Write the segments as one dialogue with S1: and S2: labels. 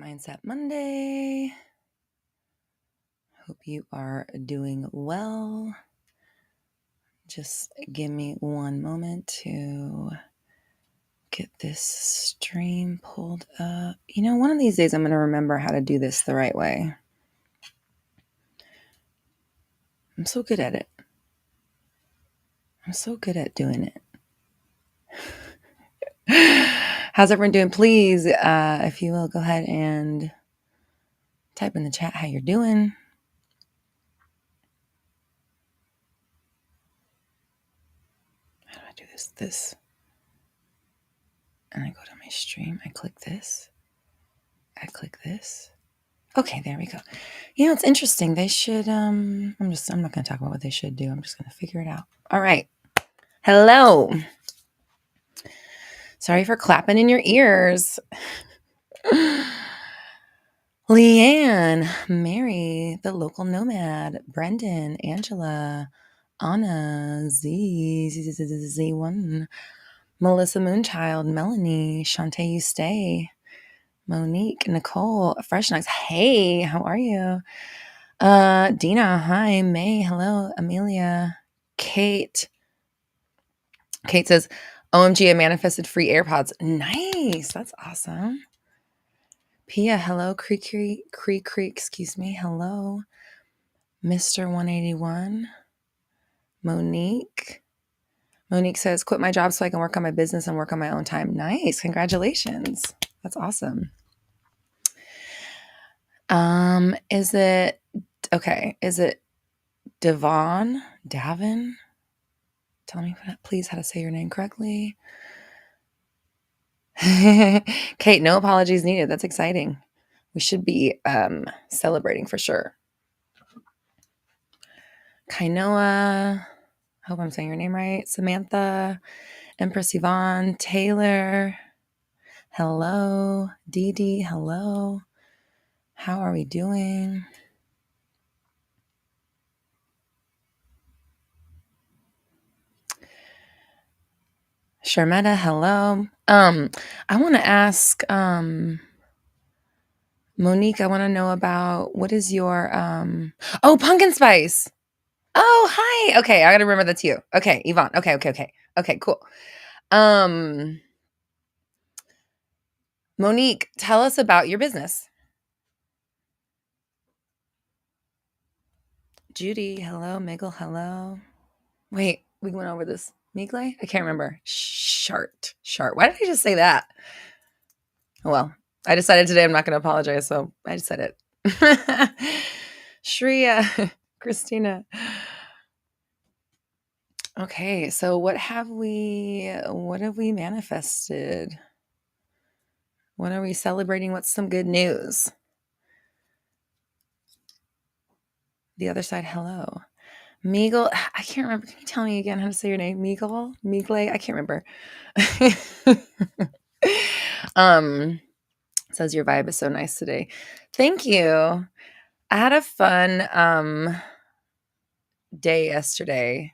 S1: Mindset Monday. Hope you are doing well. Just give me one moment to get this stream pulled up. You know, one of these days I'm going to remember how to do this the right way. I'm so good at it. I'm so good at doing it. How's everyone doing? Please, if you will, go ahead and type in the chat how you're doing. How do I do this? And I go to my stream. I click this. I click this. Okay, there we go. You know, it's interesting. They should, I'm not going to talk about what they should do. I'm just going to figure it out. All right. Hello. Sorry for clapping in your ears. Leanne, Mary, the local nomad, Brendan, Angela, Anna, Z1, Melissa Moonchild, Melanie, Shantae You Stay, Monique, Nicole, Fresh Nugs. Hey, how are you? Dina, hi. May, hello. Amelia, Kate. Kate says, OMG, I manifested free AirPods. Nice. That's awesome. Pia, hello. Creek, excuse me. Hello. Mr. 181. Monique. Monique says, quit my job so I can work on my business and work on my own time. Nice. Congratulations. That's awesome. Is it Davin? Tell me, please, how to say your name correctly. Kate, no apologies needed. That's exciting. We should be celebrating for sure. Kainoa, hope I'm saying your name right. Samantha, Empress Yvonne, Taylor, hello. Dee Dee, hello. How are we doing? Sharmetta, hello. I want to ask Monique, I want to know about what is your pumpkin spice. Oh, hi. Okay, I got to remember that's you. Okay, Yvonne. Okay, cool. Monique, tell us about your business. Judy, hello. Miguel, hello. Wait, we went over this. Migle? I can't remember. Shart. Why did I just say that? Oh, well, I decided today I'm not going to apologize, so I just said it. Shreya, Christina. Okay, so what have we manifested? What are we celebrating? What's some good news? The other side, hello. Migle, I can't remember. Can you tell me again how to say your name? Migle? I can't remember. Says your vibe is so nice today. Thank you. I had a fun day yesterday.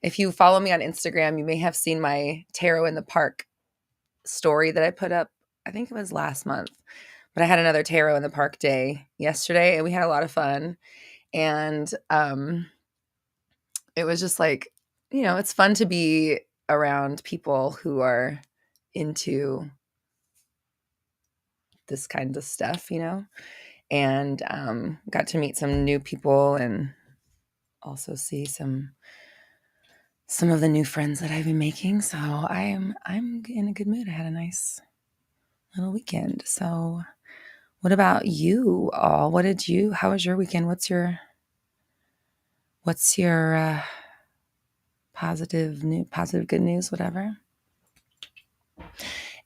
S1: If you follow me on Instagram, you may have seen my tarot in the park story that I put up. I think it was last month, but I had another tarot in the park day yesterday and we had a lot of fun. And it was just like, you know, it's fun to be around people who are into this kind of stuff, you know, and got to meet some new people and also see some of the new friends that I've been making. So I'm in a good mood. I had a nice little weekend. So what about you all? How was your weekend? What's your positive good news, whatever?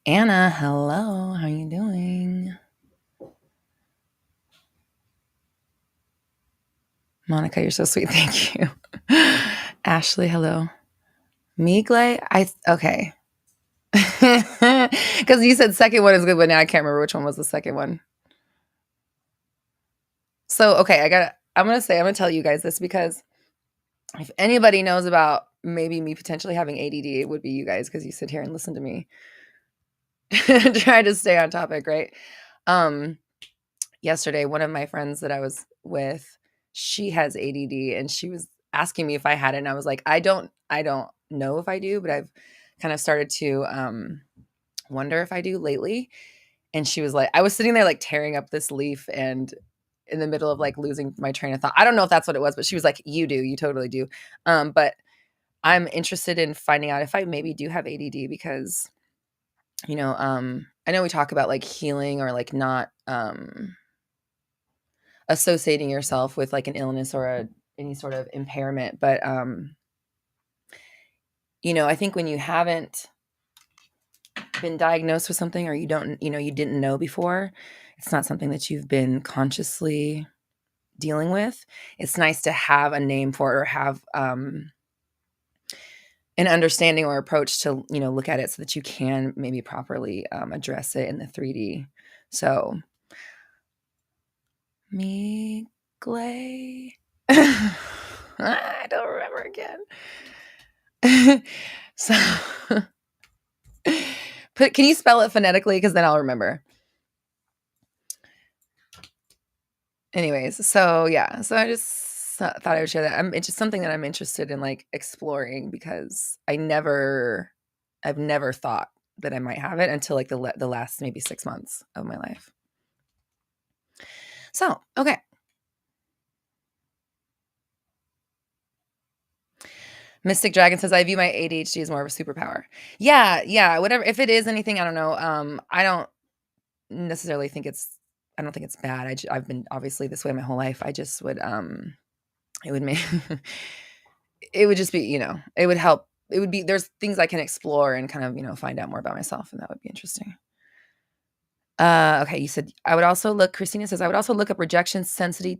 S1: Anna, hello. How are you doing? Monica, you're so sweet. Thank you. Ashley, hello. Migle, okay. Because you said second one is good, but now I can't remember which one was the second one. So, okay, I'm going to tell you guys this because if anybody knows about maybe me potentially having ADD, it would be you guys because you sit here and listen to me try to stay on topic, right? Um, Yesterday, one of my friends that I was with, she has ADD, and she was asking me if I had it, and I was like, I don't know if I do, but I've kind of started to wonder if I do lately. And she was like, I was sitting there like tearing up this leaf and in the middle of like losing my train of thought. I don't know if that's what it was, but she was like, you do, you totally do. But I'm interested in finding out if I maybe do have ADD because, I know we talk about like healing or like not associating yourself with like an illness or any sort of impairment. But, I think when you haven't been diagnosed with something or you don't, you didn't know before, it's not something that you've been consciously dealing with. It's nice to have a name for it or have an understanding or approach to, look at it so that you can maybe properly address it in the 3D. So, me, Glay. I don't remember again. So, can you spell it phonetically? Because then I'll remember. Anyways, so yeah, so I just thought I would share that. It's just something that I'm interested in like exploring because I've never thought that I might have it until like the last maybe 6 months of my life. So, okay. Mystic Dragon says, I view my ADHD as more of a superpower. Yeah, whatever. If it is anything, I don't know. I don't necessarily think I don't think it's bad. I've been obviously this way my whole life. I just would, it would make, it would just be, it would help. It would be, there's things I can explore and kind of, find out more about myself. And that would be interesting. Okay. You said, Christina says, I would also look up rejection sensitivity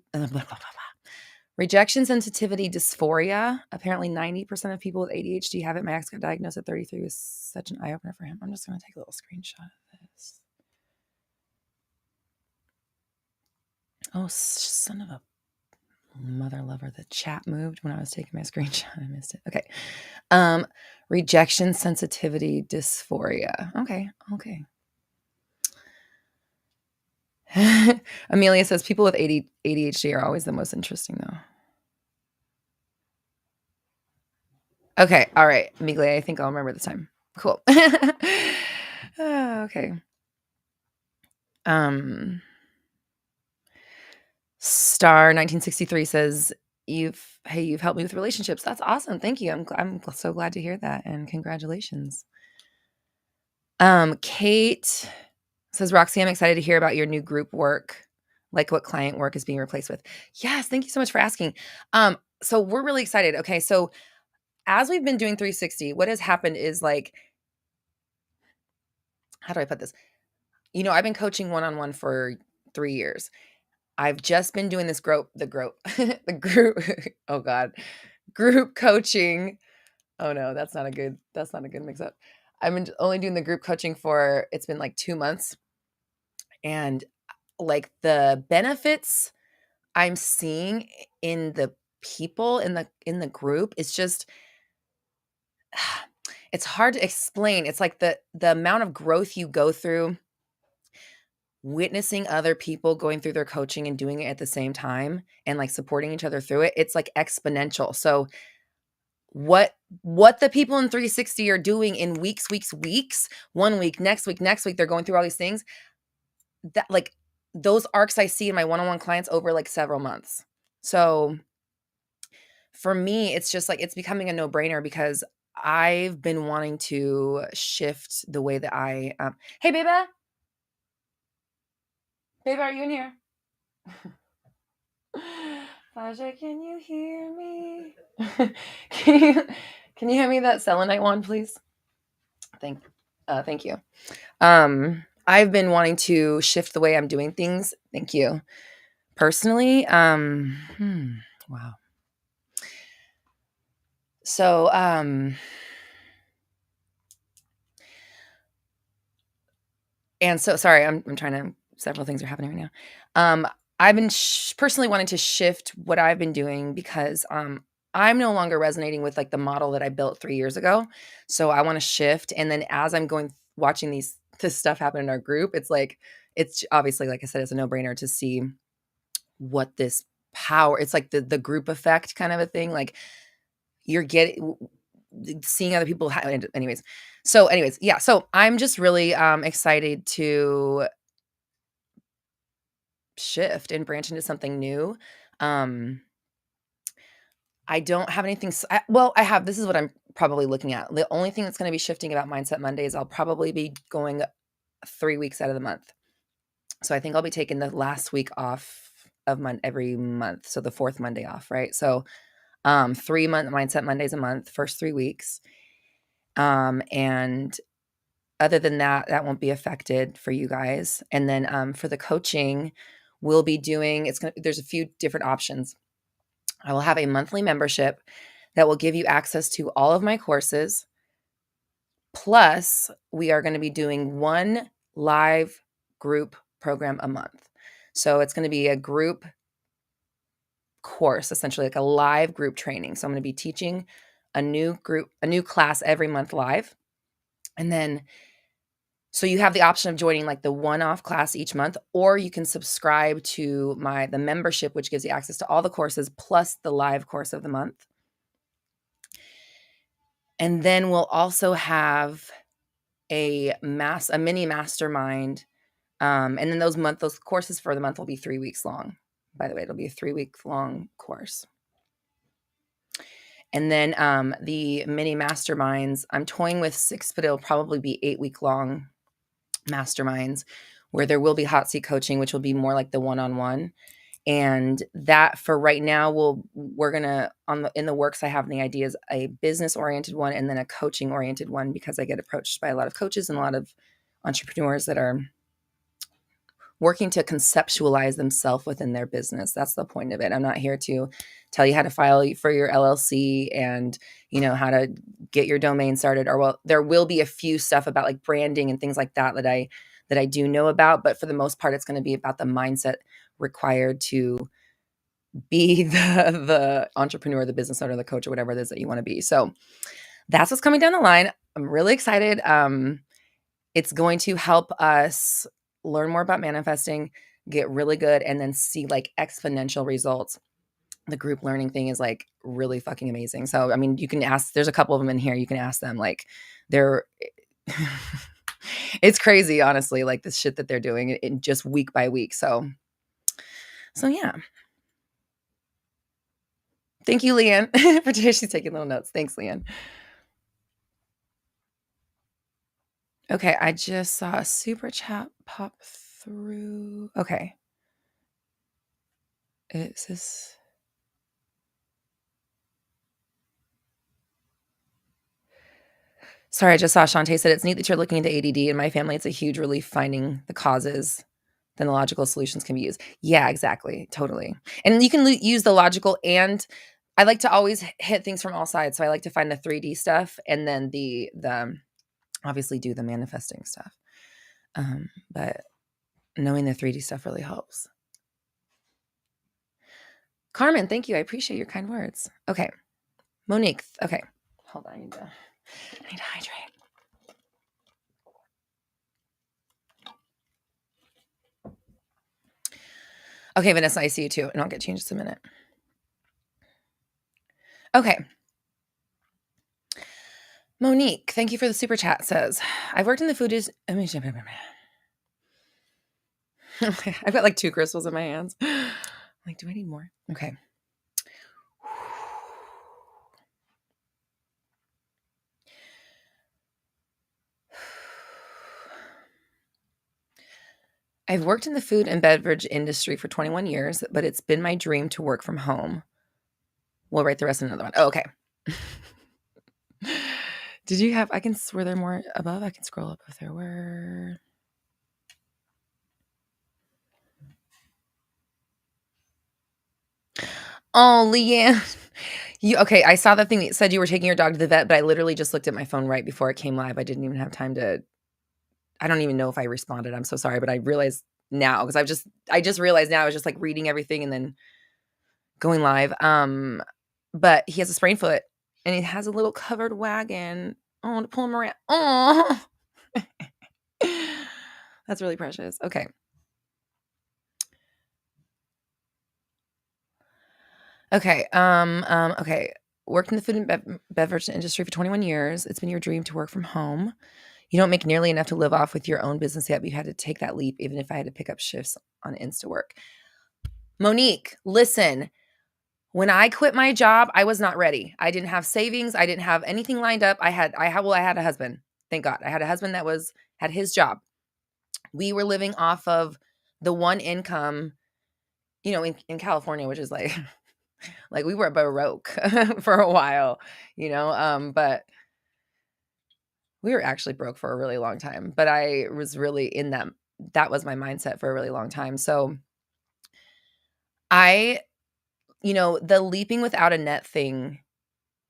S1: dysphoria. Apparently 90% of people with ADHD have it. My ex got diagnosed at 33. It was such an eye opener for him. I'm just going to take a little screenshot of this. Oh, son of a mother lover. The chat moved when I was taking my screenshot. I missed it. Okay. Rejection sensitivity dysphoria. Okay. Amelia says people with ADHD are always the most interesting though. Okay. All right. Miglia, I think I'll remember this time. Cool. Okay. Star 1963 says, you've helped me with relationships. That's awesome. Thank you. I'm so glad to hear that. And congratulations. Kate says, Roxy, I'm excited to hear about your new group work, like what client work is being replaced with. Yes. Thank you so much for asking. So we're really excited. Okay. So as we've been doing 360, what has happened is like, how do I put this? I've been coaching one-on-one for 3 years. I've just been doing this the group. Oh God, group coaching. Oh no, that's not a good mix up. I've been only doing the group coaching it's been like 2 months. And like the benefits I'm seeing in the people in the group is just, it's hard to explain. It's like the amount of growth you go through witnessing other people going through their coaching and doing it at the same time and like supporting each other through it. It's like exponential. So what the people in 360 are doing in weeks, 1 week, next week, they're going through all these things that like those arcs I see in my one-on-one clients over like several months. So for me, it's just like, it's becoming a no-brainer because I've been wanting to shift the way that hey, baby. Baby, are you in here? Faja, can you hear me? Can you hand me that selenite wand, please? Thank you. I've been wanting to shift the way I'm doing things. Thank you. Personally, wow. So, and so sorry, I'm trying to. Several things are happening right now. I've been personally wanting to shift what I've been doing because I'm no longer resonating with like the model that I built 3 years ago. So I want to shift, and then as I'm watching this stuff happen in our group, it's like it's obviously, like I said, it's a no-brainer to see what this power, it's like the group effect kind of a thing. Like you're getting seeing other people anyways, yeah, so I'm just really excited to shift and branch into something new. um I don't have anything well, I have, this is what I'm probably looking at. The only thing that's going to be shifting about Mindset Monday is I'll probably be going 3 weeks out of the month. So I think I'll be taking the last week off of every month, so the fourth Monday off, right? So 3 month Mindset Mondays a month, first 3 weeks. And other than that, that won't be affected for you guys. And then for the coaching, we'll be doing, there's a few different options. I will have a monthly membership that will give you access to all of my courses. Plus, we are going to be doing one live group program a month. So it's going to be a group course, essentially like a live group training. So I'm going to be teaching a new class every month live. And then, so you have the option of joining like the one-off class each month, or you can subscribe to the membership, which gives you access to all the courses plus the live course of the month. And then we'll also have a mini mastermind. And then those courses for the month will be 3 weeks long. By the way, it'll be a 3-week long course. And then the mini masterminds, I'm toying with 6, but it'll probably be 8-week long masterminds where there will be hot seat coaching, which will be more like the one-on-one. And that, for right now, we're gonna in the works. I have the ideas, a business oriented one and then a coaching oriented one, because I get approached by a lot of coaches and a lot of entrepreneurs that are working to conceptualize themselves within their business. That's the point of it. I'm not here to tell you how to file for your LLC and, how to get your domain started, or, well, there will be a few stuff about like branding and things like that that I do know about. But for the most part, it's going to be about the mindset required to be the entrepreneur, the business owner, the coach, or whatever it is that you want to be. So that's what's coming down the line. I'm really excited. It's going to help us learn more about manifesting, get really good, and then see like exponential results. The group learning thing is like really fucking amazing. So, I mean, you can ask, there's a couple of them in here. You can ask them, like, it's crazy, honestly, like the shit that they're doing in just week by week. So yeah. Thank you, Leanne, for she's taking little notes. Thanks, Leanne. Okay, I just saw a super chat pop through. Okay. Is this? Sorry, I just saw Shantae said, it's neat that you're looking into ADD. In my family, it's a huge relief finding the causes. Then the logical solutions can be used. Yeah, exactly. Totally. And you can use the logical, and I like to always hit things from all sides. So I like to find the 3D stuff and then the obviously do the manifesting stuff. But knowing the 3D stuff really helps. Carmen, thank you. I appreciate your kind words. Okay. Monique. Okay. Hold on. I need to hydrate. Okay, Vanessa, I see you too. And I'll get to you in just a minute. Okay. Monique, thank you for the super chat. Says, I've worked in the food I've got like 2 crystals in my hands. Like, do I need more? Okay. I've worked in the food and beverage industry for 21 years, but it's been my dream to work from home. We'll write the rest in another one. Oh, okay. Did you have, were there more above? I can scroll up if there were. Oh, Leanne. Okay, I saw that thing that said you were taking your dog to the vet, but I literally just looked at my phone right before it came live. I didn't even have time I don't even know if I responded. I'm so sorry, but I realized now, because I just realized now I was just like reading everything and then going live. But he has a sprained foot and he has a little covered wagon. Oh, to pull him around. Oh, that's really precious. Okay. Okay. Okay. Worked in the food and beverage industry for 21 years. It's been your dream to work from home. You don't make nearly enough to live off with your own business yet, but you had to take that leap, even if I had to pick up shifts on Instawork. Monique, listen, when I quit my job, I was not ready. I didn't have savings. I didn't have anything lined up. I had a husband. Thank God. I had a husband that had his job. We were living off of the one income, in California, which is like, like we were baroque for a while, but we were actually broke for a really long time. But I was really in that was my mindset for a really long time. So I, the leaping without a net thing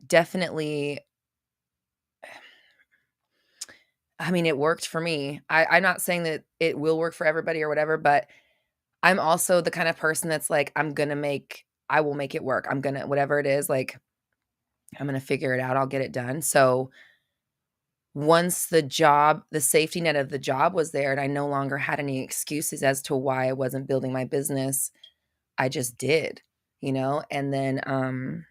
S1: definitely, I mean, it worked for me. I'm not saying that it will work for everybody or whatever, but I'm also the kind of person that's like, I will make it work. I'm gonna, whatever it is, like, I'm gonna figure it out. I'll get it done. So once the safety net of the job was there and I no longer had any excuses as to why I wasn't building my business, I just did, and then,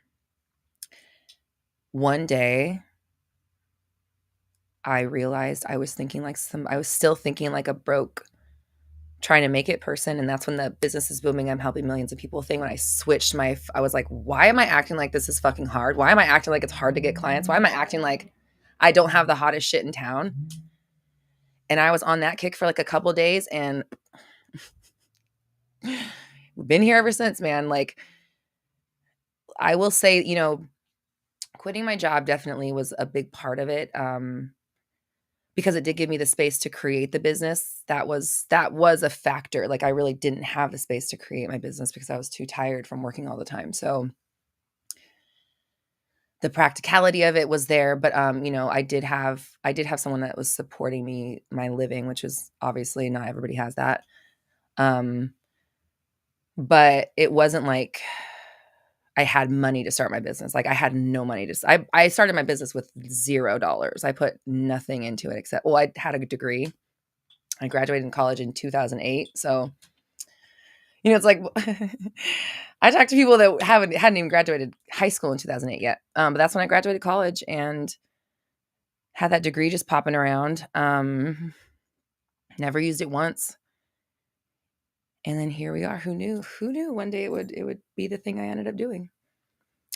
S1: one day I realized I was still thinking like a broke trying to make it person. And that's when the business is booming. I'm helping millions of people thing. When I switched I was like, why am I acting like this is fucking hard? Why am I acting like it's hard to get clients? Why am I acting like I don't have the hottest shit in town? And I was on that kick for like a couple days and we've been here ever since, man. Like, I will say, quitting my job definitely was a big part of it. Because it did give me the space to create the business. That was a factor. Like, I really didn't have the space to create my business because I was too tired from working all the time. So the practicality of it was there, but I did have someone that was supporting me, my living, which is obviously not everybody has that. But it wasn't like I had money to start my business. Like, I had no money I started my business with $0. I put nothing into it except, well, I had a degree. I graduated in college in 2008. So, it's like, I talked to people that hadn't even graduated high school in 2008 yet. But that's when I graduated college and had that degree just popping around. Never used it once. And then here we are. Who knew one day it would be the thing I ended up doing.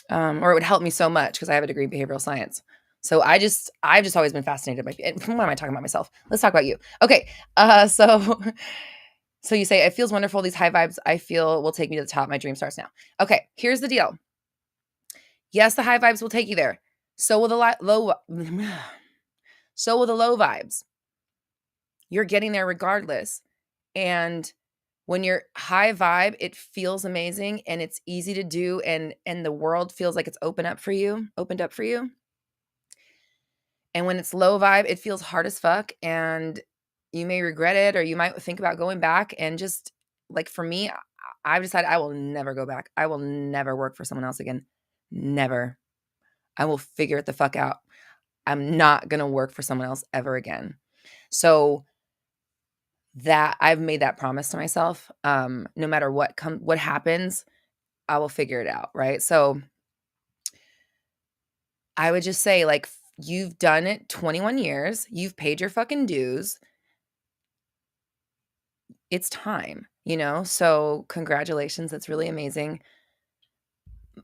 S1: Or it would help me so much because I have a degree in behavioral science. So I've just always been fascinated by, what am I talking about myself? Let's talk about you. Okay. So you say, it feels wonderful. These high vibes I feel will take me to the top. My dream starts now. Okay. Here's the deal. Yes, the high vibes will take you there. So will the low vibes. You're getting there regardless. And when you're high vibe, it feels amazing and it's easy to do, and the world feels like it's opened up for you. And when it's low vibe, it feels hard as fuck and you may regret it, or you might think about going back. And just like, for me, I've decided I will never go back. I will never work for someone else again. Never. I will figure it the fuck out. I'm not going to work for someone else ever again. So that I've made that promise to myself. No matter what happens, I will figure it out. Right. So I would just say, like, you've done it 21 years. You've paid your fucking dues. It's time, So congratulations. That's really amazing.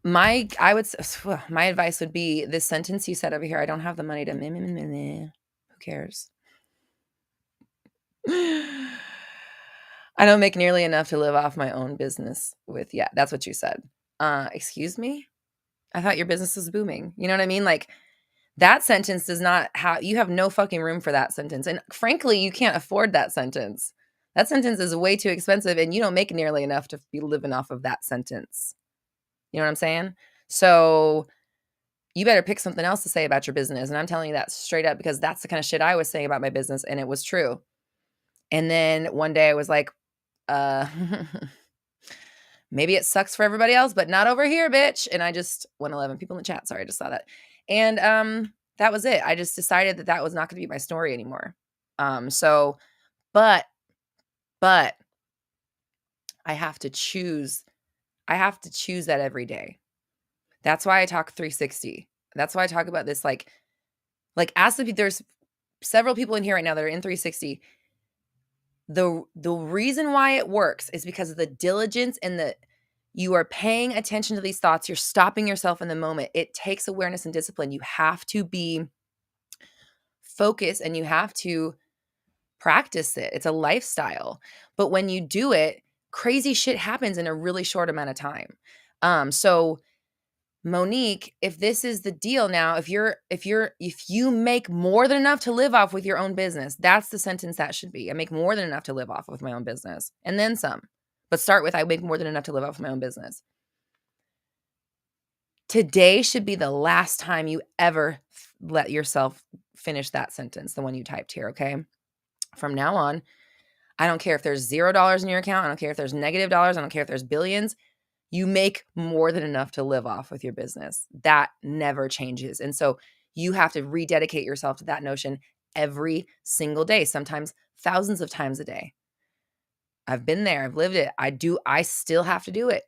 S1: My advice would be this sentence you said over here. I don't have the money to, who cares? I don't make nearly enough to live off my own business with. Yeah, that's what you said. Excuse me? I thought your business was booming. You know what I mean? Like, that sentence you have no fucking room for that sentence. And frankly, you can't afford that sentence. That sentence is way too expensive and you don't make nearly enough to be living off of that sentence. You know what I'm saying? So you better pick something else to say about your business. And I'm telling you that straight up because that's the kind of shit I was saying about my business and it was true. And then one day I was like, maybe it sucks for everybody else, but not over here, bitch. And I just 111 people in the chat. Sorry, I just saw that. And that was it. I just decided that was not going to be my story anymore. So, but I have to choose that every day. That's why I talk 360. That's why I talk about this like ask the there's several people in here right now that are in 360. The reason why it works is because of the diligence and the you are paying attention to these thoughts. You're stopping yourself in the moment. It takes awareness and discipline. You have to be focused and you have to practice it. It's a lifestyle. But when you do it, crazy shit happens in a really short amount of time. So Monique, if this is the deal now, if you make more than enough to live off with your own business, that's the sentence that should be. I make more than enough to live off with my own business. And then some. But start with I make more than enough to live off my own business. Today should be the last time you ever let yourself finish that sentence, the one you typed here, okay? From now on, I don't care if there's $0 in your account. I don't care if there's negative dollars. I don't care if there's billions. You make more than enough to live off with your business. That never changes. And so you have to rededicate yourself to that notion every single day, sometimes thousands of times a day. I've been there. I've lived it. I still have to do it.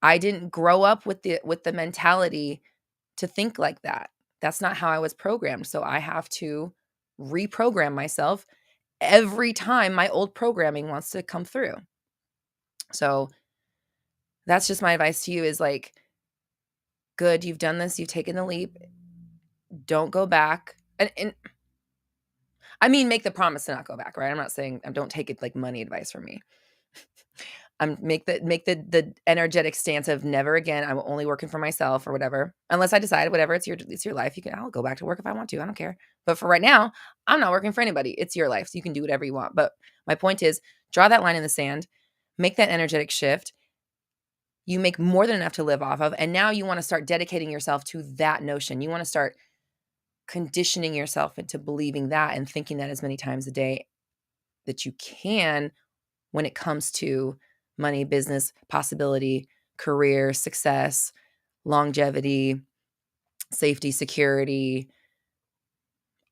S1: I didn't grow up with the mentality to think like that. That's not how I was programmed. So I have to reprogram myself every time my old programming wants to come through. So that's just my advice to you is like, good, you've done this, you've taken the leap. Don't go back. And I mean, make the promise to not go back, right? I'm not saying don't take it like money advice from me. Make the energetic stance of never again. I'm only working for myself or whatever. Unless I decide whatever, it's your life. I'll go back to work if I want to. I don't care. But for right now, I'm not working for anybody. It's your life. So you can do whatever you want. But my point is draw that line in the sand, make that energetic shift. You make more than enough to live off of. And now you want to start dedicating yourself to that notion. You want to start conditioning yourself into believing that and thinking that as many times a day that you can when it comes to money, business, possibility, career, success, longevity, safety, security,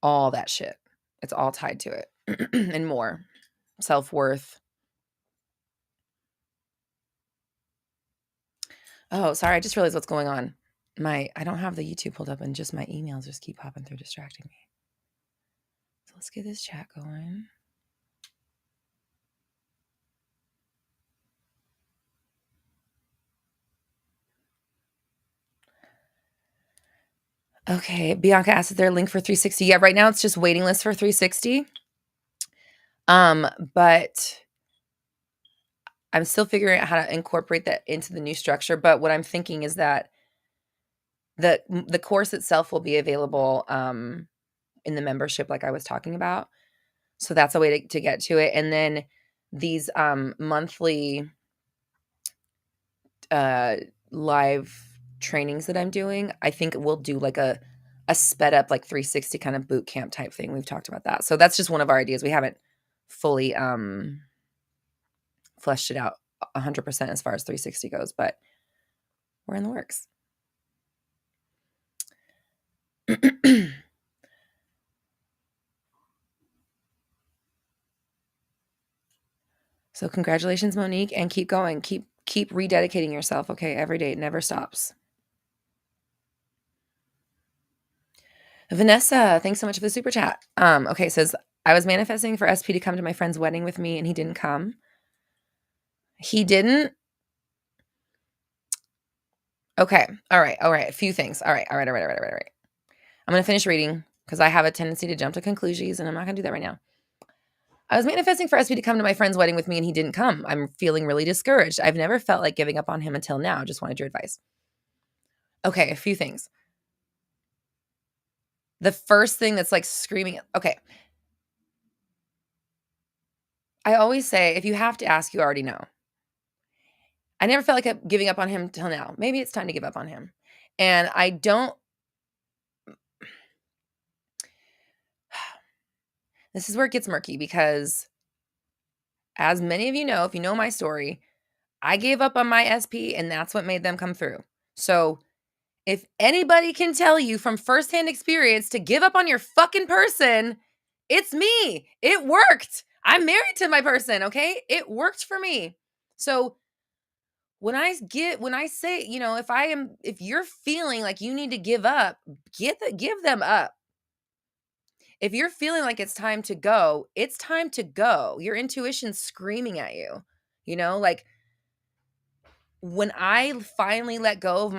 S1: all that shit. It's all tied to it and more. Self-worth. Oh, sorry. I just realized what's going on. I don't have the YouTube pulled up and just my emails just keep popping through, distracting me. So let's get this chat going. Okay, Bianca asked, is there a link for 360? Yeah, right now it's just waiting list for 360. But I'm still figuring out how to incorporate that into the new structure. But what I'm thinking is that the course itself will be available in the membership, like I was talking about. So that's a way to get to it. And then these monthly live trainings that I'm doing, I think we'll do like a sped up like 360 kind of boot camp type thing. We've talked about that. So that's just one of our ideas. We haven't fully fleshed it out 100% as far as 360 goes, but we're in the works. So congratulations, Monique, and keep going. Keep rededicating yourself, okay? Every day. It never stops. Vanessa, thanks so much for the super chat. Okay, says, I was manifesting for SP to come to my friend's wedding with me, and he didn't come. He didn't? Okay. All right. A few things. All right. I'm going to finish reading because I have a tendency to jump to conclusions, and I'm not going to do that right now. I was manifesting for SP to come to my friend's wedding with me, and he didn't come. I'm feeling really discouraged. I've never felt like giving up on him until now. Just wanted your advice. Okay, a few things. The first thing that's like screaming, okay. I always say, if you have to ask, you already know. I never felt like giving up on him till now. Maybe it's time to give up on him. And I don't. This is where it gets murky because, as many of you know, if you know my story, I gave up on my SP and that's what made them come through. So if anybody can tell you from firsthand experience to give up on your fucking person, it's me. It worked. I'm married to my person, okay? It worked for me. So when I say, if you're feeling like you need to give up, give them up. If you're feeling like it's time to go, it's time to go. Your intuition's screaming at you. Like when I finally let go of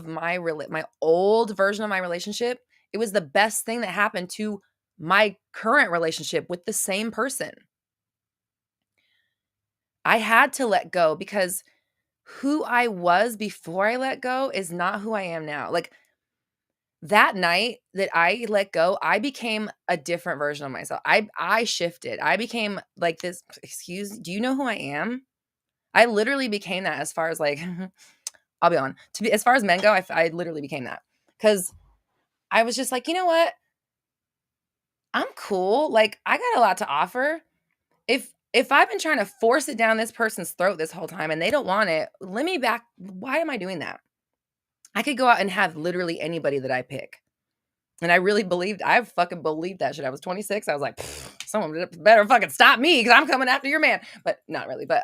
S1: my old version of my relationship, it was the best thing that happened to my current relationship with the same person. I had to let go because who I was before I let go is not who I am now. Like that night that I let go, I became a different version of myself. I shifted. I became like this, do you know who I am? I literally became that as far as like I'll be on. As far as men go, I literally became that. Cuz I was just like, "You know what? I'm cool. Like I got a lot to offer. If I've been trying to force it down this person's throat this whole time and they don't want it, let me back. Why am I doing that? I could go out and have literally anybody that I pick." And I fucking believed that shit. I was 26. I was like, someone better fucking stop me because I'm coming after your man. But not really. But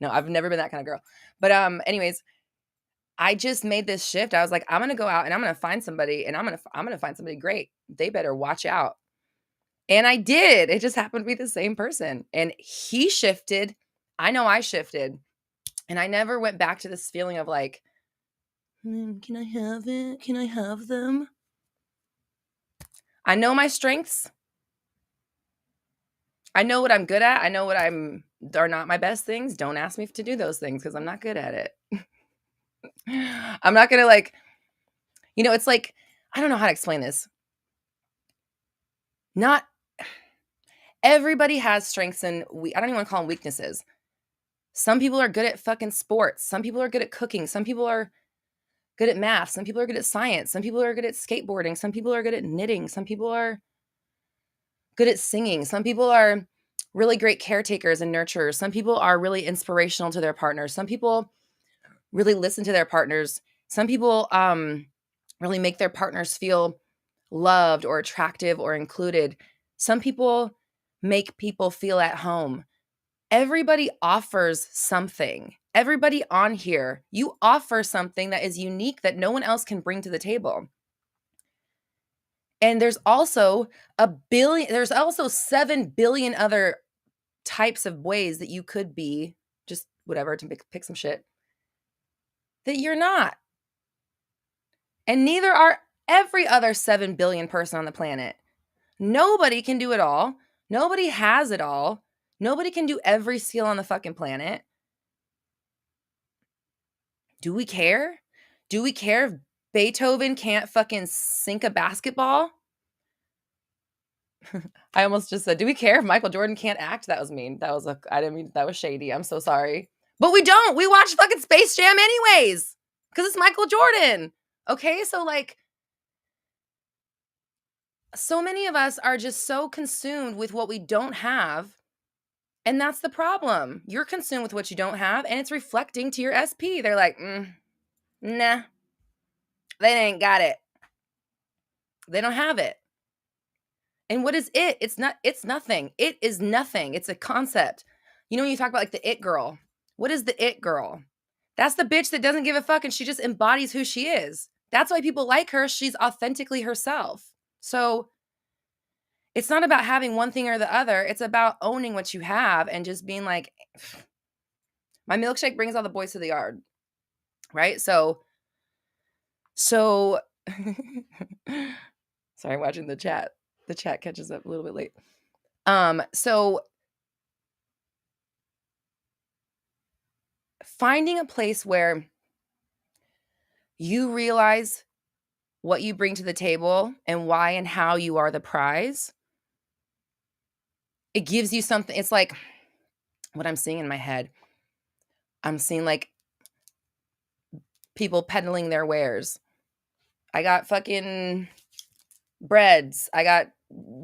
S1: no, I've never been that kind of girl. But anyways, I just made this shift. I was like, I'm gonna go out and I'm gonna find somebody, and I'm gonna find somebody great. They better watch out. And I did. It just happened to be the same person. And he shifted. I know I shifted. And I never went back to this feeling of like, can I have it? Can I have them? I know my strengths. I know what I'm good at. I know what are not my best things. Don't ask me to do those things because I'm not good at it. I'm not going to like, it's like, I don't know how to explain this. Not everybody has strengths and I don't even want to call them weaknesses. Some people are good at fucking sports. Some people are good at cooking. Some people are good at math. Some people are good at science. Some people are good at skateboarding. Some people are good at knitting. Some people are good at singing. Some people are really great caretakers and nurturers. Some people are really inspirational to their partners. Some people really listen to their partners. Some people really make their partners feel loved or attractive or included. Some people make people feel at home. Everybody offers something. Everybody on here, you offer something that is unique that no one else can bring to the table. And there's also 7 billion other types of ways that you could be, just whatever, to pick some shit, that you're not. And neither are every other 7 billion person on the planet. Nobody can do it all. Nobody has it all. Nobody can do every skill on the fucking planet. Do we care? Do we care if Beethoven can't fucking sink a basketball? I almost just said, do we care if Michael Jordan can't act? That was mean. I didn't mean, that was shady. I'm so sorry. But we don't. We watch fucking Space Jam anyways because it's Michael Jordan. Okay, so like, so many of us are just so consumed with what we don't have. And that's the problem. You're consumed with what you don't have, and it's reflecting to your SP. They're like, nah, they ain't got it. They don't have it. And what is it? It's nothing. It is nothing. It's a concept. When you talk about like the it girl, what is the it girl? That's the bitch that doesn't give a fuck and she just embodies who she is. That's why people like her. She's authentically herself. So it's not about having one thing or the other. It's about owning what you have and just being like, my milkshake brings all the boys to the yard. Right? So sorry, watching the chat. The chat catches up a little bit late. So finding a place where you realize what you bring to the table and why and how you are the prize, it gives you something. It's like what I'm seeing in my head. I'm seeing like people peddling their wares. I got fucking breads. I got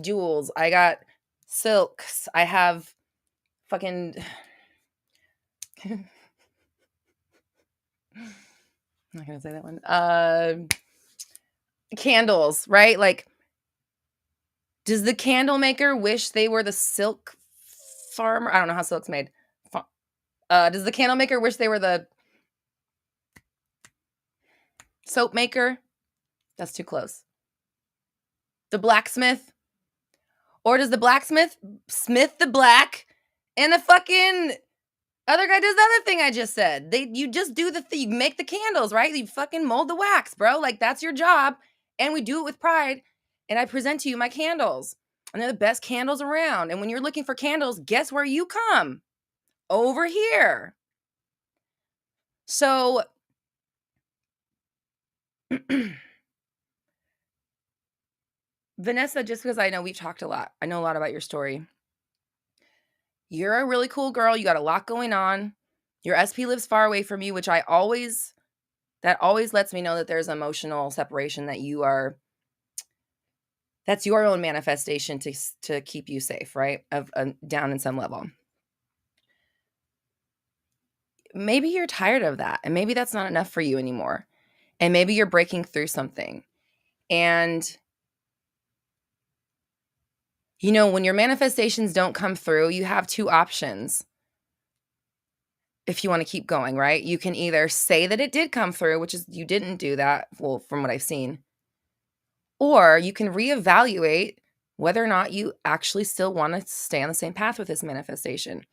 S1: jewels. I got silks. I have fucking I'm not gonna say that one. Candles, right? Like, does the candle maker wish they were the silk farmer? I don't know how silk's made. Does the candle maker wish they were the Soap maker, that's too close. The blacksmith, or does the blacksmith smith the black and the fucking other guy does the other thing I just said? You just do the thing, you make the candles, right? You fucking mold the wax, bro. Like, that's your job. And we do it with pride. And I present to you my candles. And they're the best candles around. And when you're looking for candles, guess where you come? Over here. So Vanessa, just because I know we've talked a lot, I know a lot about your story. You're a really cool girl. You got a lot going on. Your SP lives far away from you, which that always lets me know that there's emotional separation, that's your own manifestation to keep you safe, right? Of down in some level. Maybe you're tired of that, and maybe that's not enough for you anymore. And maybe you're breaking through something. And when your manifestations don't come through, you have two options. If you want to keep going, right? You can either say that it did come through, which is you didn't do that, well, from what I've seen. Or you can reevaluate whether or not you actually still want to stay on the same path with this manifestation.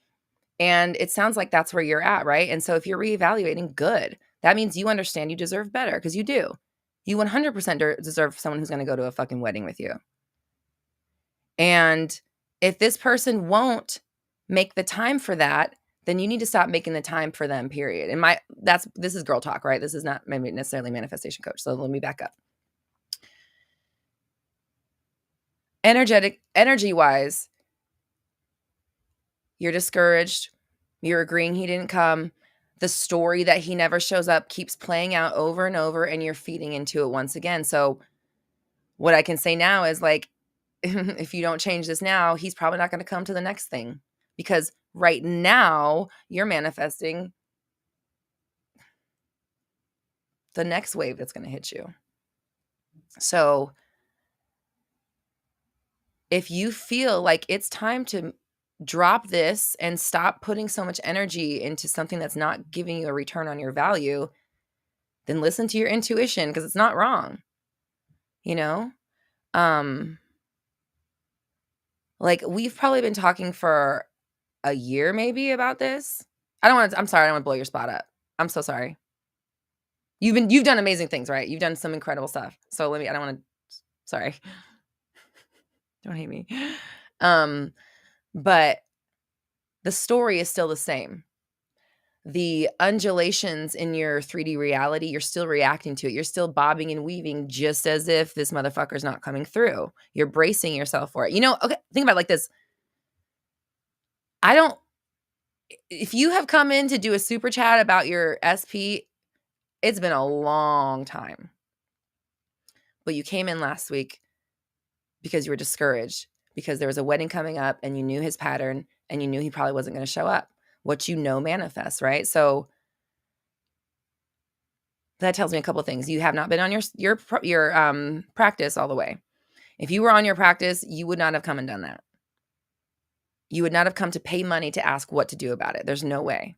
S1: And it sounds like that's where you're at, right? And so if you're reevaluating, good. That means you understand you deserve better, because you do. You 100% deserve someone who's going to go to a fucking wedding with you. And if this person won't make the time for that, then you need to stop making the time for them, period. And this is girl talk, right? This is not maybe necessarily manifestation coach. So let me back up. Energy-wise, you're discouraged. You're agreeing he didn't come. The story that he never shows up keeps playing out over and over, and you're feeding into it once again. So what I can say now is, like, if you don't change this now, he's probably not going to come to the next thing, because right now you're manifesting the next wave that's going to hit you. So if you feel like it's time to drop this and stop putting so much energy into something that's not giving you a return on your value, then listen to your intuition, because it's not wrong. Like, we've probably been talking for a year maybe about this. I'm sorry, I don't want to blow your spot up. I'm so sorry. You've done amazing things, right? You've done some incredible stuff. So I don't want to, sorry. Don't hate me. But the story is still the same. The undulations in your 3D reality, you're still reacting to it. You're still bobbing and weaving, just as if this motherfucker's not coming through. You're bracing yourself for it. Okay, think about it like this. If you have come in to do a super chat about your SP, it's been a long time. But you came in last week because you were discouraged, because there was a wedding coming up and you knew his pattern and you knew he probably wasn't going to show up. What manifests, right? So that tells me a couple of things. You have not been on your practice all the way. If you were on your practice, you would not have come and done that. You would not have come to pay money to ask what to do about it. There's no way.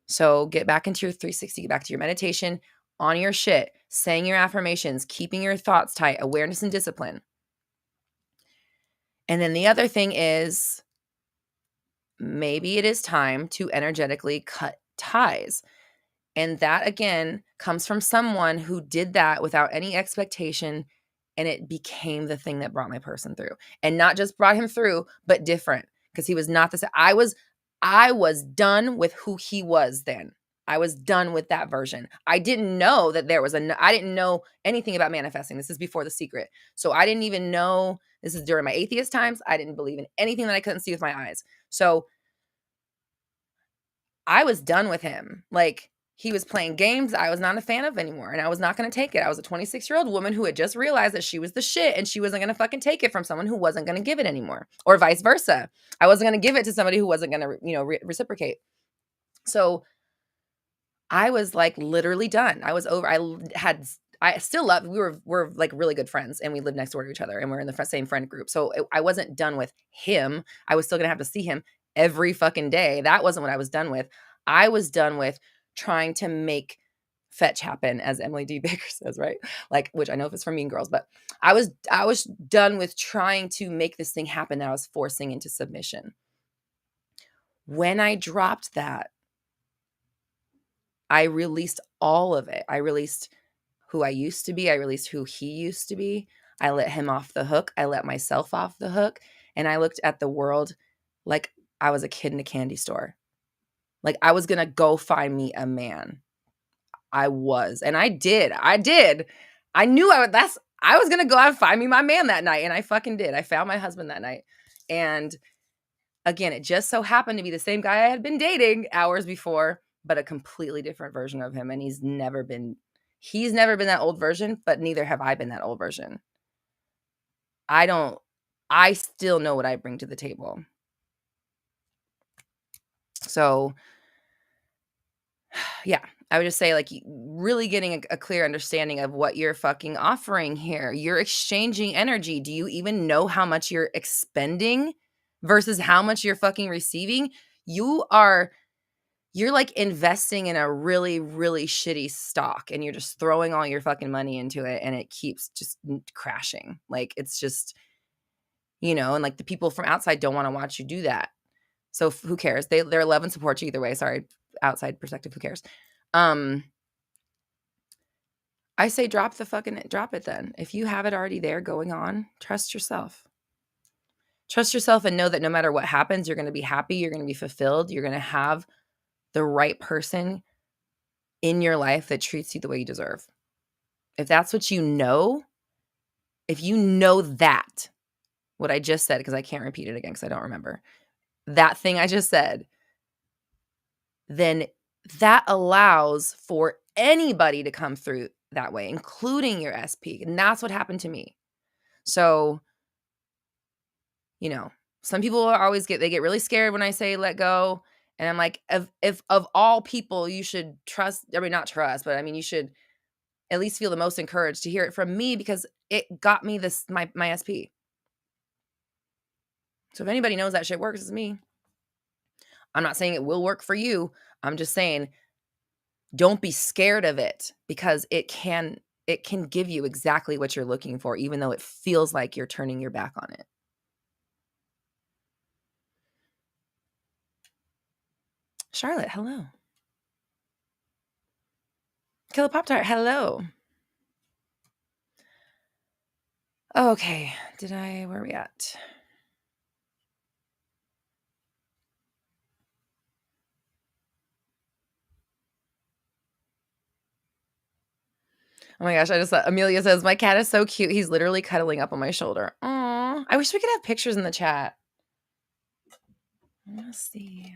S1: So get back into your 360, get back to your meditation, on your shit, saying your affirmations, keeping your thoughts tight, awareness and discipline. And then the other thing is, maybe it is time to energetically cut ties. And that, again, comes from someone who did that without any expectation, and it became the thing that brought my person through. And not just brought him through, but different, because he was not the same. I was done with who he was then. I was done with that version. I didn't know that I didn't know anything about manifesting. This is before The Secret. So I didn't even know, this is during my atheist times. I didn't believe in anything that I couldn't see with my eyes. So I was done with him. Like, he was playing games I was not a fan of anymore, and I was not going to take it. I was a 26-year-old woman who had just realized that she was the shit, and she wasn't going to fucking take it from someone who wasn't going to give it anymore, or vice versa. I wasn't going to give it to somebody who wasn't going to, reciprocate. So I was like literally done. I was over. I still love, we're like really good friends, and we live next door to each other, and we're in the same friend group. So I wasn't done with him. I was still going to have to see him every fucking day. That wasn't what I was done with. I was done with trying to make fetch happen, as Emily D. Baker says, right? Like, which I know if it's from Mean Girls, but I was done with trying to make this thing happen that I was forcing into submission. When I dropped that, I released all of it. I released who I used to be. I released who he used to be. I let him off the hook. I let myself off the hook. And I looked at the world like I was a kid in a candy store. Like I was going to go find me a man. I was. And I did. I knew I was going to go out and find me my man that night. And I fucking did. I found my husband that night. And again, it just so happened to be the same guy I had been dating hours before, but a completely different version of him. And he's never been that old version, but neither have I been that old version. I still know what I bring to the table. So yeah, I would just say like really getting a clear understanding of what you're fucking offering here. You're exchanging energy. Do you even know how much you're expending versus how much you're fucking receiving? You're like investing in a really, really shitty stock and you're just throwing all your fucking money into it and it keeps just crashing. Like it's just, and like the people from outside don't want to watch you do that. So who cares? They're love and support you either way. Sorry, outside perspective, who cares? I say drop it then. If you have it already there going on, trust yourself. Trust yourself and know that no matter what happens, you're going to be happy, you're going to be fulfilled, you're going to have the right person in your life that treats you the way you deserve. If that's what if you know that, what I just said, because I can't repeat it again because I don't remember, that thing I just said, then that allows for anybody to come through that way, including your SP. And that's what happened to me. So, some people they get really scared when I say let go. And I'm like, if of all people, you should trust, not trust, but you should at least feel the most encouraged to hear it from me because it got me my SP. So if anybody knows that shit works, it's me. I'm not saying it will work for you. I'm just saying don't be scared of it because it can give you exactly what you're looking for, even though it feels like you're turning your back on it. Charlotte, hello. Killer Pop-Tart, hello. Okay, where are we at? Oh my gosh, I just thought Amelia says, my cat is so cute. He's literally cuddling up on my shoulder. Aw, I wish we could have pictures in the chat. Let's see.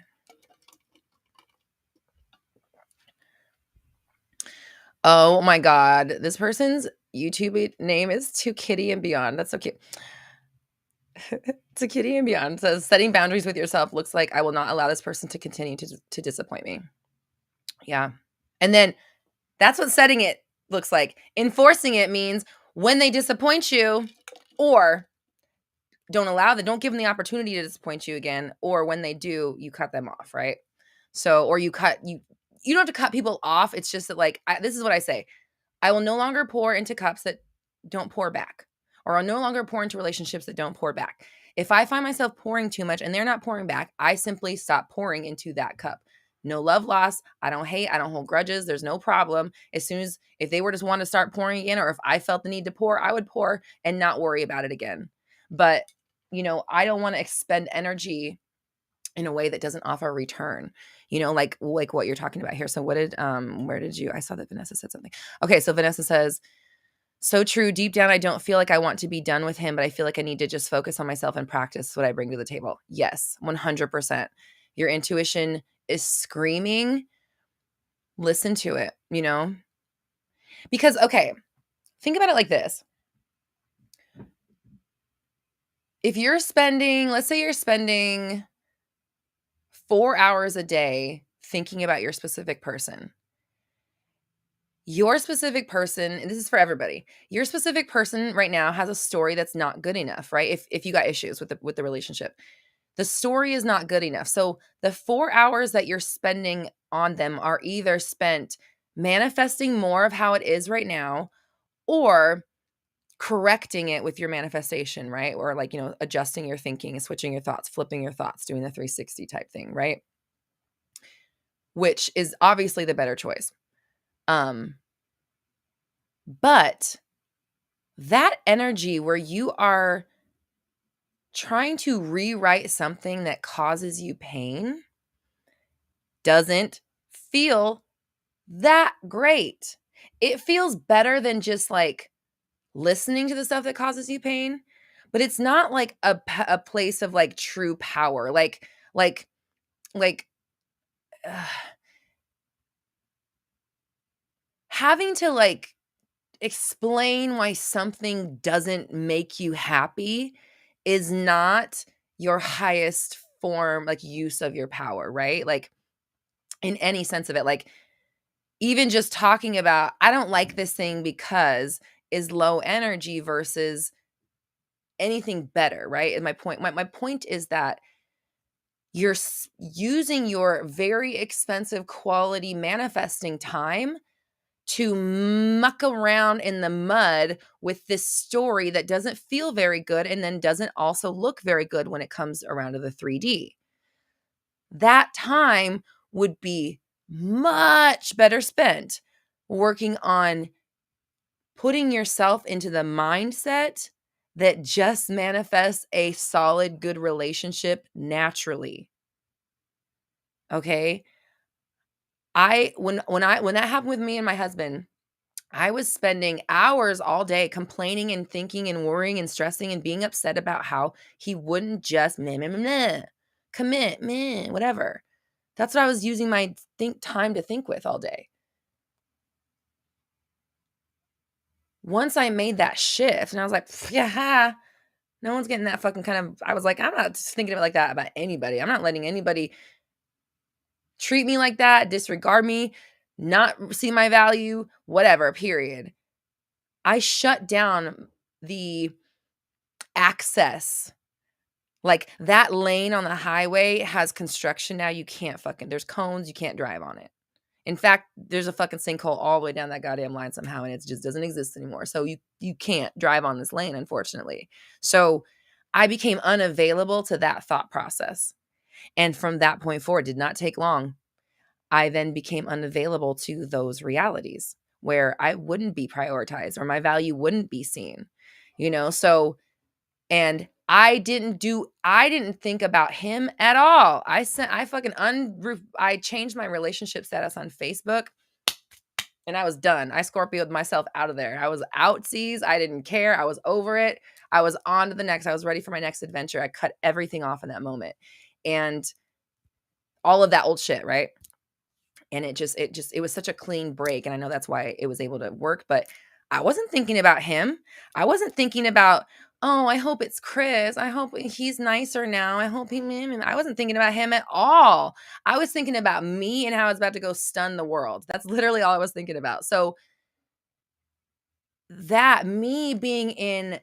S1: Oh my God. This person's YouTube name is To Kitty and Beyond. That's so cute. To Kitty and Beyond says, setting boundaries with yourself looks like I will not allow this person to continue to disappoint me. Yeah. And then that's what setting it looks like. Enforcing it means when they disappoint you or don't give them the opportunity to disappoint you again. Or when they do, you cut them off, right? So, or you don't have to cut people off. It's just that this is what I say. I will no longer pour into cups that don't pour back, or I'll no longer pour into relationships that don't pour back. If I find myself pouring too much and they're not pouring back, I simply stop pouring into that cup. No love lost. I don't hate. I don't hold grudges. There's no problem. If they were just want to start pouring again, or if I felt the need to pour, I would pour and not worry about it again. But, I don't want to expend energy in a way that doesn't offer a return, like what you're talking about here. So I saw that Vanessa said something. Okay. So Vanessa says, so true. Deep down, I don't feel like I want to be done with him, but I feel like I need to just focus on myself and practice what I bring to the table. Yes, 100%. Your intuition is screaming. Listen to it, because, okay, think about it like this. If let's say you're spending 4 hours a day thinking about your specific person. Your specific person, and this is for everybody, your specific person right now has a story that's not good enough, right? If you got issues with the relationship, the story is not good enough. So the 4 hours that you're spending on them are either spent manifesting more of how it is right now, or correcting it with your manifestation, right? Or like, adjusting your thinking, switching your thoughts, flipping your thoughts, doing the 360 type thing, right? Which is obviously the better choice. But that energy where you are trying to rewrite something that causes you pain doesn't feel that great. It feels better than just like listening to the stuff that causes you pain, but it's not like a place of like true power. Like uh, having to like explain why something doesn't make you happy is not your highest form, like use of your power, right? Like in any sense of it, like even just talking about, I don't like this thing because is low energy versus anything better, right? And my point is that you're using your very expensive quality manifesting time to muck around in the mud with this story that doesn't feel very good and then doesn't also look very good when it comes around to the 3D. That time would be much better spent working on putting yourself into the mindset that just manifests a solid, good relationship naturally. Okay? When that happened with me and my husband, I was spending hours all day complaining and thinking and worrying and stressing and being upset about how he wouldn't just meh, meh, meh, meh, commit, meh, whatever. That's what I was using my time to think with all day. Once I made that shift and I was like, yeah, no one's getting that fucking kind of, I was like, I'm not just thinking of it like that about anybody. I'm not letting anybody treat me like that, disregard me, not see my value, whatever, period. I shut down the access. Like that lane on the highway has construction now. You can't there's cones, you can't drive on it. In fact, there's a fucking sinkhole all the way down that goddamn line somehow, and it just doesn't exist anymore. So you can't drive on this lane, unfortunately. So I became unavailable to that thought process. And from that point forward, did not take long. I then became unavailable to those realities where I wouldn't be prioritized or my value wouldn't be seen. So and I didn't think about him at all. I changed my relationship status on Facebook and I was done. I Scorpio'd myself out of there. I was outsies. I didn't care. I was over it. I was on to the next. I was ready for my next adventure. I cut everything off in that moment. And all of that old shit, right? And it was such a clean break. And I know that's why it was able to work, but I wasn't thinking about him. I wasn't thinking about, oh, I hope it's Chris. I hope he's nicer now. I hope I wasn't thinking about him at all. I was thinking about me and how I was about to go stun the world. That's literally all I was thinking about. So that me being in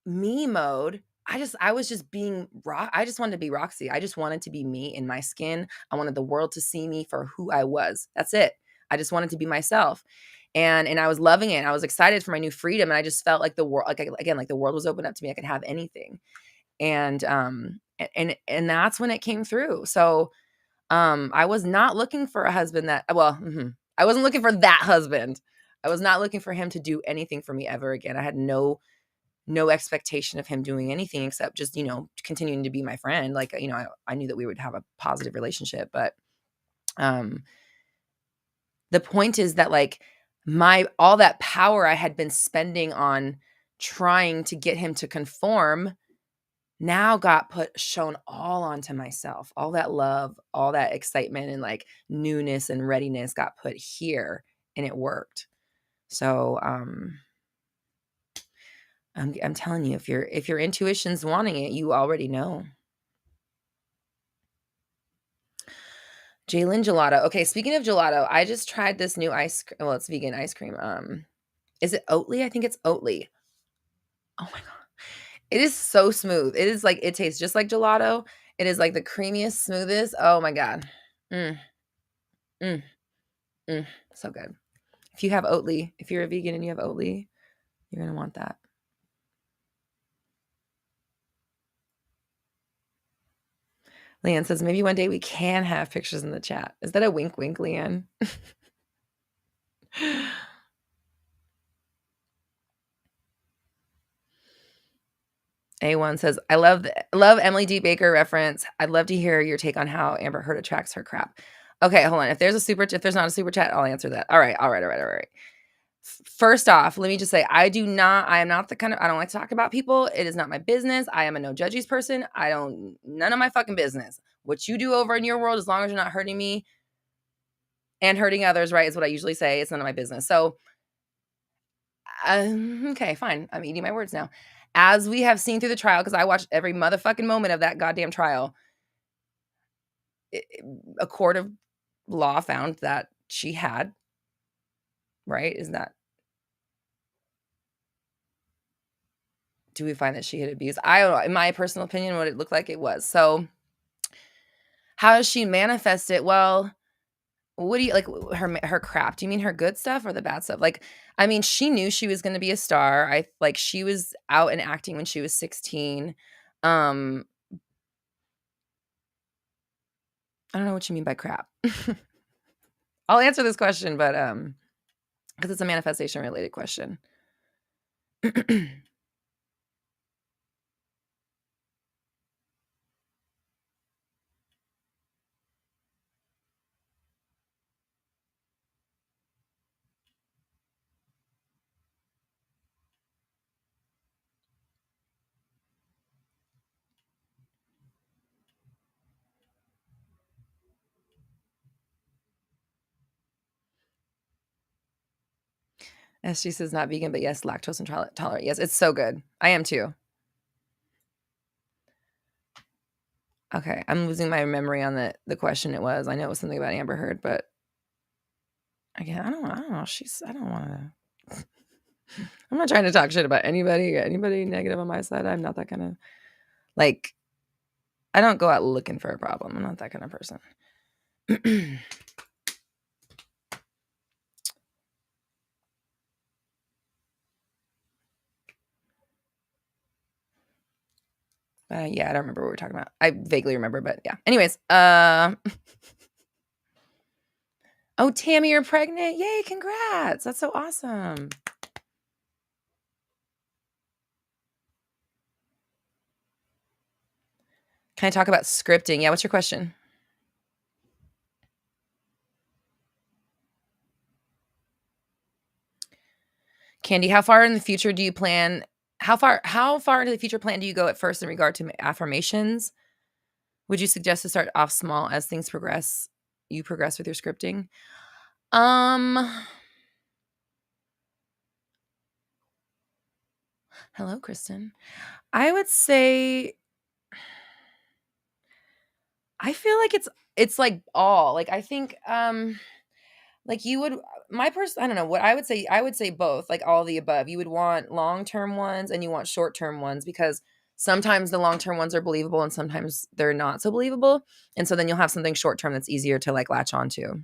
S1: me mode, I was just being I just wanted to be Roxy. I just wanted to be me in my skin. I wanted the world to see me for who I was. That's it. I just wanted to be myself. And I was loving it. I was excited for my new freedom. And I just felt like the world, like the world was open up to me. I could have anything. And that's when it came through. So I was not looking for a husband I wasn't looking for that husband. I was not looking for him to do anything for me ever again. I had no expectation of him doing anything except just, continuing to be my friend. Like, I knew that we would have a positive relationship, but the point is that like all that power I had been spending on trying to get him to conform now got shown all onto myself. All that love, all that excitement and like newness and readiness got put here, and it worked. So, I'm telling you, if your intuition's wanting it, you already know. Jalen Gelato. Okay, speaking of gelato, I just tried this new ice cream. Well, it's vegan ice cream. Is it Oatly? I think it's Oatly. Oh my god. It is so smooth. It is like it tastes just like gelato. It is like the creamiest, smoothest. Oh my god. Mm, mm, so good. If you have Oatly, if you're a vegan and you have Oatly, you're going to want that. Leanne says, maybe one day we can have pictures in the chat. Is that a wink, wink, Leanne? A1 says, I love Emily D. Baker reference. I'd love to hear your take on how Amber Heard attracts her crap. Okay, hold on. If there's not a super chat, I'll answer that. All right. First off, let me just say, I am not the kind of, I don't like to talk about people. It is not my business. I am a no judges person. None of my fucking business. What you do over in your world, as long as you're not hurting me and hurting others, right, is what I usually say. It's none of my business. So, okay, fine. I'm eating my words now. As we have seen through the trial, because I watched every motherfucking moment of that goddamn trial, a court of law found that she had, right? Do we find that she had abused? I don't know. In my personal opinion, what it looked like it was. So how does she manifest it? Well, what do you like her crap? Do you mean her good stuff or the bad stuff? Like, I mean, she knew she was going to be a star. She was out and acting when she was 16. I don't know what you mean by crap. I'll answer this question, but because it's a manifestation related question. SG says not vegan, but yes, lactose intolerant. Yes, it's so good. I am too. Okay, I'm losing my memory on the question it was. I know it was something about Amber Heard, but again, I don't know. I don't want to. I'm not trying to talk shit about anybody negative on my side. I'm not that kind of, like, I don't go out looking for a problem. I'm not that kind of person. Yeah, I don't remember what we were talking about. I vaguely remember, but yeah. Anyways, oh, Tammy, you're pregnant. Yay, congrats. That's so awesome. Can I talk about scripting? Yeah, what's your question? Candy, how far in the future do you plan? How far into the future plan do you go at first in regard to affirmations? Would you suggest to start off small as things progress? You progress with your scripting. Hello, Kristen. I would say, I feel like it's like all, like, I think, like you would, I don't know what I would say both, like all the above. You would want long-term ones and you want short-term ones, because sometimes the long-term ones are believable and sometimes they're not so believable. And so then you'll have something short-term that's easier to like latch onto.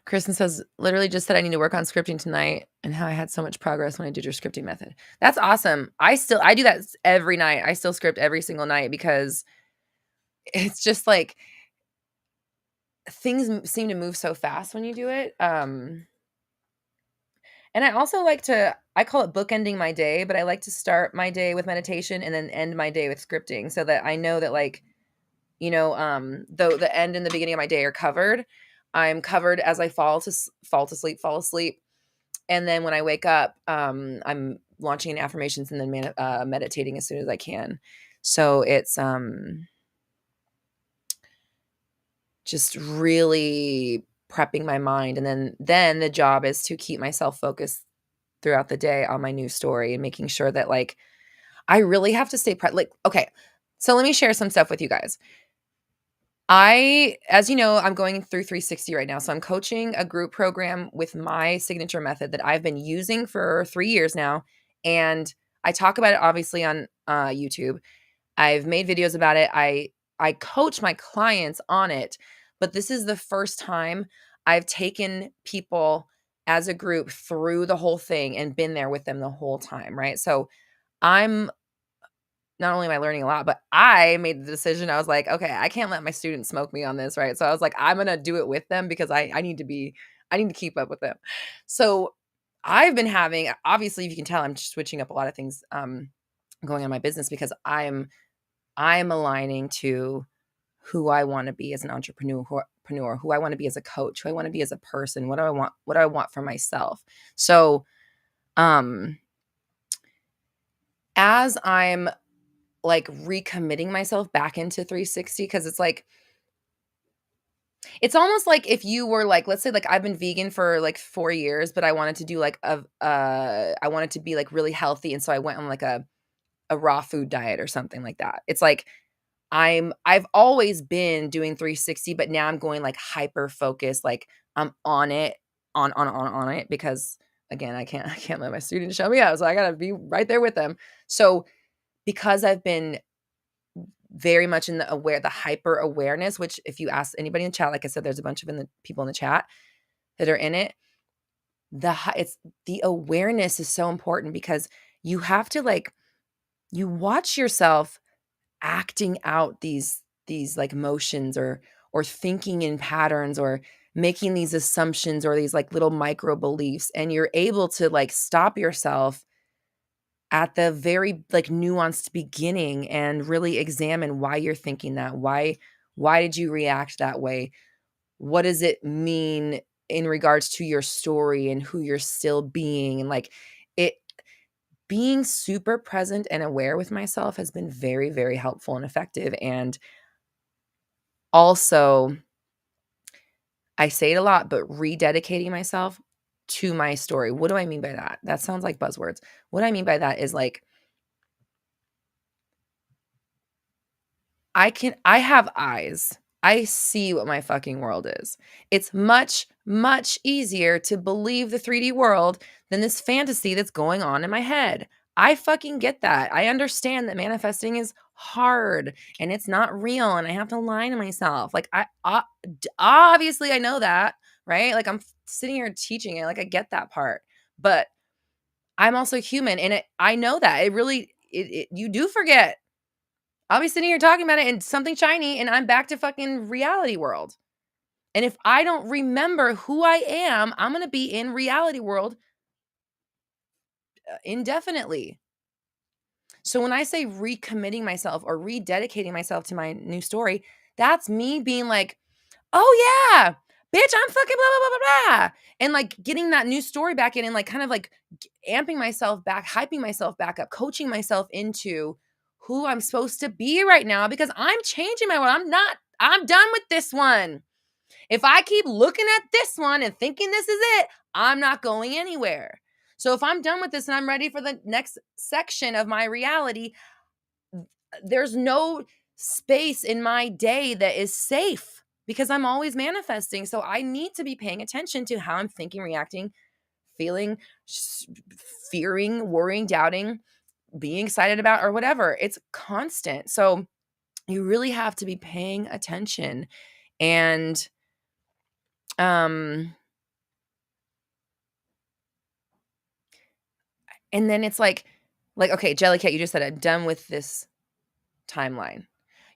S1: Kristen says, literally just said I need to work on scripting tonight and how I had so much progress when I did your scripting method. That's awesome. I do that every night. I still script every single night because it's just like things seem to move so fast when you do it. And I also I call it bookending my day, but I like to start my day with meditation and then end my day with scripting so that I know that, like, the end and the beginning of my day are covered. I'm covered as I fall asleep. And then when I wake up, I'm launching in affirmations and then meditating as soon as I can. So it's just really prepping my mind, and then the job is to keep myself focused throughout the day on my new story and making sure that, like, I really have to stay like, okay, so let me share some stuff with you guys. As you know, I'm going through 360 right now. So I'm coaching a group program with my signature method that I've been using for 3 years now. And I talk about it obviously on YouTube. I've made videos about it. I coach my clients on it, but this is the first time I've taken people as a group through the whole thing and been there with them the whole time, right? So I'm not only am I learning a lot, but I made the decision. I was like, okay, I can't let my students smoke me on this, right? So I was like, I'm gonna do it with them because I need to keep up with them. So I've been having, obviously, if you can tell, I'm just switching up a lot of things going on in my business because I'm aligning to who I want to be as an entrepreneur, who I want to be as a coach, who I want to be as a person, what do I want for myself. So um as I'm like recommitting myself back into 360, because it's almost like if you were like, let's say, like, I've been vegan for like 4 years, but I wanted to do like I wanted to be like really healthy, and so I went on like a raw food diet or something like that. It's like I've always been doing 360, but now I'm going like hyper focused, like I'm on it, on it, because again, I can't let my students show me out. So I gotta be right there with them. So because I've been very much in the hyper awareness, which if you ask anybody in the chat, like I said, there's a bunch of people in the chat that are in it. It's the awareness is so important because you have to, like, you watch yourself acting out these like motions or thinking in patterns or making these assumptions or these like little micro beliefs, and you're able to like stop yourself at the very like nuanced beginning and really examine why you're thinking that. Why did you react that way? What does it mean in regards to your story and who you're still being? And like, it being super present and aware with myself has been very, very helpful and effective. And also, I say it a lot, but rededicating myself to my story. What do I mean by that? That sounds like buzzwords. What I mean by that is like, I have eyes. I see what my fucking world is. It's much, much easier to believe the 3D world than this fantasy that's going on in my head. I fucking get that. I understand that manifesting is hard and it's not real and I have to lie to myself. Like, obviously I know that, right? Like, I'm sitting here teaching it. Like, I get that part. But I'm also human, and I know that. It really you do forget. I'll be sitting here talking about it and something shiny, and I'm back to fucking reality world. And if I don't remember who I am, I'm gonna be in reality world indefinitely. So when I say recommitting myself or rededicating myself to my new story, that's me being like, "Oh yeah, bitch, I'm fucking blah blah blah blah blah," and like getting that new story back in, and like kind of like amping myself back, hyping myself back up, coaching myself into who I'm supposed to be right now because I'm changing my world. I'm done with this one. If I keep looking at this one and thinking this is it, I'm not going anywhere. So if I'm done with this and I'm ready for the next section of my reality, there's no space in my day that is safe because I'm always manifesting. So I need to be paying attention to how I'm thinking, reacting, feeling, fearing, worrying, doubting, being excited about, or whatever. It's constant. So you really have to be paying attention. And um and then it's like okay, Jellycat, you just said I'm done with this timeline.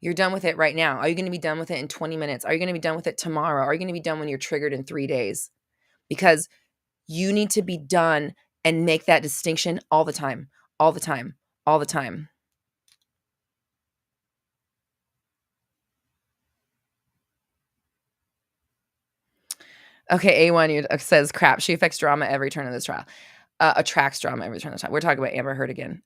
S1: You're done with it right now. Are you going to be done with it in 20 minutes? Are you going to be done with it tomorrow? Are you going to be done when you're triggered in 3 days? Because you need to be done and make that distinction all the time, all the time, all the time. Okay, A1 says, crap, she affects drama every turn of this trial. Attracts drama every turn of the time. We're talking about Amber Heard again.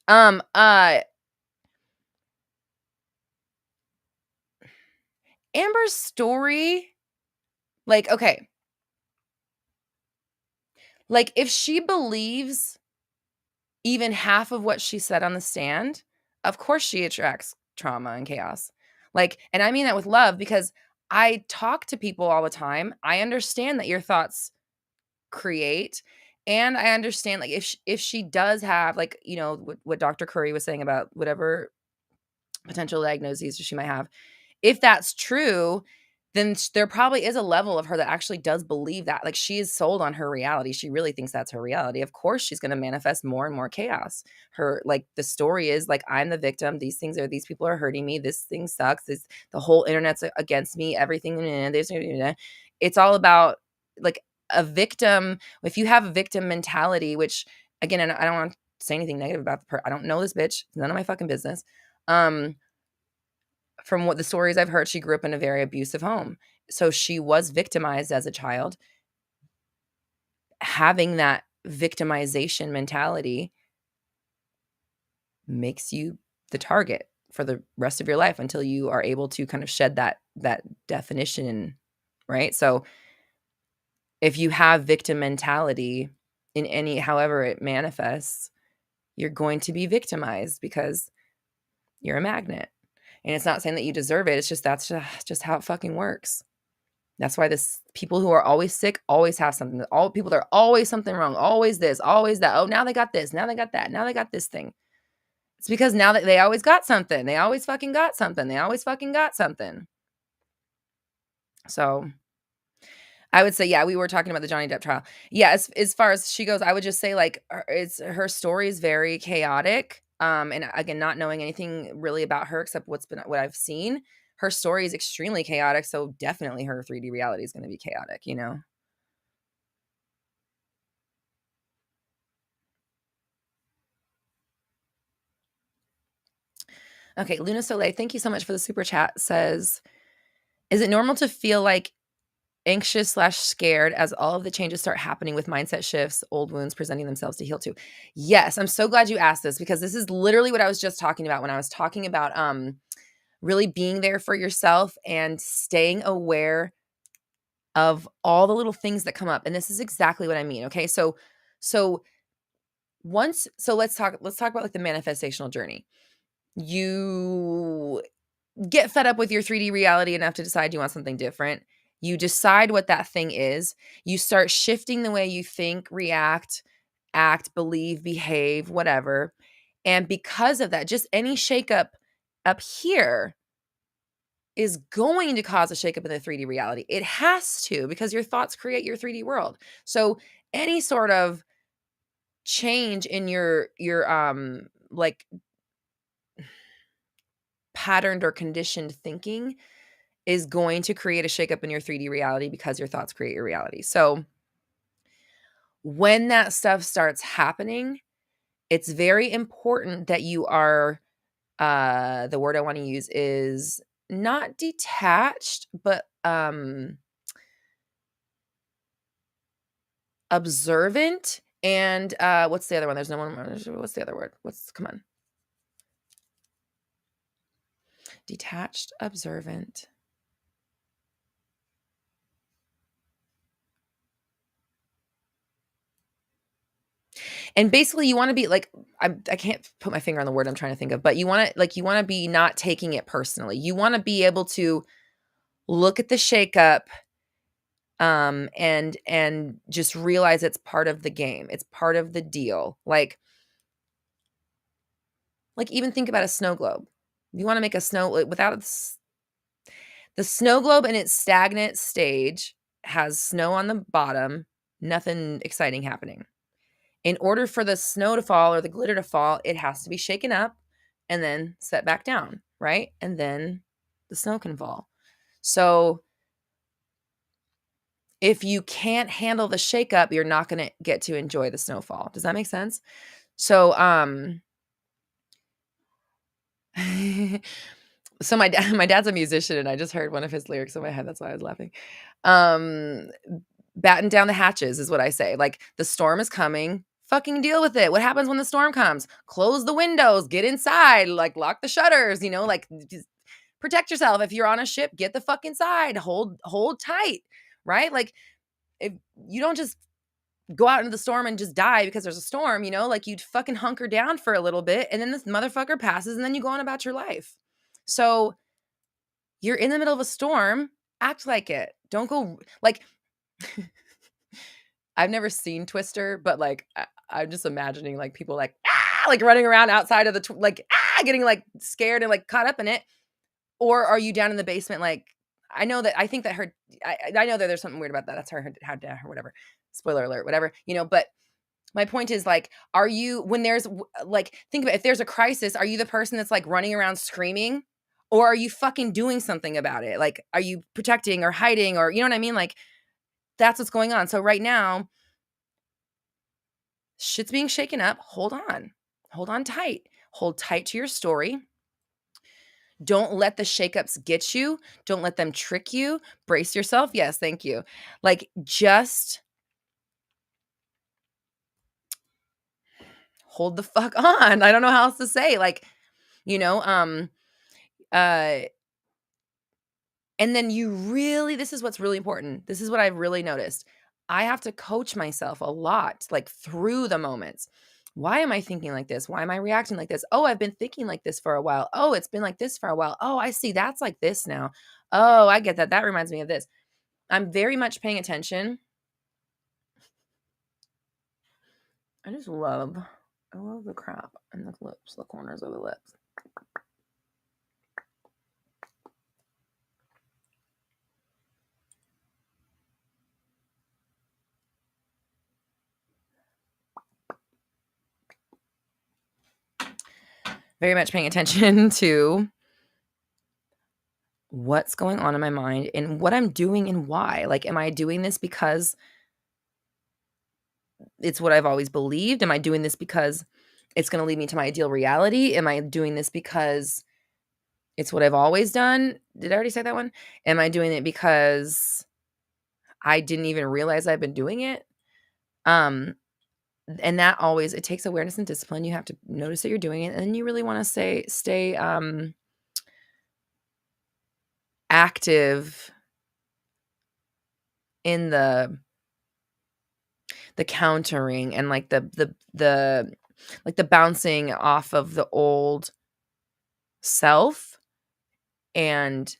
S1: Amber's story Like, okay, like if she believes even half of what she said on the stand, of course she attracts trauma and chaos. Like, and I mean that with love because I talk to people all the time. I understand that your thoughts create, and I understand like if she does have like, you know, what Dr. Curry was saying about whatever potential diagnoses she might have. If that's true, then there probably is a level of her that actually does believe that. Like she is sold on her reality. She really thinks that's her reality. Of course, she's going to manifest more and more chaos. Her like the story is like I'm the victim. These people are hurting me. This thing sucks. The whole internet's against me. Everything. It's all about like a victim. If you have a victim mentality, which again, and I don't want to say anything negative about I don't know this bitch. It's none of my fucking business. Um, from what the stories I've heard, she grew up in a very abusive home. So she was victimized as a child. Having that victimization mentality makes you the target for the rest of your life until you are able to kind of shed that definition, right? So if you have victim mentality in any however it manifests, you're going to be victimized because you're a magnet. And it's not saying that you deserve it. It's just that's just how it fucking works. That's why this people who are always sick always have something. All people that are always something wrong, always this, always that. Oh, now they got this, now they got that, now they got this thing. It's because now that they always got something. They always fucking got something. They always fucking got something. So I would say, yeah, we were talking about the Johnny Depp trial. Yeah, as far as she goes, I would just say like her story is very chaotic. And again, not knowing anything really about her except what I've seen, her story is extremely chaotic. So definitely her 3D reality is going to be chaotic, you know. Okay, Luna Soleil, thank you so much for the super chat. Says, is it normal to feel like anxious slash scared as all of the changes start happening with mindset shifts, old wounds presenting themselves to heal too? Yes, I'm so glad you asked this because this is literally what I was just talking about when I was talking about really being there for yourself and staying aware of all the little things that come up. And this is exactly what I mean. Okay. So let's talk about like the manifestational journey. You get fed up with your 3D reality enough to decide you want something different. You decide what that thing is. You start shifting the way you think, react, act, believe, behave, whatever. And because of that, just any shakeup up here is going to cause a shakeup in the 3D reality. It has to because your thoughts create your 3D world. So any sort of change in your like patterned or conditioned thinking is going to create a shakeup in your 3D reality because your thoughts create your reality. So when that stuff starts happening, it's very important that you are the word I want to use is not detached, but observant and what's the other one? There's no one. What's the other word? Come on. Detached, observant. And basically you want to be like I can't put my finger on the word I'm trying to think of, but you want to be not taking it personally. You want to be able to look at the shakeup and just realize it's part of the game. It's part of the deal. Like even think about a snow globe. You want to make a snow without the snow globe in its stagnant stage has snow on the bottom, nothing exciting happening. In order for the snow to fall or the glitter to fall, it has to be shaken up and then set back down, right? And then the snow can fall. So if you can't handle the shakeup, you're not going to get to enjoy the snowfall. Does that make sense? So, so my dad's a musician, and I just heard one of his lyrics in my head. That's why I was laughing. Batten down the hatches is what I say. Like the storm is coming. Fucking deal with it. What happens when the storm comes? Close the windows, get inside, like lock the shutters, like just protect yourself. If you're on a ship, get the fuck inside. Hold tight. right? Like, if you don't just go out into the storm and just die because there's a storm, like you'd fucking hunker down for a little bit and then this motherfucker passes and then you go on about your life. So you're in the middle of a storm, act like it. Don't go like I've never seen Twister, but like I'm just imagining like people like like running around outside of the getting like scared and like caught up in it. Or are you down in the basement like I know that I think that her I know that there's something weird about that. That's her how or whatever. Spoiler alert, whatever. But my point is like, are you when there's like think about if there's a crisis, are you the person that's like running around screaming? Or are you fucking doing something about it? Like, are you protecting or hiding or you know what I mean? Like, that's what's going on. So right now, shit's being shaken up. Hold on. Hold on tight. Hold tight to your story. Don't let the shakeups get you. Don't let them trick you. Brace yourself. Yes, thank you. Like, just hold the fuck on. I don't know how else to say. Like, uh, and then this is what's really important. This is what I've really noticed. I have to coach myself a lot, like through the moments. Why am I thinking like this? Why am I reacting like this? Oh, I've been thinking like this for a while. Oh, it's been like this for a while. Oh, I see. That's like this now. Oh, I get that. That reminds me of this. I'm very much paying attention. I love the crap in the lips, the corners of the lips. Very much paying attention to what's going on in my mind and what I'm doing and why. Like, am I doing this because it's what I've always believed? Am I doing this because it's going to lead me to my ideal reality? Am I doing this because it's what I've always done? Did I already say that one? Am I doing it because I didn't even realize I've been doing it? And that always, it takes awareness and discipline. You have to notice that you're doing it, and you really want to stay active in the countering and like the like the bouncing off of the old self and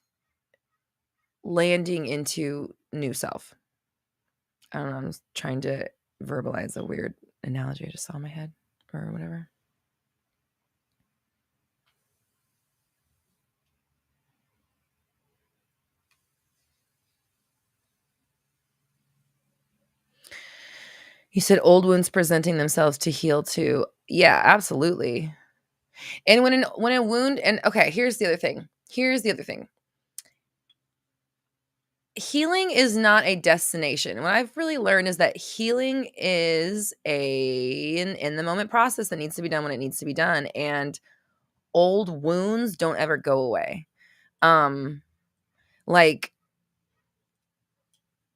S1: landing into new self. I don't know. I'm just trying to verbalize a weird analogy I just saw in my head or whatever. You said old wounds presenting themselves to heal too. Yeah, absolutely. And when a wound, and okay, here's the other thing. Healing is not a destination. What I've really learned is that healing is an in the moment process that needs to be done when it needs to be done. And old wounds don't ever go away. Like,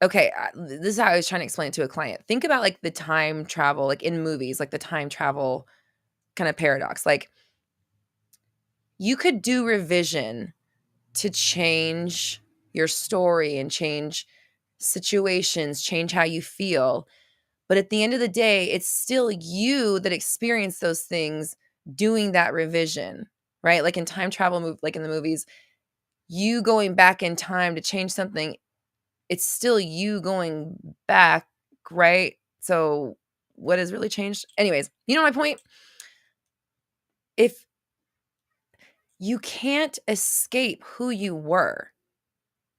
S1: okay, this is how I was trying to explain it to a client. Think about like the time travel, like in movies, like the time travel kind of paradox. Like, you could do revision to change your story and change situations, change how you feel. But at the end of the day, it's still you that experienced those things doing that revision, right? Like in time travel, like in the movies, you going back in time to change something, it's still you going back, right? So what has really changed? Anyways, you know my point? If you can't escape who you were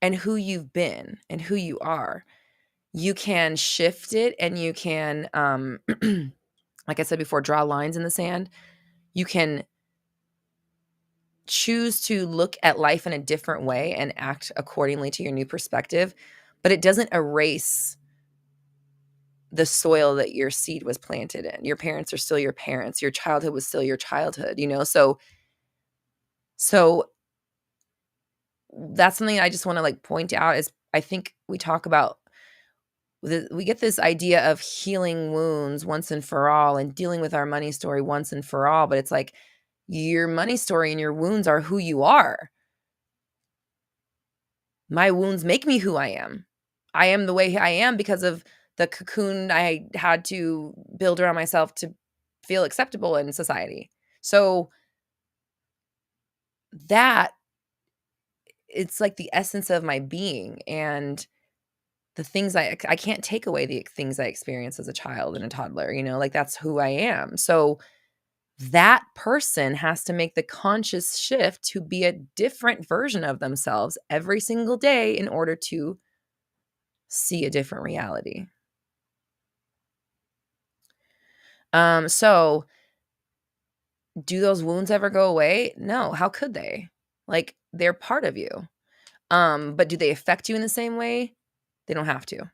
S1: and who you've been and who you are, you can shift it and you can, like I said before, draw lines in the sand. You can choose to look at life in a different way and act accordingly to your new perspective, but it doesn't erase the soil that your seed was planted in. Your parents are still your parents. Your childhood was still your childhood, So that's something I just want to like point out is I think we talk about we get this idea of healing wounds once and for all and dealing with our money story once and for all, but it's like your money story and your wounds are who you are. My wounds make me who I am. I am the way I am because of the cocoon I had to build around myself to feel acceptable in society. So that it's like the essence of my being, and the things I can't take away the things I experienced as a child and a toddler, like that's who I am. So that person has to make the conscious shift to be a different version of themselves every single day in order to see a different reality. So do those wounds ever go away? No. How could they? Like, they're part of you. But do they affect you in the same way? They don't have to.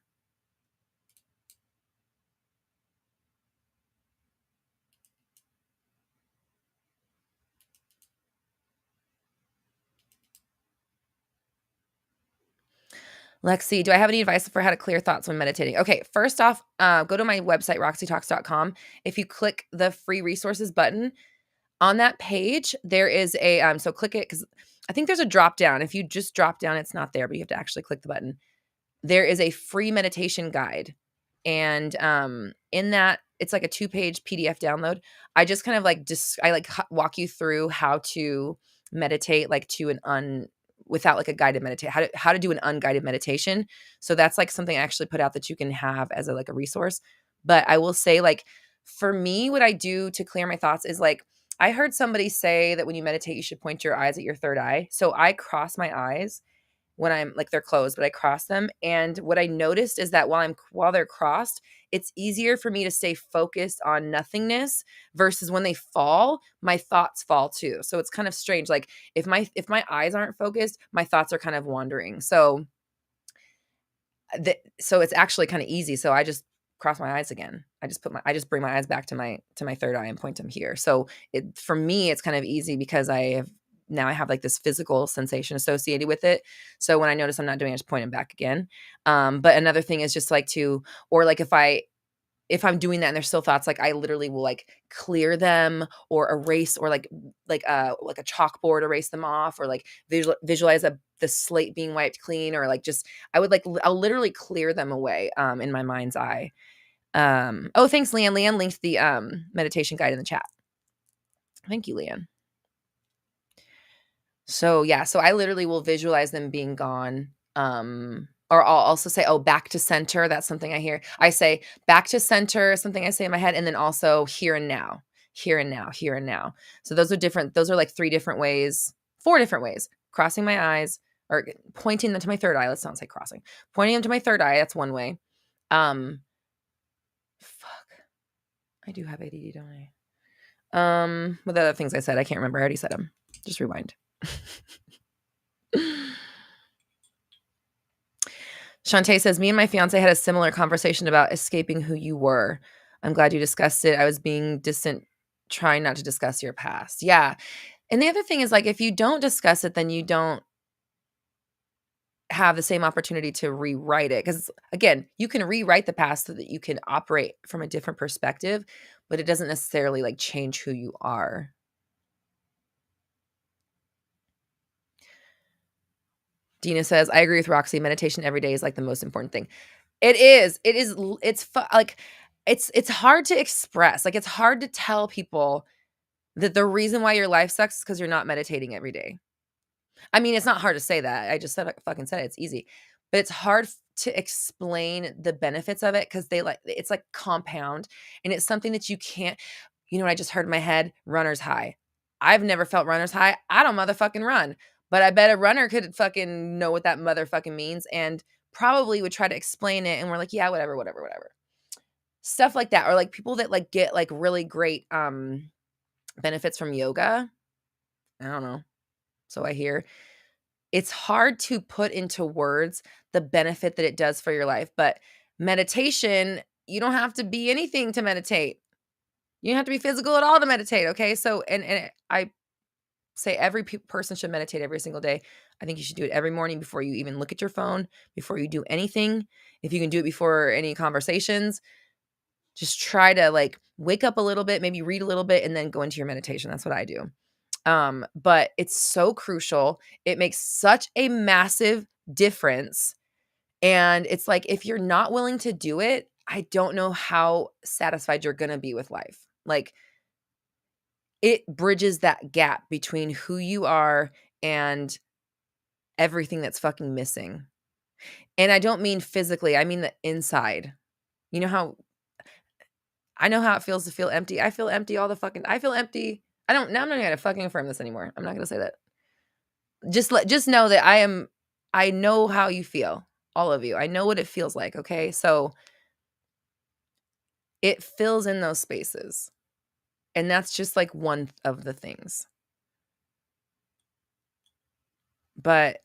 S1: Lexi, do I have any advice for how to clear thoughts when meditating? Okay, first off, go to my website, roxytalks.com. If you click the free resources button, on that page, there is a, so click it because I think there's a drop down. If you just drop down, it's not there, but you have to actually click the button. There is a free meditation guide. And in that, it's like a 2-page PDF download. I just kind of like, walk you through how to meditate, like without like a guided meditation, how to do an unguided meditation. So that's like something I actually put out that you can have as like a resource. But I will say, like, for me, what I do to clear my thoughts is like, I heard somebody say that when you meditate, you should point your eyes at your third eye. So I cross my eyes when I'm like, they're closed, but I cross them. And what I noticed is that while they're crossed, it's easier for me to stay focused on nothingness versus when they fall, my thoughts fall too. So it's kind of strange. Like if my eyes aren't focused, my thoughts are kind of wandering. So it's actually kind of easy. So I just cross my eyes again. I just bring my eyes back to my third eye and point them here. So for me, it's kind of easy because now I have like this physical sensation associated with it. So when I notice I'm not doing it, I just point them back again. But another thing is just like or like if I'm doing that and there's still thoughts, like I literally will like clear them or erase, or like a chalkboard, erase them off, or like visualize the slate being wiped clean, or like just, I'll literally clear them away in my mind's eye. Oh, thanks, Leanne. Leanne linked the meditation guide in the chat. Thank you, Leanne. So yeah, so I literally will visualize them being gone. Or I'll also say, oh, back to center. That's something I hear. I say back to center, something I say in my head, and then also here and now, here and now, here and now. So those are different. Those are like 4 different ways, crossing my eyes or pointing them to my third eye. Let's not say crossing, pointing them to my third eye. That's one way. Fuck. I do have ADD, don't I? What the other things I said? I can't remember. I already said them. Just rewind. Shantae says, me and my fiance had a similar conversation about escaping who you were. I'm glad you discussed it. I was being distant, trying not to discuss your past. Yeah. And the other thing is, like, if you don't discuss it, then you don't have the same opportunity to rewrite it. Because again, you can rewrite the past so that you can operate from a different perspective, but it doesn't necessarily like change who you are. Dina says, I agree with Roxy. Meditation every day is like the most important thing. It is. Like, it's hard to express. Like, it's hard to tell people that the reason why your life sucks is because you're not meditating every day. I mean, it's not hard to say that. I just fucking said it. It's easy. But it's hard to explain the benefits of it because it's like compound, and it's something that you can't, what I just heard in my head? Runner's high. I've never felt runner's high. I don't motherfucking run. But I bet a runner could fucking know what that motherfucking means and probably would try to explain it. And we're like, yeah, whatever. Stuff like that. Or like people that like get like really great benefits from yoga. I don't know. So I hear. It's hard to put into words the benefit that it does for your life. But meditation, you don't have to be anything to meditate. You don't have to be physical at all to meditate. Okay. So, and I say every person should meditate every single day. I think you should do it every morning before you even look at your phone, before you do anything. If you can do it before any conversations, just try to like wake up a little bit, maybe read a little bit, and then go into your meditation. That's what I do. But it's so crucial. It makes such a massive difference. And it's like, if you're not willing to do it, I don't know how satisfied you're going to be with life. Like, it bridges that gap between who you are and everything that's fucking missing. And I don't mean physically, I mean the inside. You know how I know how it feels to feel empty. I feel empty all the fucking I feel empty. I'm not gonna fucking affirm this anymore. I'm not gonna say that. Just know that I know how you feel. All of you. I know what it feels like, okay? So it fills in those spaces. And that's just like one of the things. But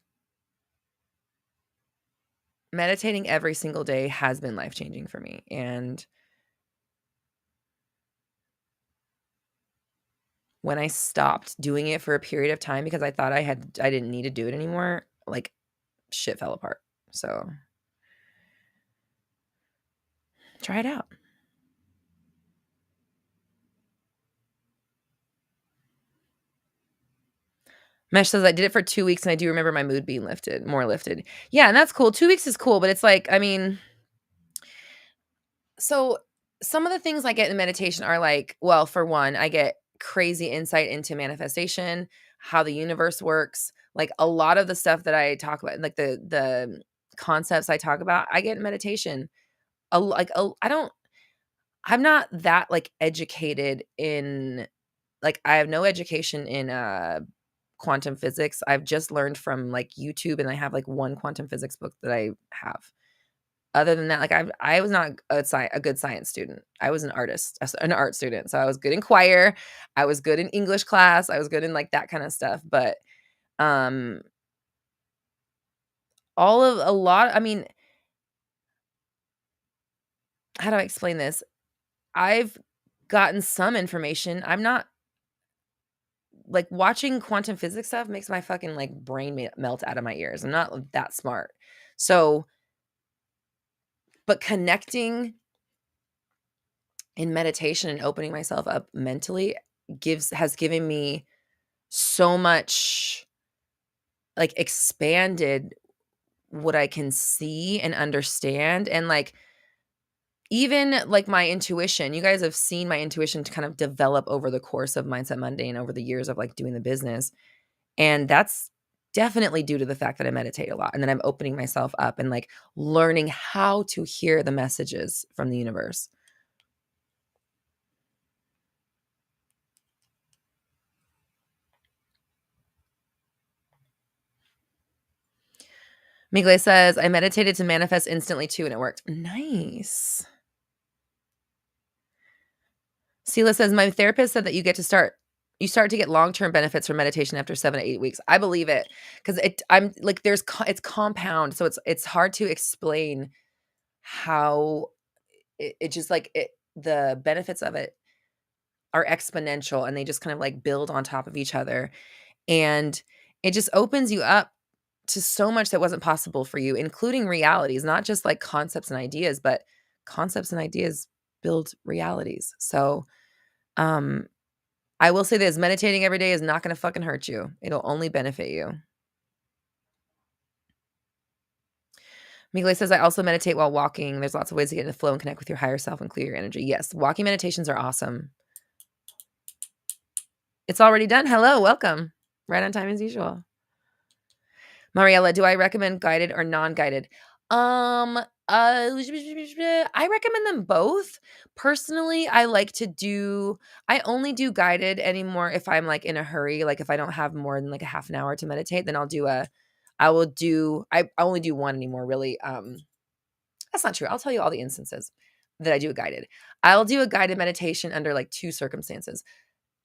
S1: meditating every single day has been life-changing for me. And when I stopped doing it for a period of time because I thought I didn't need to do it anymore, like shit fell apart. So try it out. Mesh says, I did it for 2 weeks and I do remember my mood being more lifted. Yeah, and that's cool. 2 weeks is cool, but it's like, I mean, so some of the things I get in meditation are like, well, for one, I get crazy insight into manifestation, how the universe works. Like a lot of the stuff that I talk about, like the concepts I talk about, I get in meditation. I'm not that like educated in I have no education in quantum physics. I've just learned from like YouTube, and I have like one quantum physics book that I have. Other than that, like I was not a good science student. I was an an art student. So I was good in choir, I was good in English class, I was good in like that kind of stuff. But um I mean, how do I explain this? I've gotten some information. I'm not like watching quantum physics stuff makes my fucking like brain melt out of my ears. I'm not that smart. So, but connecting in meditation and opening myself up mentally has given me so much like expanded what I can see and understand. And like even like my intuition, you guys have seen my intuition to kind of develop over the course of Mindset Monday and over the years of like doing the business. And that's definitely due to the fact that I meditate a lot and then I'm opening myself up and like learning how to hear the messages from the universe. Migle says, I meditated to manifest instantly too, and it worked. Nice. Sela says, my therapist said that you start to get long-term benefits from meditation after 7 to 8 weeks. I believe it because I'm like, it's compound. So it's hard to explain how it just like the benefits of it are exponential and they just kind of like build on top of each other. And it just opens you up to so much that wasn't possible for you, including realities, not just like concepts and ideas, but concepts and ideas build realities. So, I will say this, meditating every day is not going to fucking hurt you. It'll only benefit you. Migle says, I also meditate while walking. There's lots of ways to get in the flow and connect with your higher self and clear your energy. Yes, walking meditations are awesome. It's already done. Hello, welcome. Right on time as usual. Mariella, do I recommend guided or non-guided? I recommend them both. Personally, I only do guided anymore if I'm like in a hurry, like if I don't have more than like a half an hour to meditate, then I only do one anymore, really. That's not true. I'll tell you all the instances that I do a guided. I'll do a guided meditation under like two circumstances.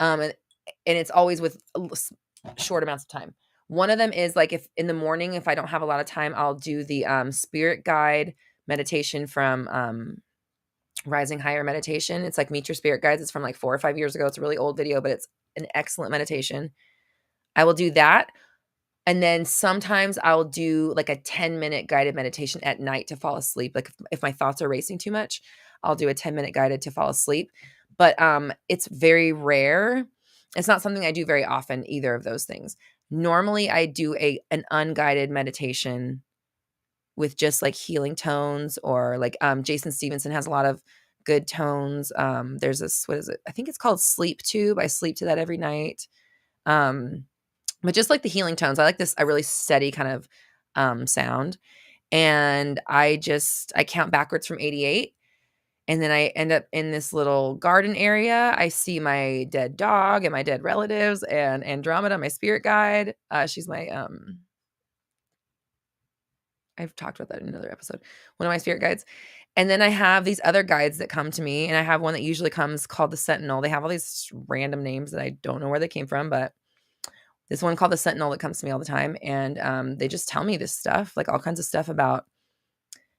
S1: And it's always with short amounts of time. One of them is like if in the morning, if I don't have a lot of time, I'll do the spirit guide meditation from Rising Higher Meditation. It's like Meet Your Spirit Guides. It's from like 4 or 5 years ago. It's a really old video, but it's an excellent meditation. I will do that. And then sometimes I'll do like a 10-minute guided meditation at night to fall asleep. Like if my thoughts are racing too much, I'll do a 10-minute guided to fall asleep. But it's very rare. It's not something I do very often, either of those things. Normally I do an unguided meditation with just like healing tones, or like Jason Stevenson has a lot of good tones. There's this, what is it? I think it's called Sleep Tube. I sleep to that every night. But just like the healing tones, I like this a really steady kind of sound. And I count backwards from 88. And then I end up in this little garden area. I see my dead dog and my dead relatives and Andromeda, my spirit guide. She's my I've talked about that in another episode. One of my spirit guides. And then I have these other guides that come to me, and I have one that usually comes called the Sentinel. They have all these random names that I don't know where they came from, but this one called the Sentinel that comes to me all the time. And they just tell me this stuff, like all kinds of stuff about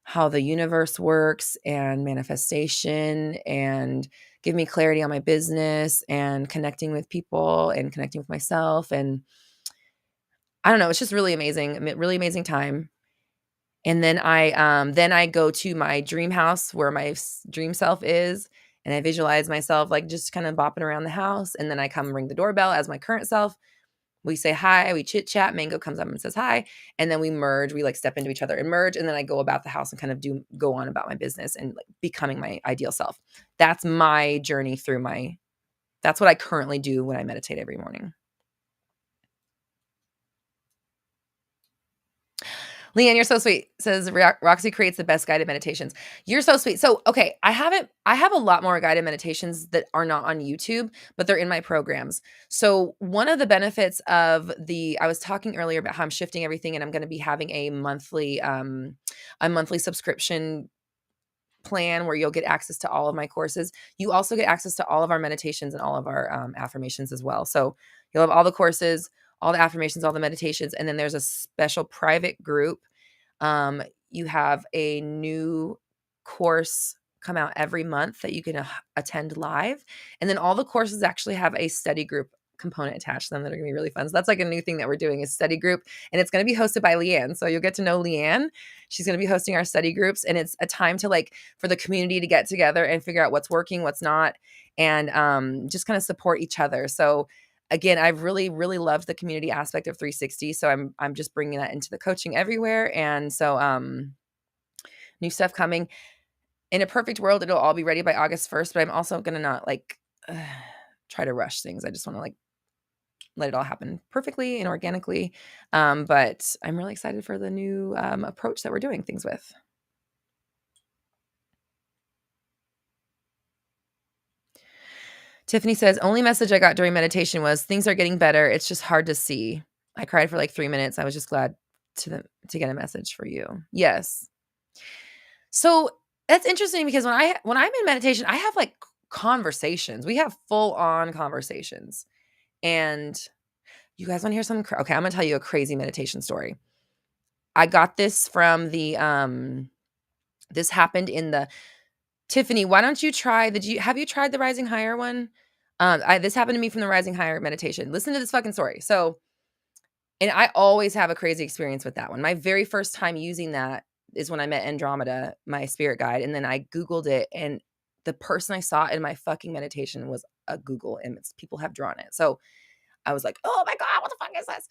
S1: how the universe works and manifestation, and give me clarity on my business and connecting with people and connecting with myself. And I don't know, it's just really amazing, really amazing time. And then I go to my dream house where my dream self is, and I visualize myself like just kind of bopping around the house. And then I come ring the doorbell as my current self. We say hi, we chit chat. Mango comes up and says hi, and then we merge. We like step into each other and merge, and then I go about the house and kind of go on about my business and like becoming my ideal self. That's my journey through that's what I currently do when I meditate every morning. Leanne, you're so sweet. Says Roxy creates the best guided meditations. You're so sweet. So, okay, I have a lot more guided meditations that are not on YouTube, but they're in my programs. So, one of the benefits of I was talking earlier about how I'm shifting everything, and I'm going to be having a monthly subscription plan where you'll get access to all of my courses. You also get access to all of our meditations and all of our affirmations as well. So, you'll have all the courses, all the affirmations, all the meditations, and then there's a special private group. You have a new course come out every month that you can attend live. And then all the courses actually have a study group component attached to them that are going to be really fun. So that's like a new thing that we're doing, is study group. And it's going to be hosted by Leanne. So you'll get to know Leanne. She's going to be hosting our study groups. And it's a time to for the community to get together and figure out what's working, what's not, and just kind of support each other. So again, I've really, really loved the community aspect of 360. So I'm just bringing that into the coaching everywhere. And so new stuff coming. In a perfect world, it'll all be ready by August 1st, but I'm also going to not try to rush things. I just want to let it all happen perfectly and organically. But I'm really excited for the new approach that we're doing things with. Tiffany says, only message I got during meditation was, things are getting better. It's just hard to see. I cried for 3 minutes. I was just glad to get a message for you. Yes. So that's interesting, because when I'm in meditation, I have conversations. We have full on conversations. And you guys want to hear something? Okay, I'm going to tell you a crazy meditation story. I got this from this happened in the Tiffany, why don't you try have you tried the Rising Higher one? This happened to me from the Rising Higher meditation. Listen to this fucking story. So, and I always have a crazy experience with that one. My very first time using that is when I met Andromeda, my spirit guide. And then I Googled it, and the person I saw in my fucking meditation was a Google image. People have drawn it. So I was like, oh my God, what the fuck is this?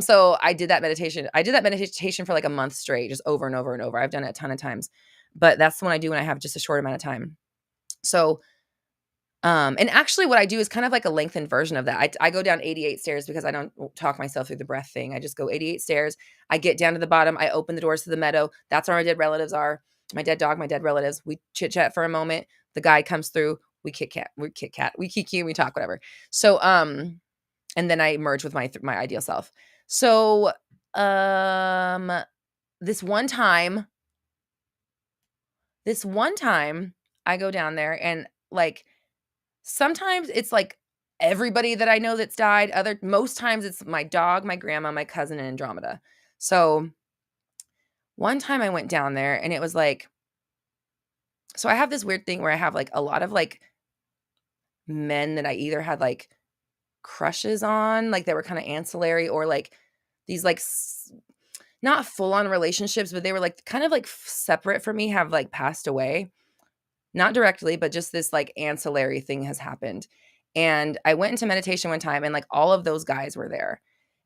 S1: So I did that meditation. I did that meditation for a month straight, just over and over and over. I've done it a ton of times. But that's the one I do when I have just a short amount of time. So, and actually what I do is kind of like a lengthened version of that. I go down 88 stairs because I don't talk myself through the breath thing. I just go 88 stairs. I get down to the bottom. I open the doors to the meadow. That's where my dead relatives are. My dead dog, my dead relatives. We chit chat for a moment. The guy comes through. We kiki, we talk, whatever. So, and then I merge with my ideal self. So, this one time I go down there, and sometimes it's everybody that I know that's died. Most times it's my dog, my grandma, my cousin, and Andromeda. So one time I went down there, and it was so I have this weird thing where I have a lot of men that I either had crushes on, they were kind of ancillary, or these not full on relationships, but they were kind of separate from me, have passed away. Not directly, but just this ancillary thing has happened. And I went into meditation one time, and all of those guys were there.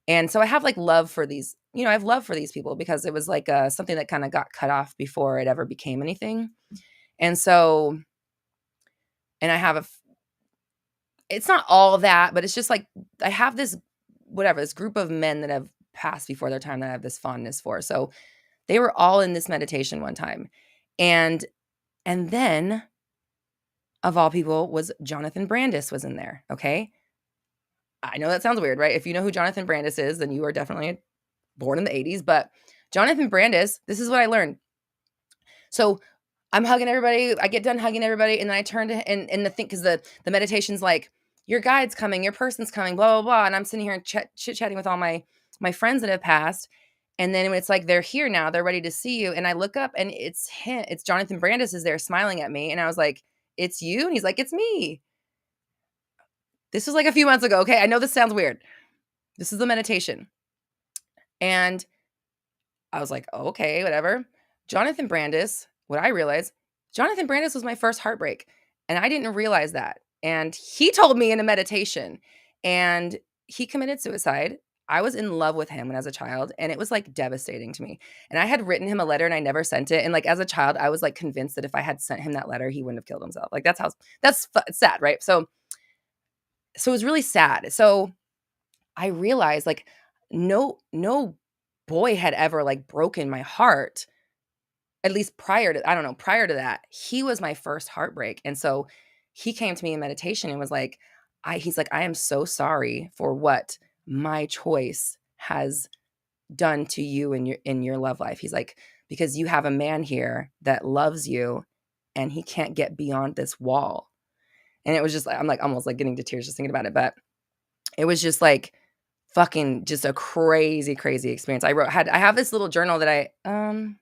S1: And so I have like love for these, I have love for these people because it was like something that kind of got cut off before it ever became anything. And so, and I have it's not all that, but it's just like I have this, whatever, this group of men that have passed before their time that I have this fondness for. So they were all in this meditation one time. And then of all people was Jonathan Brandis was in there. Okay. I know that sounds weird, right? If you know who Jonathan Brandis is, then you are definitely born in the 80s. But Jonathan Brandis, this is what I learned. So I'm hugging everybody. I get done hugging everybody. And then I turn to, and the thing, because the meditation's like, your guide's coming, your person's coming, blah, blah, blah. And I'm sitting here and chit-chatting with all my friends that have passed. And then when it's like, they're here now, they're ready to see you. And I look up and it's him. It's Jonathan Brandis is there smiling at me. And I was like, it's you? And he's like, it's me. This was like a few months ago. Okay. I know this sounds weird. This is the meditation. And I was like, oh, okay, whatever. Jonathan Brandis, what I realized, Jonathan Brandis was my first heartbreak. And I didn't realize that. And he told me in a meditation. And he committed suicide. I was in love with him when I was a child. And it was like devastating to me. And I had written him a letter and I never sent it. And like as a child, I was like convinced that if I had sent him that letter, he wouldn't have killed himself. Like that's sad, right? So it was really sad. So I realized like no boy had ever like broken my heart, at least prior to that. He was my first heartbreak. And so he came to me in meditation and was like, he's like, I am so sorry for what my choice has done to you in your love life. He's like, because you have a man here that loves you and he can't get beyond this wall. And it was just like, I'm like almost like getting to tears just thinking about it. But it was just like fucking just a crazy, crazy experience. I have this little journal that no,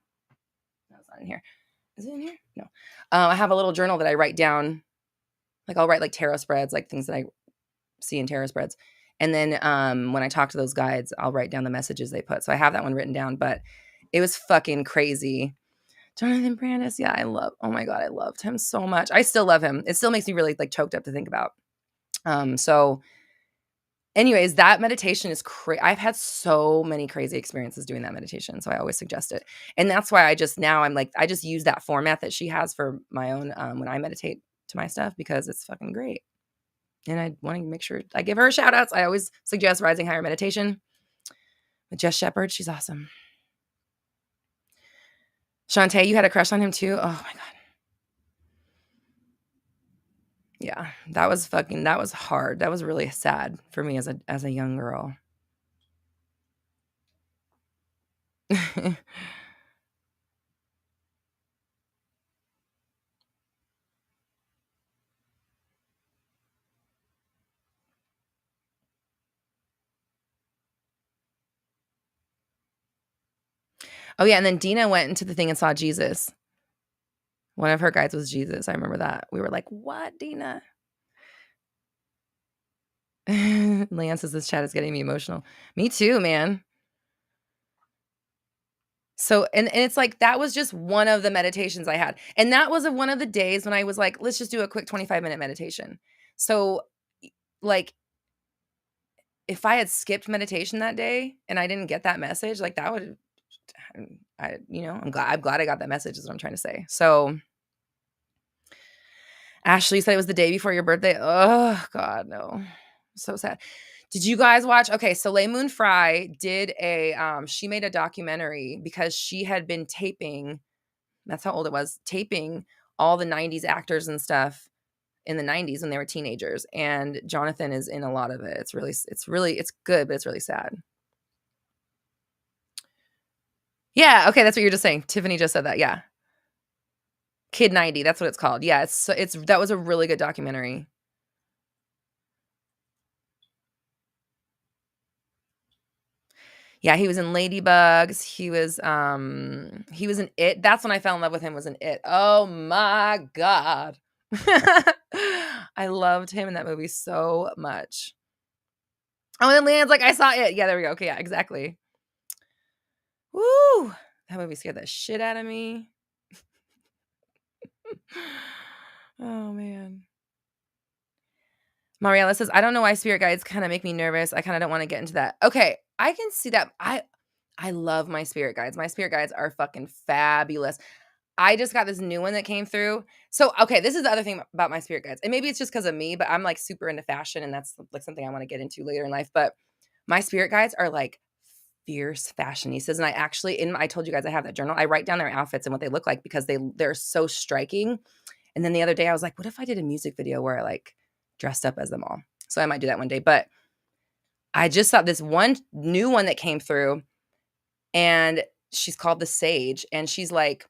S1: it's not in here. Is it in here? No. I have a little journal that I write down. Like I'll write like tarot spreads, like things that I see in tarot spreads. And then when I talk to those guides, I'll write down the messages they put. So I have that one written down, but it was fucking crazy. Jonathan Brandis. Yeah, oh my God, I loved him so much. I still love him. It still makes me really like choked up to think about. So anyways, that meditation is crazy. I've had so many crazy experiences doing that meditation. So I always suggest it. And that's why I just use that format that she has for my own, when I meditate to my stuff, because it's fucking great. And I want to make sure I give her shout outs. I always suggest Rising Higher Meditation with Jess Shepherd. She's awesome. Shantae, you had a crush on him too? Oh my God. Yeah, that was hard. That was really sad for me as a young girl. Oh yeah, and then Dina went into the thing and saw Jesus. One of her guides was Jesus. I remember that. We were like, "What, Dina?" Leanne says this chat is getting me emotional. Me too, man. So, and it's like, that was just one of the meditations I had. And that was one of the days when I was like, let's just do a quick 25-minute meditation. So like, if I had skipped meditation that day and I didn't get that message, like that would, I'm glad I got that message is what I'm trying to say. So Ashley said it was the day before your birthday. Oh God, no. So sad. Did you guys watch? Okay, so Lei Moon Fry did she made a documentary because she had been taping, that's how old it was, taping all the 90s actors and stuff in the 90s when they were teenagers. And Jonathan is in a lot of it. It's good, but it's really sad. Yeah, okay, that's what you're just saying. Tiffany just said that. Yeah. Kid 90, that's what it's called. Yeah, that was a really good documentary. Yeah, he was in Ladybugs. He was in It. That's when I fell in love with him, was in It. Oh my God. I loved him in that movie so much. Oh, and then Leanne's like, I saw It. Yeah, there we go. Okay, yeah, exactly. Woo! That movie scared the shit out of me. Oh man. Mariella says, I don't know why spirit guides kind of make me nervous. I kind of don't want to get into that. Okay, I can see that. I love my spirit guides. My spirit guides are fucking fabulous. I just got this new one that came through. So, okay, this is the other thing about my spirit guides. And maybe it's just because of me, but I'm like super into fashion and that's like something I want to get into later in life. But my spirit guides are like fierce fashionistas. And I actually, I told you guys I have that journal. I write down their outfits and what they look like because they're so striking. And then the other day I was like, what if I did a music video where I like dressed up as them all? So I might do that one day. But I just saw this one new one that came through and she's called the Sage. And she's like,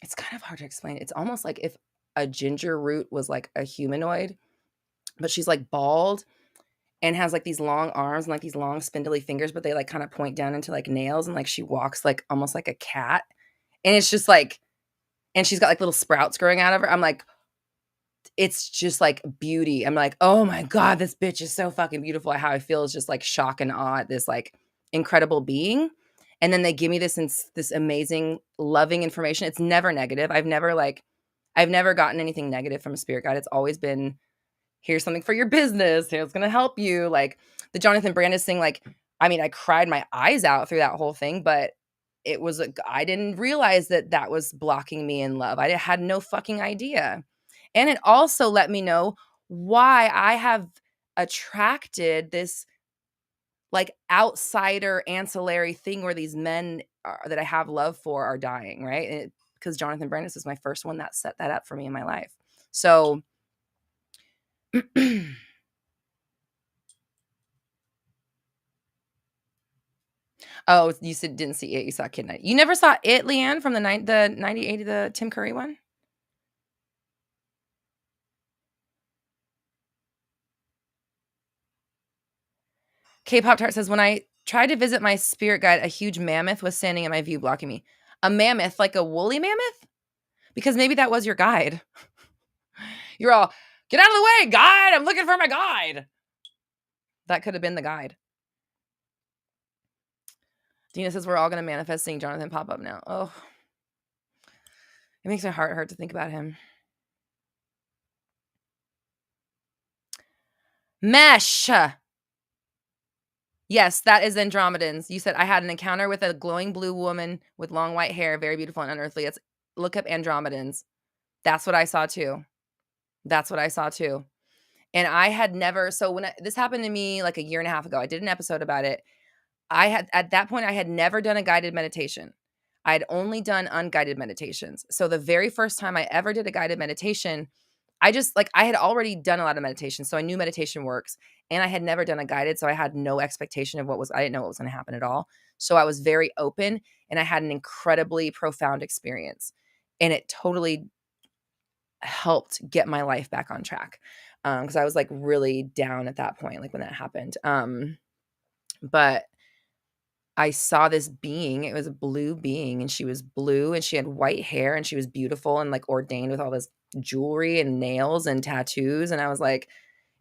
S1: it's kind of hard to explain. It's almost like if a ginger root was like a humanoid, but she's like bald and has like these long arms and like these long spindly fingers, but they like kind of point down into like nails and like she walks like almost like a cat. And it's just like, and she's got like little sprouts growing out of her. I'm like, it's just like beauty. I'm like, oh my God, this bitch is so fucking beautiful. How I feel is just like shock and awe at this like incredible being. And then they give me this amazing, loving information. It's never negative. I've never gotten anything negative from a spirit guide. It's always been, here's something for your business. Here's going to help you. Like the Jonathan Brandis thing, like, I mean, I cried my eyes out through that whole thing, but I didn't realize that was blocking me in love. I had no fucking idea. And it also let me know why I have attracted this like outsider ancillary thing where these men that I have love for are dying, right? Because Jonathan Brandis is my first one that set that up for me in my life. So oh, you said didn't see it. You saw Kid Night. You never saw it, Leanne, from the 98, the Tim Curry one? K-Pop Tart says, when I tried to visit my spirit guide, a huge mammoth was standing in my view, blocking me. A mammoth, like a woolly mammoth? Because maybe that was your guide. You're all, get out of the way, guide. I'm looking for my guide. That could have been the guide. Dina says, we're all going to manifest seeing Jonathan pop up now. Oh, it makes my heart hurt to think about him. Mesh. Yes, that is Andromedans. You said I had an encounter with a glowing blue woman with long white hair, very beautiful and unearthly. Look up Andromedans. That's what I saw too. And I had never, so when this happened to me like a year and a half ago, I did an episode about it. At that point, I had never done a guided meditation. I had only done unguided meditations. So the very first time I ever did a guided meditation, I had already done a lot of meditation. So I knew meditation works and I had never done a guided. So I had no expectation of I didn't know what was going to happen at all. So I was very open and I had an incredibly profound experience and it totally helped get my life back on track. Cause I was like really down at that point, like when that happened. But I saw this being, it was a blue being and she was blue and she had white hair and she was beautiful and like ordained with all this jewelry and nails and tattoos. And I was like,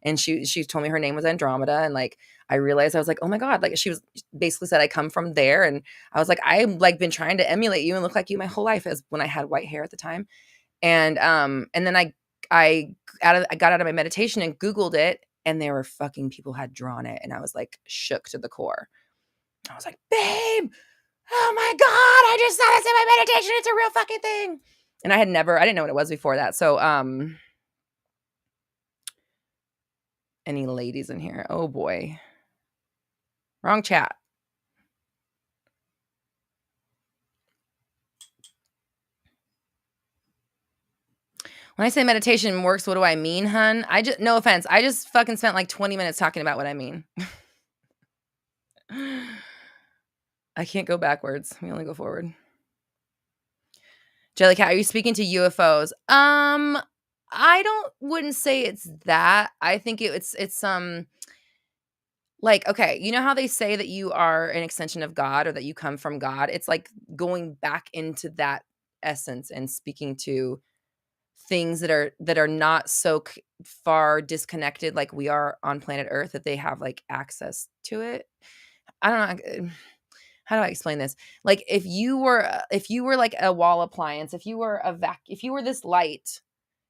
S1: and she told me her name was Andromeda. And like, I realized I was like, oh my God, like she was basically said, I come from there. And I was like, I've like been trying to emulate you and look like you my whole life as when I had white hair at the time. And then I got out of my meditation and Googled it and there were fucking people had drawn it. And I was like shook to the core. I was like, babe, oh my God, I just saw this in my meditation. It's a real fucking thing. And I didn't know what it was before that. So, any ladies in here? Oh boy. Wrong chat. When I say meditation works, what do I mean, hun? No offense. I just fucking spent like 20 minutes talking about what I mean. I can't go backwards. We only go forward. Jellycat, are you speaking to UFOs? I wouldn't say it's that. I think it's like, okay, you know how they say that you are an extension of God or that you come from God? It's like going back into that essence and speaking to things that are not so far disconnected like we are on planet Earth that they have like access to it. I don't know. How do I explain this? Like if you were like a wall appliance, if you were this light,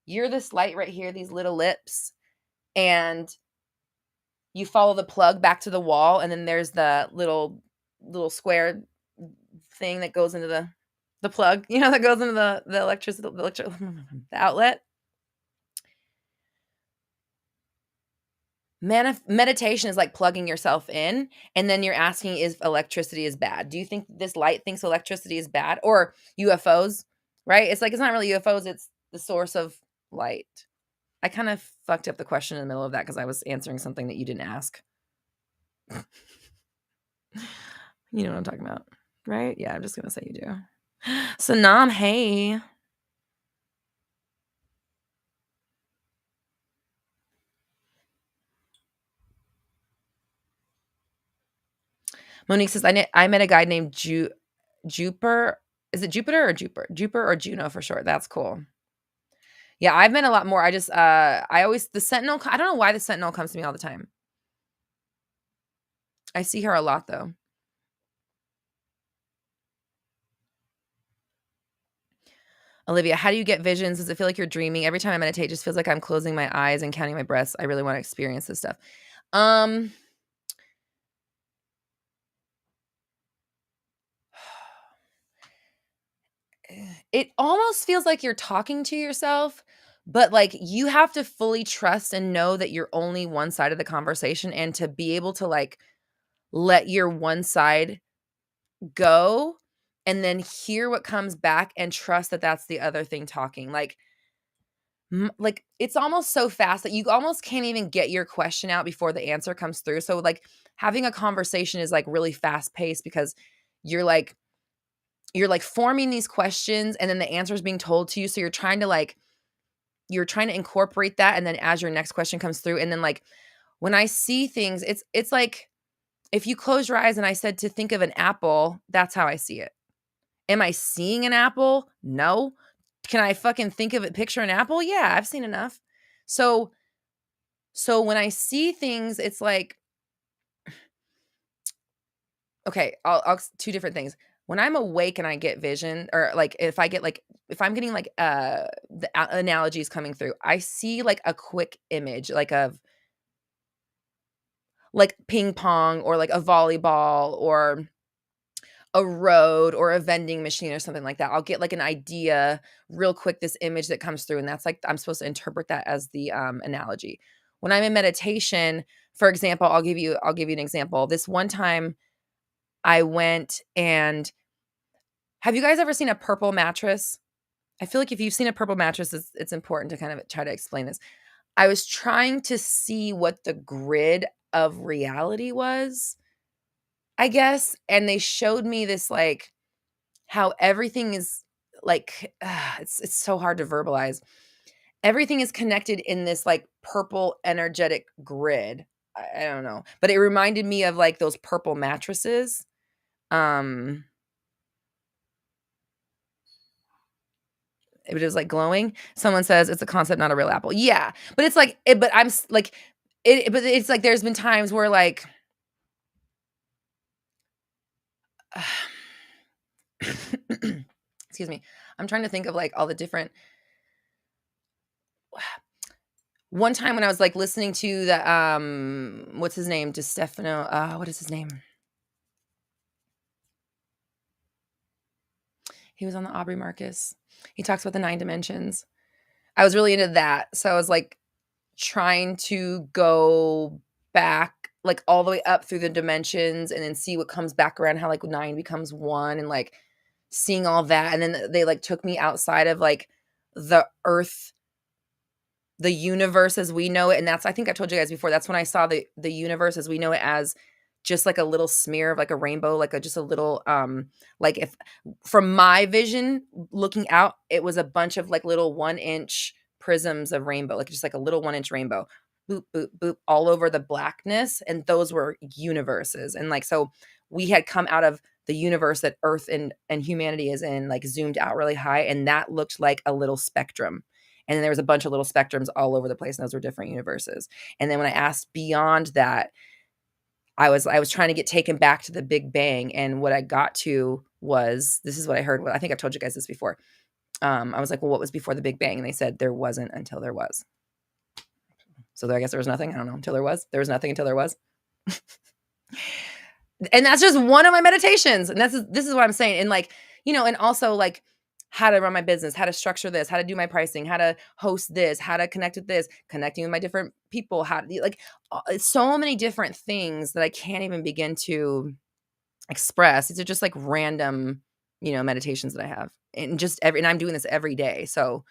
S1: you're this light right here, these little lips, and you follow the plug back to the wall, and then there's the little square thing that goes into the plug, that goes into the electricity, the outlet. Meditation is like plugging yourself in, and then you're asking if electricity is bad. Do you think this light thinks electricity is bad, or UFOs? Right? It's like, it's not really UFOs, it's the source of light. I kind of fucked up the question in the middle of that because I was answering something that you didn't ask. You know what I'm talking about, right? Yeah, I'm just gonna say you do. So Nam, hey. Monique says, I met a guy named Jupiter. Is it Jupiter or Jupiter or Juno for short? That's cool. Yeah, I've met a lot more. I just I always the Sentinel. I don't know why the Sentinel comes to me all the time. I see her a lot though. Olivia, how do you get visions? Does it feel like you're dreaming? Every time I meditate, it just feels like I'm closing my eyes and counting my breaths. I really want to experience this stuff. It almost feels like you're talking to yourself, but like you have to fully trust and know that you're only one side of the conversation, and to be able to like let your one side go and then hear what comes back and trust that that's the other thing talking. Like it's almost so fast that you almost can't even get your question out before the answer comes through. So like having a conversation is like really fast paced because you're like forming these questions and then the answer is being told to you. So you're trying to incorporate that. And then as your next question comes through, and then like when I see things, it's like if you close your eyes and I said to think of an apple, that's how I see it. Am I seeing an apple? No. Can I fucking think of it, picture an apple? Yeah, I've seen enough. So when I see things, it's like, okay, I'll two different things. When I'm awake and I get vision, or like if I'm getting like the analogies coming through, I see like a quick image, like of like ping pong or like a volleyball or a road or a vending machine or something like that. I'll get like an idea real quick, this image that comes through, and that's like I'm supposed to interpret that as the analogy. When I'm in meditation, for example, I'll give you an example. This one time I went and have you guys ever seen a purple mattress? I feel like if you've seen a purple mattress, it's important to kind of try to explain this. I was trying to see what the grid of reality was, I guess, and they showed me this like how everything is like it's so hard to verbalize. Everything is connected in this like purple energetic grid. I don't know, but it reminded me of like those purple mattresses. Um It was like glowing. Someone says it's a concept, not a real apple. Yeah, but it's like, but like, but it's like there's been times where like, excuse me, I'm trying to think of like all the different. One time when I was like listening to the what's his name, DeStefano, what is his name? He was on the Aubrey Marcus. He talks about the 9 dimensions. I was really into that, so I was like trying to go back like all the way up through the dimensions and then see what comes back around, how like 9 becomes 1, and like seeing all that. And then they like took me outside of like the earth, the universe as we know it. And that's, I think I told you guys before, that's when I saw the universe as we know it as just like a little smear of like a rainbow, like just a little like if from my vision looking out, it was a bunch of like little 1-inch prisms of rainbow, like just like a little 1-inch rainbow, boop boop boop, all over the blackness, and those were universes. And like so we had come out of the universe that earth and humanity is in, like zoomed out really high, and that looked like a little spectrum. And then there was a bunch of little spectrums all over the place, and those were different universes. And then when I asked beyond that, I was trying to get taken back to the Big Bang, and what I got to was, this is what I heard. Well, I think I've told you guys this before. I was like, well, what was before the Big Bang? And they said there wasn't until there was. So I guess there was nothing. I don't know, until there was. There was nothing until there was. And that's just one of my meditations. And this is what I'm saying. And like, and also like how to run my business, how to structure this, how to do my pricing, how to host this, how to connect with this, connecting with my different people, how to like so many different things that I can't even begin to express. These are just like random, meditations that I have. And and I'm doing this every day. So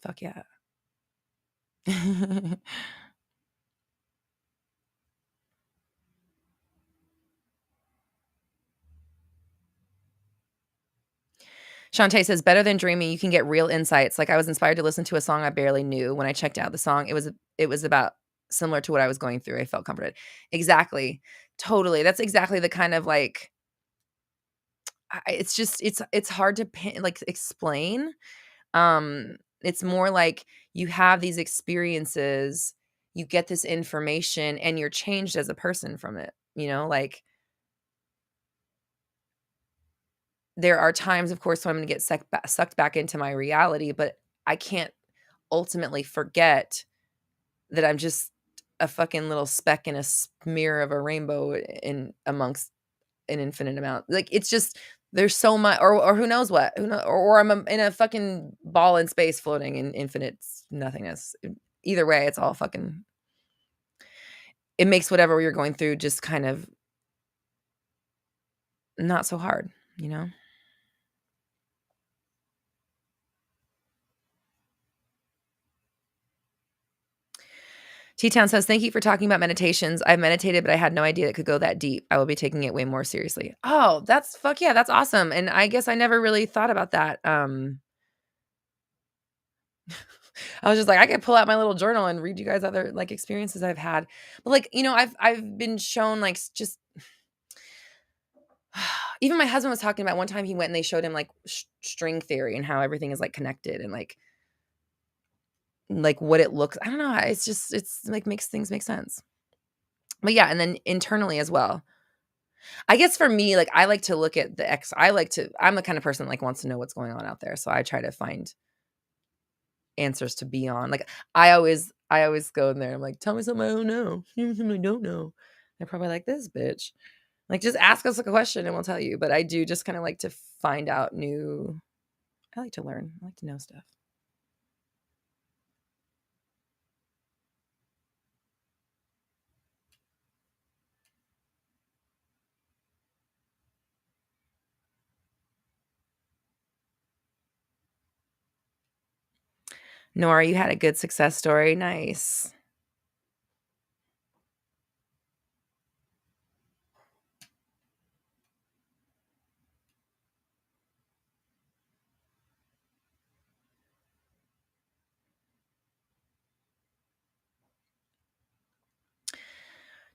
S1: fuck yeah. Shantae says, better than dreaming, you can get real insights. Like I was inspired to listen to a song I barely knew. When I checked out the song, it was about similar to what I was going through. I felt comforted. Exactly. Totally. That's exactly the kind of like, it's just, it's hard to like explain. It's more like you have these experiences, you get this information and you're changed as a person from it, like there are times, of course, when I'm going to get sucked back into my reality, but I can't ultimately forget that I'm just a fucking little speck in a smear of a rainbow in amongst an infinite amount. Like it's just there's so much, or who knows what, or I'm in a fucking ball in space floating in infinite nothingness. Either way, it's all fucking. It makes whatever you're going through just kind of not so hard, T-Town says, thank you for talking about meditations. I've meditated, but I had no idea it could go that deep. I will be taking it way more seriously. Oh, fuck yeah. That's awesome. And I guess I never really thought about that. I was just like, I could pull out my little journal and read you guys other like experiences I've had. But like, I've been shown like just even my husband was talking about one time he went and they showed him like string theory and how everything is like connected and like what it looks. I don't know. It's like makes things make sense. But yeah, and then internally as well. I guess for me, like I like to look at I'm the kind of person that like wants to know what's going on out there. So I try to find answers to be on. Like I always go in there. I'm like, tell me something I don't know. Tell me something I don't know. They're probably like, this bitch. Like just ask us like a question and we'll tell you. But I do just kind of like to find out I like to learn. I like to know stuff. Nora, you had a good success story. Nice.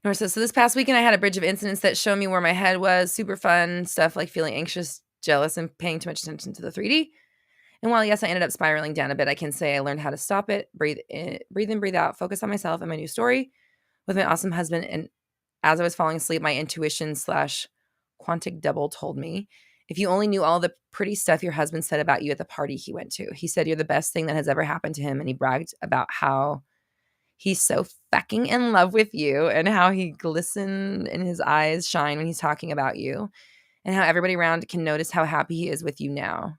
S1: Nora says, so this past weekend I had a bridge of incidents that showed me where my head was. Super fun stuff like feeling anxious, jealous, and paying too much attention to the 3D. And while, yes, I ended up spiraling down a bit, I can say I learned how to stop it, breathe in, breathe out, focus on myself and my new story with my awesome husband. And as I was falling asleep, my intuition / quantic double told me, if you only knew all the pretty stuff your husband said about you at the party he went to. He said you're the best thing that has ever happened to him. And he bragged about how he's so fucking in love with you and how he glistened and his eyes shine when he's talking about you. And how everybody around can notice how happy he is with you now.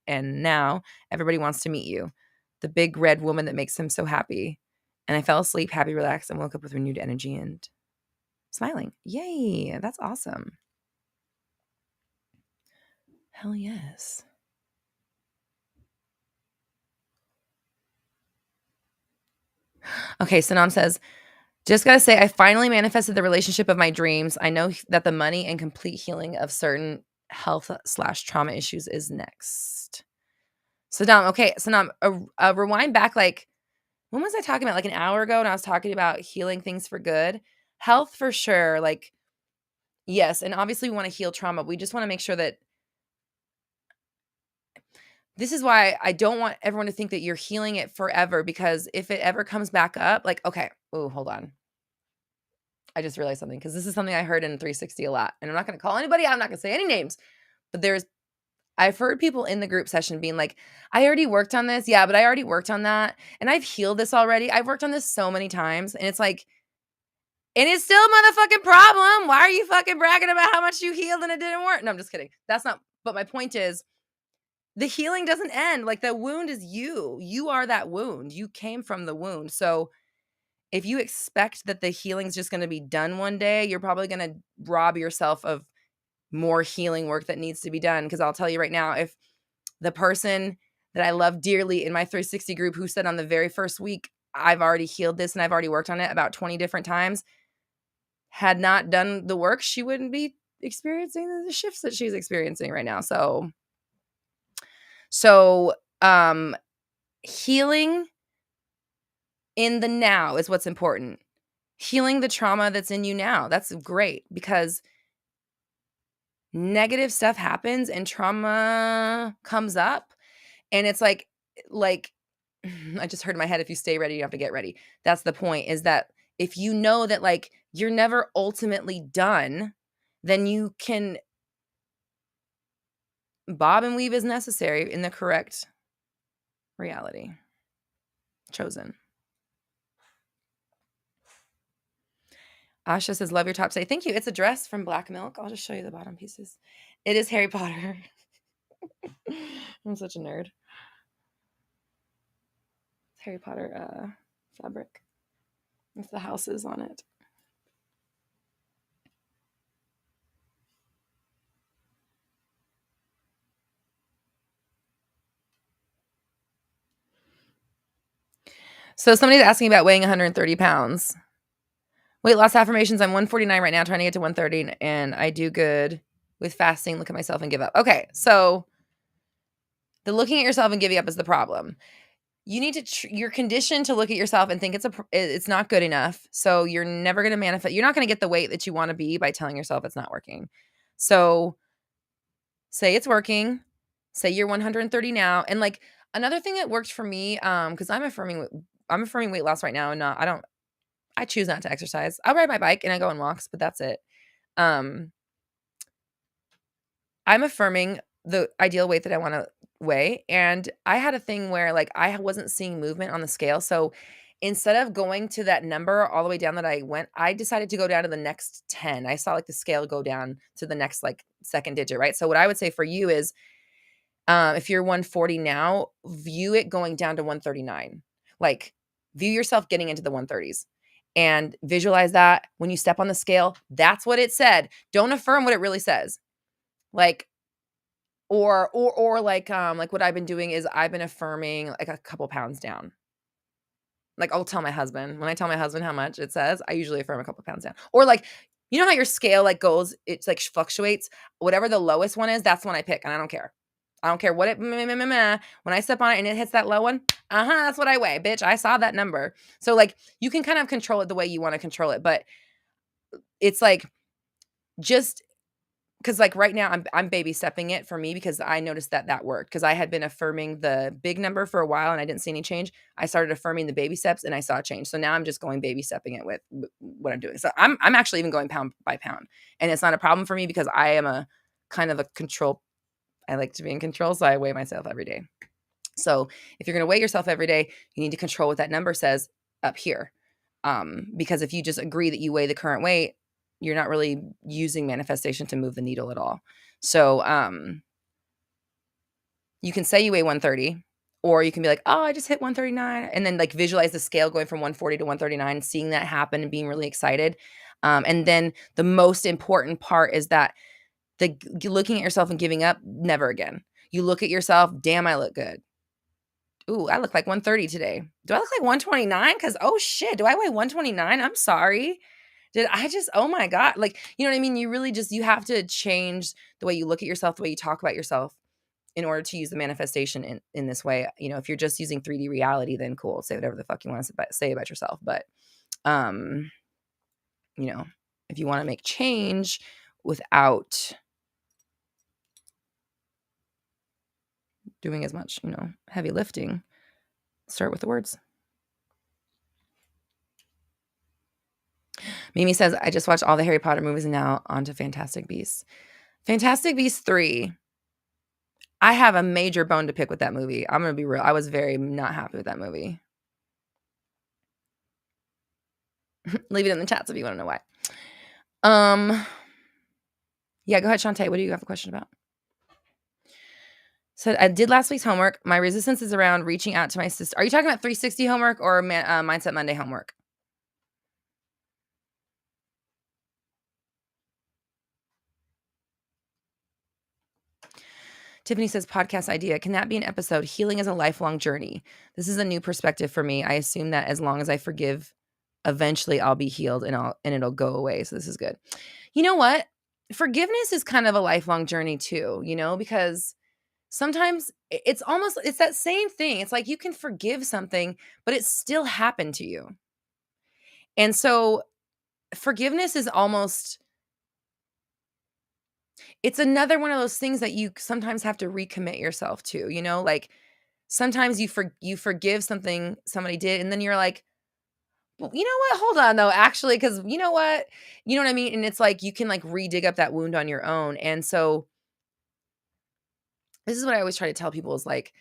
S1: And now everybody wants to meet you. The big red woman that makes him so happy. And I fell asleep, happy, relaxed, and woke up with renewed energy and smiling. Yay, that's awesome. Hell yes. Okay, Sanam says, just gotta say, I finally manifested the relationship of my dreams. I know that the money and complete healing of certain health / trauma issues is next. Saddam, okay, Saddam, rewind back like, when was I talking about? Like an hour ago, and I was talking about healing things for good. Health for sure, like, yes, and obviously we want to heal trauma. We just want to make sure that this is why I don't want everyone to think that you're healing it forever, because if it ever comes back up, like, okay, oh, hold on. I just realized something, because this is something I heard in 360 a lot, and I'm not going to call anybody out. I'm not going to say any names, but I've heard people in the group session being like, I already worked on this. Yeah, but I already worked on that. And I've healed this already. I've worked on this so many times. And it's like, and it's still a motherfucking problem. Why are you fucking bragging about how much you healed and it didn't work? No, I'm just kidding. That's not, but my point is, the healing doesn't end. Like, the wound is you. You are that wound. You came from the wound. So if you expect that the healing's just going to be done one day, you're probably going to rob yourself of more healing work that needs to be done. Because I'll tell you right now, if the person that I love dearly in my 360 group who said on the very first week, I've already healed this and I've already worked on it about 20 different times, had not done the work, she wouldn't be experiencing the shifts that she's experiencing right now. So healing in the now is what's important. Healing the trauma that's in you now. That's great, because negative stuff happens and trauma comes up, and it's like I just heard in my head, if you stay ready, you have to get ready. That's the point, is that if you know that like you're never ultimately done, then you can bob and weave as necessary in the correct reality chosen. Asha says, love your top today. Thank you. It's a dress from Black Milk. I'll just show you the bottom pieces. It is Harry Potter. I'm such a nerd. It's Harry Potter fabric. It's the houses on it. So somebody's asking about weighing 130 pounds. Weight loss affirmations. I'm 149 right now, trying to get to 130, and I do good with fasting. Look at myself and give up. Okay, so the looking at yourself and giving up is the problem. You need to you're conditioned to look at yourself and think it's not good enough. So you're never going to manifest. You're not going to get the weight that you want to be by telling yourself it's not working. So say it's working. Say you're 130 now, and like another thing that worked for me, because I'm affirming weight loss right now, and I choose not to exercise. I'll ride my bike and I go on walks, but that's it. I'm affirming the ideal weight that I want to weigh. And I had a thing where like I wasn't seeing movement on the scale. So instead of going to that number all the way down that I went, I decided to go down to the next 10. I saw like the scale go down to the next like second digit, right? So what I would say for you is, if you're 140 now, view it going down to 139. Like, view yourself getting into the 130s. And visualize that when you step on the scale, that's what it said. Don't affirm what it really says. Like, or like what I've been doing is I've been affirming like a couple pounds down. Like, I'll tell my husband, when I tell my husband how much it says, I usually affirm a couple pounds down. Or like, you know how your scale like goes, it's like fluctuates. Whatever the lowest one is, that's the one I pick, and I don't care. I don't care what it, when I step on it and it hits that low one, that's what I weigh, bitch. I saw that number. So like, you can kind of control it the way you want to control it, but it's like, just because like right now I'm baby stepping it for me, because I noticed that worked, because I had been affirming the big number for a while and I didn't see any change. I started affirming the baby steps and I saw a change. So now I'm just going baby stepping it with what I'm doing. So I'm actually even going pound by pound, and it's not a problem for me because I am a kind of a control. I like to be in control, so I weigh myself every day. So if you're going to weigh yourself every day, you need to control what that number says up here. Because if you just agree that you weigh the current weight, you're not really using manifestation to move the needle at all. So you can say you weigh 130, or you can be like, oh, I just hit 139. And then like visualize the scale going from 140 to 139, seeing that happen and being really excited. And then the most important part is that the looking at yourself and giving up, never again. You look at yourself, damn, I look good. Ooh, I look like 130 today. Do I look like 129? Because, oh shit, do I weigh 129? I'm sorry. Did I just, oh my God. Like, you know what I mean? You really just, you have to change the way you look at yourself, the way you talk about yourself in order to use the manifestation in this way. You know, if you're just using 3D reality, then cool. Say whatever the fuck you want to say about yourself. But, you know, if you want to make change without doing as much, you know, heavy lifting, start with the words. Mimi says, I just watched all the Harry Potter movies and now on to Fantastic Beasts. Fantastic Beasts 3. I have a major bone to pick with that movie. I'm gonna be real. I was very not happy with that movie. Leave it in the chats if you want to know why. Yeah, go ahead, Shantae. What do you have a question about? So I did last week's homework. My resistance is around reaching out to my sister. Are you talking about 360 homework or Mindset Monday homework? Tiffany says, podcast idea. Can that be an episode? Healing is a lifelong journey. This is a new perspective for me. I assume that as long as I forgive, eventually I'll be healed and it'll go away. So this is good. You know what? Forgiveness is kind of a lifelong journey too, because sometimes it's that same thing. It's like you can forgive something, but it still happened to you. And so forgiveness is it's another one of those things that you sometimes have to recommit yourself to, like sometimes you forgive something somebody did and then you're like, well, you know what? Hold on though, actually, because you know what? You know what I mean? And it's like you can like re-dig up that wound on your own. And so this is what I always try to tell people is like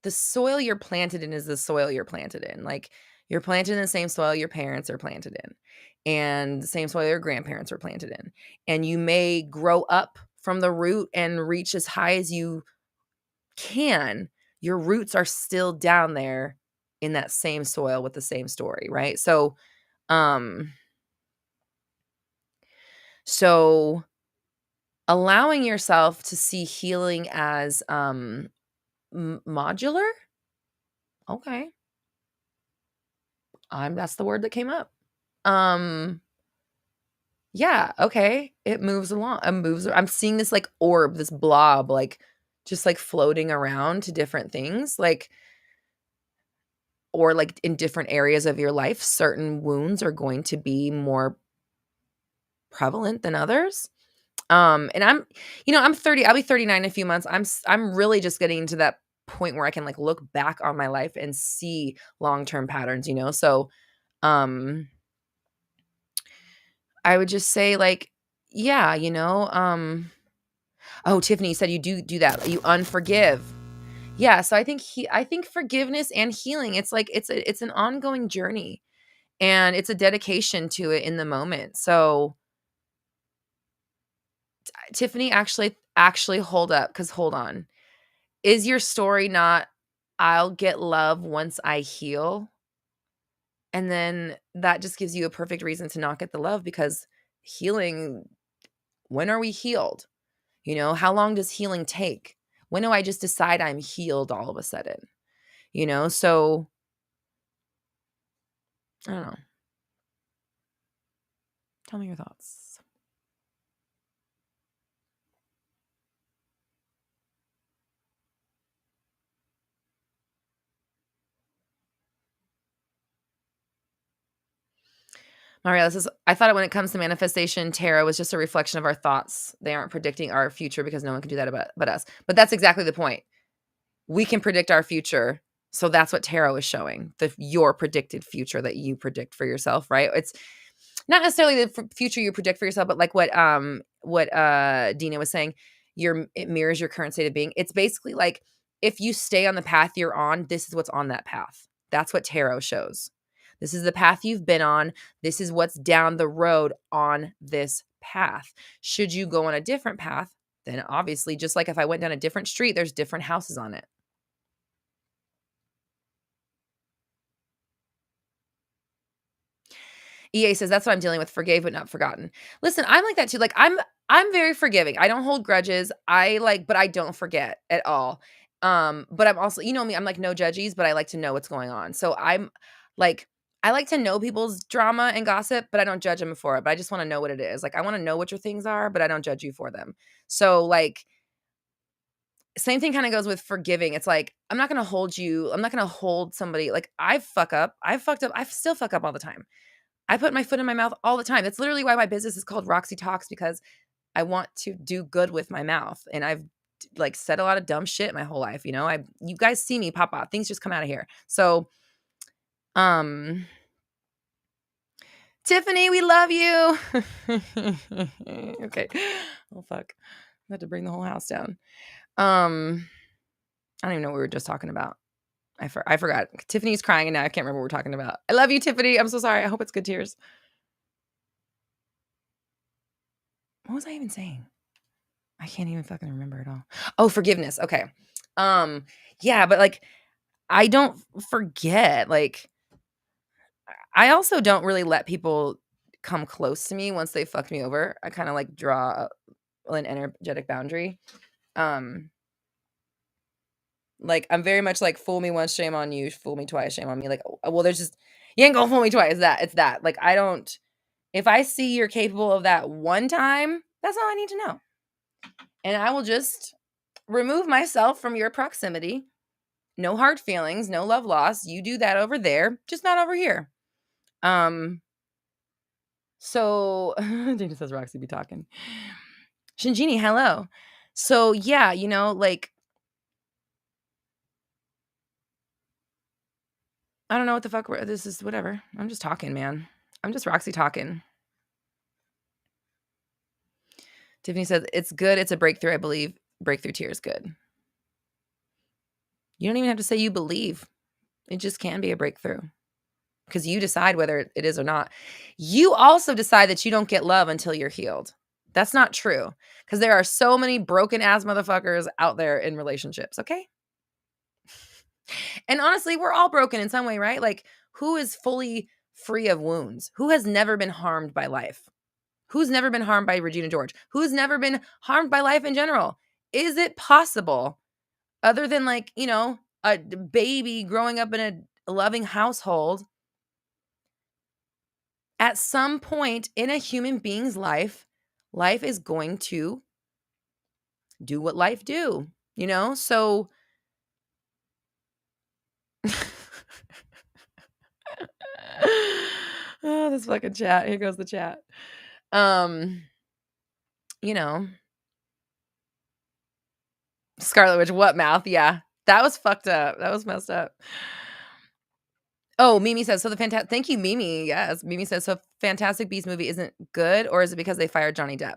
S1: the soil you're planted in is the soil you're planted in. Like you're planted in the same soil your parents are planted in and the same soil your grandparents were planted in. And you may grow up from the root and reach as high as you can. Your roots are still down there in that same soil with the same story, right? So allowing yourself to see healing as modular. Okay. That's the word that came up. Yeah, okay. It moves along. I'm seeing this like orb, this blob, like just like floating around to different things, like or like in different areas of your life, certain wounds are going to be more prevalent than others. And I'm 30, I'll be 39 in a few months. I'm really just getting into that point where I can like look back on my life and see long-term patterns, So, I would just say like, yeah, oh, Tiffany said you do that. You unforgive. Yeah, so I think forgiveness and healing, it's like it's an ongoing journey and it's a dedication to it in the moment. So, Tiffany, actually hold up cuz hold on. Is your story not I'll get love once I heal? And then that just gives you a perfect reason to not get the love because healing, when are we healed? How long does healing take? When do I just decide I'm healed all of a sudden? So I don't know. Tell me your thoughts. Maria, I thought when it comes to manifestation, tarot was just a reflection of our thoughts. They aren't predicting our future because no one can do that but us. But that's exactly the point. We can predict our future. So that's what tarot is showing, your predicted future that you predict for yourself, right? It's not necessarily the future you predict for yourself, but like what Dina was saying, it mirrors your current state of being. It's basically like if you stay on the path you're on, this is what's on that path. That's what tarot shows. This is the path you've been on. This is what's down the road on this path. Should you go on a different path, then obviously, just like if I went down a different street, there's different houses on it. EA says that's what I'm dealing with. Forgave but not forgotten. Listen, I'm like that too. Like I'm very forgiving. I don't hold grudges. But I don't forget at all. But I'm also, you know me, I'm like no judgies, but I like to know what's going on. So I'm like I like to know people's drama and gossip, but I don't judge them for it. But I just want to know what it is. Like I want to know what your things are, but I don't judge you for them. So like same thing kind of goes with forgiving. It's like I'm not going to hold somebody like I've fucked up. I still fuck up all the time. I put my foot in my mouth all the time. That's literally why my business is called Roxy Talks, because I want to do good with my mouth. And I've like said a lot of dumb shit my whole life. You guys see me pop out. Things just come out of here. So, Tiffany, we love you. Okay. Oh, fuck. had to bring the whole house down. I don't even know what we were just talking about. I forgot. Tiffany's crying and now I can't remember what we're talking about. I love you, Tiffany. I'm so sorry. I hope it's good tears. What was I even saying? I can't even fucking remember at all. Oh, forgiveness. Okay. Yeah, but like I don't forget. Like I also don't really let people come close to me once they fucked me over. I kind of like draw an energetic boundary. Like I'm very much like fool me once, shame on you, fool me twice, shame on me. Like, well, there's just you ain't gonna fool me twice. It's that. Like I don't if I see you're capable of that one time, that's all I need to know. And I will just remove myself from your proximity. No hard feelings, no love lost. You do that over there, just not over here. So Dana says Roxy be talking. Shinjini, hello. So yeah, like I don't know what the fuck this is, whatever. I'm just talking, man. I'm just Roxy talking. Tiffany says, it's good. It's a breakthrough, I believe. Breakthrough tears, good. You don't even have to say you believe. It just can be a breakthrough. Because you decide whether it is or not. You also decide that you don't get love until you're healed. That's not true. Because there are so many broken ass motherfuckers out there in relationships, okay? And honestly, we're all broken in some way, right? Like, who is fully free of wounds? Who has never been harmed by life? Who's never been harmed by Regina George? Who's never been harmed by life in general? Is it possible, other than like, a baby growing up in a loving household, at some point in a human being's life is going to do what life do, So oh, this fucking chat. Here goes the chat. Scarlet Witch, what mouth? Yeah. That was fucked up. That was messed up. Oh, Mimi says, thank you, Mimi. Yes. Mimi says, so Fantastic Beasts movie isn't good, or is it because they fired Johnny Depp?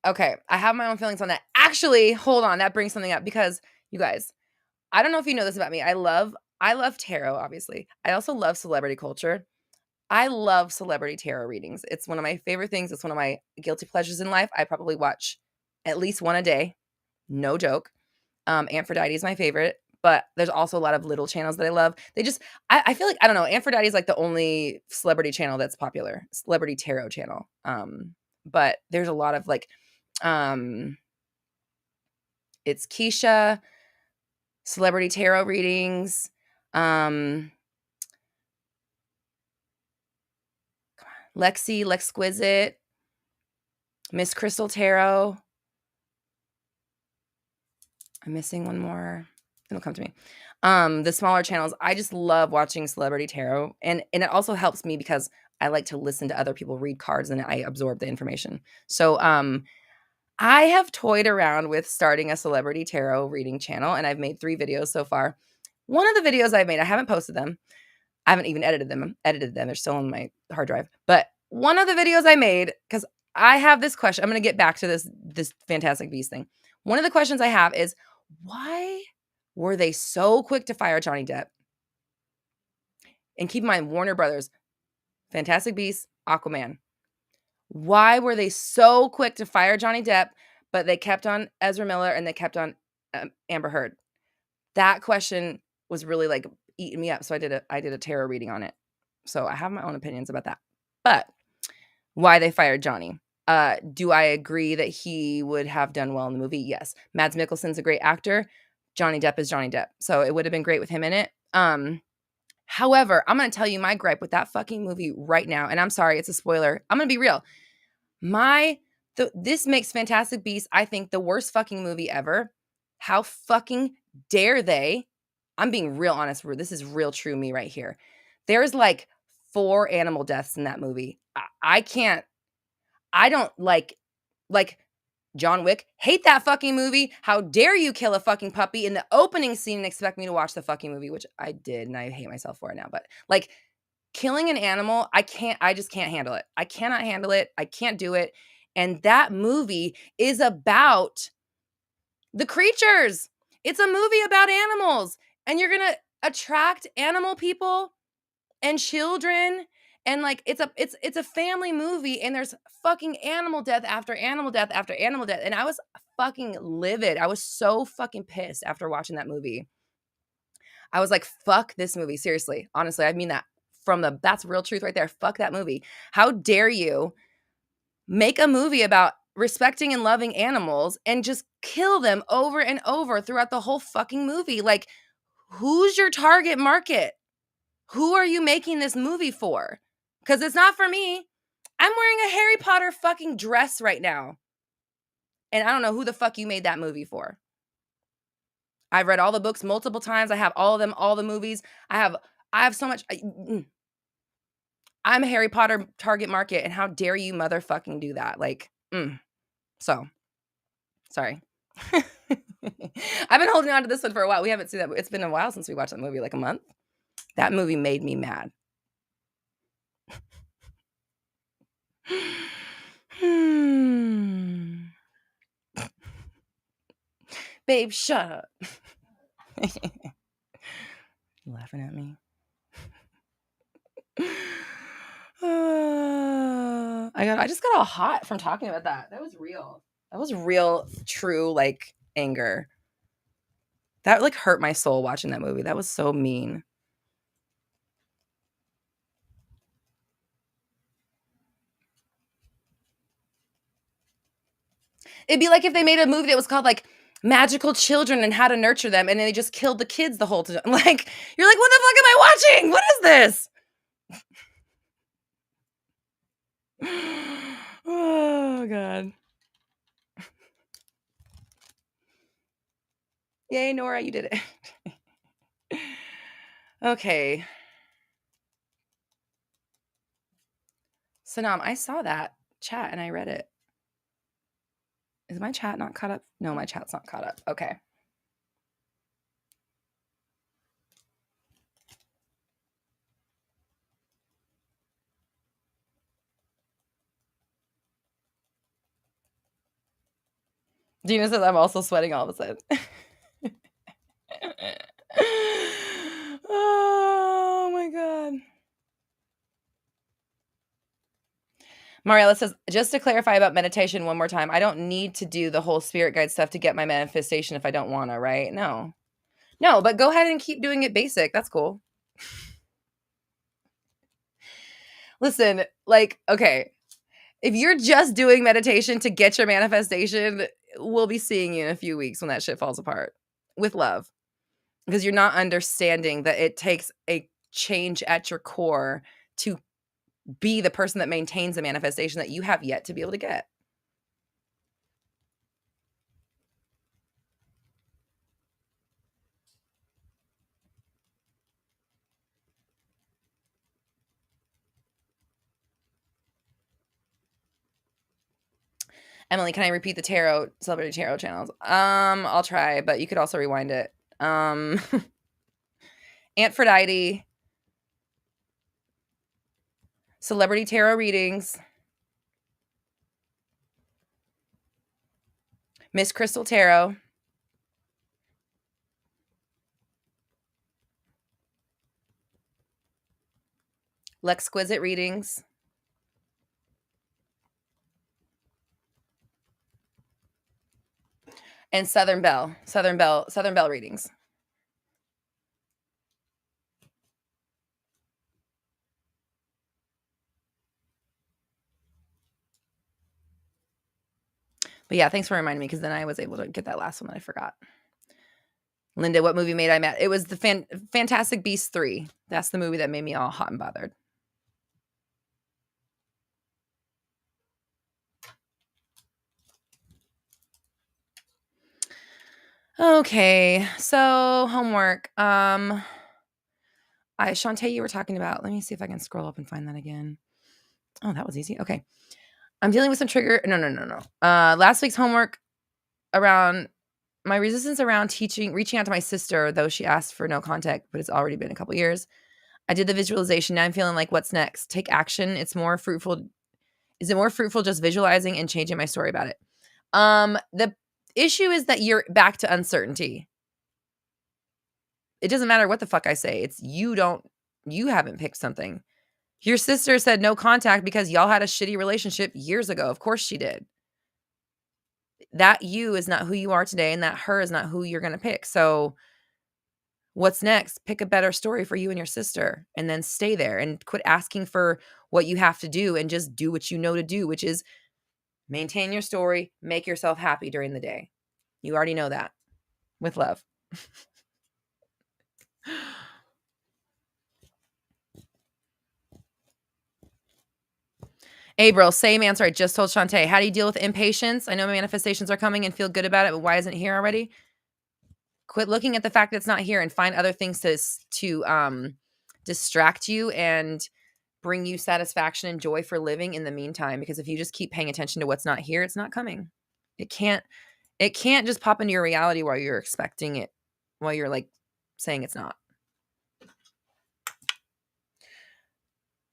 S1: Okay. I have my own feelings on that. Actually, hold on. That brings something up because you guys, I don't know if you know this about me. I love tarot, obviously. I also love celebrity culture. I love celebrity tarot readings. It's one of my favorite things. It's one of my guilty pleasures in life. I probably watch at least one a day. No joke. Aphrodite is my favorite, but there's also a lot of little channels that I love. I feel like, I don't know, Aphrodite is like the only celebrity channel that's popular, celebrity tarot channel. But there's a lot of like, it's Keisha, celebrity tarot readings. Lexi, Lexquisite, Miss Crystal Tarot. I'm missing one more. It'll come to me. The smaller channels. I just love watching celebrity tarot. And it also helps me because I like to listen to other people read cards and I absorb the information. So I have toyed around with starting a celebrity tarot reading channel, and I've made 3 videos so far. One of the videos I've made, I haven't posted them. I haven't even edited them. They're still on my hard drive. But one of the videos I made, because I have this question. I'm going to get back to this Fantastic Beast thing. One of the questions I have is, why were they so quick to fire Johnny Depp? And keep in mind, Warner Brothers, Fantastic Beasts, Aquaman. Why were they so quick to fire Johnny Depp, but they kept on Ezra Miller and they kept on Amber Heard? That question was really like eating me up. So I did a tarot reading on it. So I have my own opinions about that. But why they fired Johnny? Do I agree that he would have done well in the movie? Yes. Mads Mikkelsen's a great actor. Johnny Depp is Johnny Depp. So it would have been great with him in it. However, I'm going to tell you my gripe with that fucking movie right now. And I'm sorry, it's a spoiler. I'm going to be real. This makes Fantastic Beasts, I think, the worst fucking movie ever. How fucking dare they? I'm being real honest. This is real true me right here. There's like 4 animal deaths in that movie. I don't like John Wick. Hate that fucking movie. How dare you kill a fucking puppy in the opening scene and expect me to watch the fucking movie, which I did, and I hate myself for it now. But like killing an animal, I just can't handle it. I cannot handle it. I can't do it. And that movie is about the creatures. It's a movie about animals. And you're going to attract animal people and children, and like it's a family movie, and there's fucking animal death after animal death after animal death, and I was fucking livid. I was so fucking pissed after watching that movie. I was like, fuck this movie. Seriously, honestly, I mean that that's real truth right there. Fuck that movie. How dare you make a movie about respecting and loving animals and just kill them over and over throughout the whole fucking movie? Like, who's your target market? Who are you making this movie for? Because it's not for me. I'm wearing a Harry Potter fucking dress right now. And I don't know who the fuck you made that movie for. I've read all the books multiple times. I have all of them, all the movies. I have so much. I'm a Harry Potter target market, and how dare you motherfucking do that? Like, so, sorry. I've been holding on to this one for a while. We haven't seen that. It's been a while since we watched that movie, like a month. That movie made me mad. Babe, shut up. You laughing at me? I just got all hot from talking about that. That was real. That was real, true, like, anger. That, like, hurt my soul watching that movie. That was so mean. It'd be like if they made a movie that was called, like, Magical Children and How to Nurture Them, and then they just killed the kids the whole time. Like, you're like, what the fuck am I watching? What is this? Oh, God. Yay, Nora, you did it. Okay. Sanam, I saw that chat and I read it. Is my chat not caught up? No, my chat's not caught up. Okay. Dina says I'm also sweating all of a sudden. Oh my God. Mariella says, just to clarify about meditation one more time, I don't need to do the whole spirit guide stuff to get my manifestation if I don't want to, right? No, but go ahead and keep doing it basic. That's cool. Listen, like, okay, if you're just doing meditation to get your manifestation, we'll be seeing you in a few weeks when that shit falls apart with love, because you're not understanding that it takes a change at your core to be the person that maintains the manifestation that you have yet to be able to get. Emily, can I repeat the celebrity tarot channels? I'll try, but you could also rewind it. Aphrodite, celebrity tarot readings, Miss Crystal Tarot, L'Exquisite readings, and Southern Belle readings. But yeah, thanks for reminding me, because then I was able to get that last one that I forgot. Linda, what movie made I mad? It was the Fantastic Beasts 3. That's the movie that made me all hot and bothered. Okay, so homework. Shantae, you were talking about, let me see if I can scroll up and find that again. Oh, that was easy. Okay. I'm dealing with some trigger. No. Last week's homework around my resistance around reaching out to my sister, though she asked for no contact, but it's already been a couple years. I did the visualization. Now I'm feeling like, what's next? Take action. It's more fruitful Is it more fruitful just visualizing and changing my story about it? The issue is that you're back to uncertainty. It doesn't matter what the fuck I say. It's you haven't picked something. Your sister said no contact because y'all had a shitty relationship years ago. Of course she did. That you is not who you are today, and that her is not who you're going to pick. So what's next? Pick a better story for you and your sister, and then stay there and quit asking for what you have to do and just do what you know to do, which is maintain your story, make yourself happy during the day. You already know that. With love. April, same answer I just told Shantae. How do you deal with impatience? I know manifestations are coming and feel good about it, but why isn't it here already? Quit looking at the fact that it's not here and find other things to distract you and bring you satisfaction and joy for living in the meantime. Because if you just keep paying attention to what's not here, it's not coming. It can't just pop into your reality while you're expecting it, while you're like saying it's not.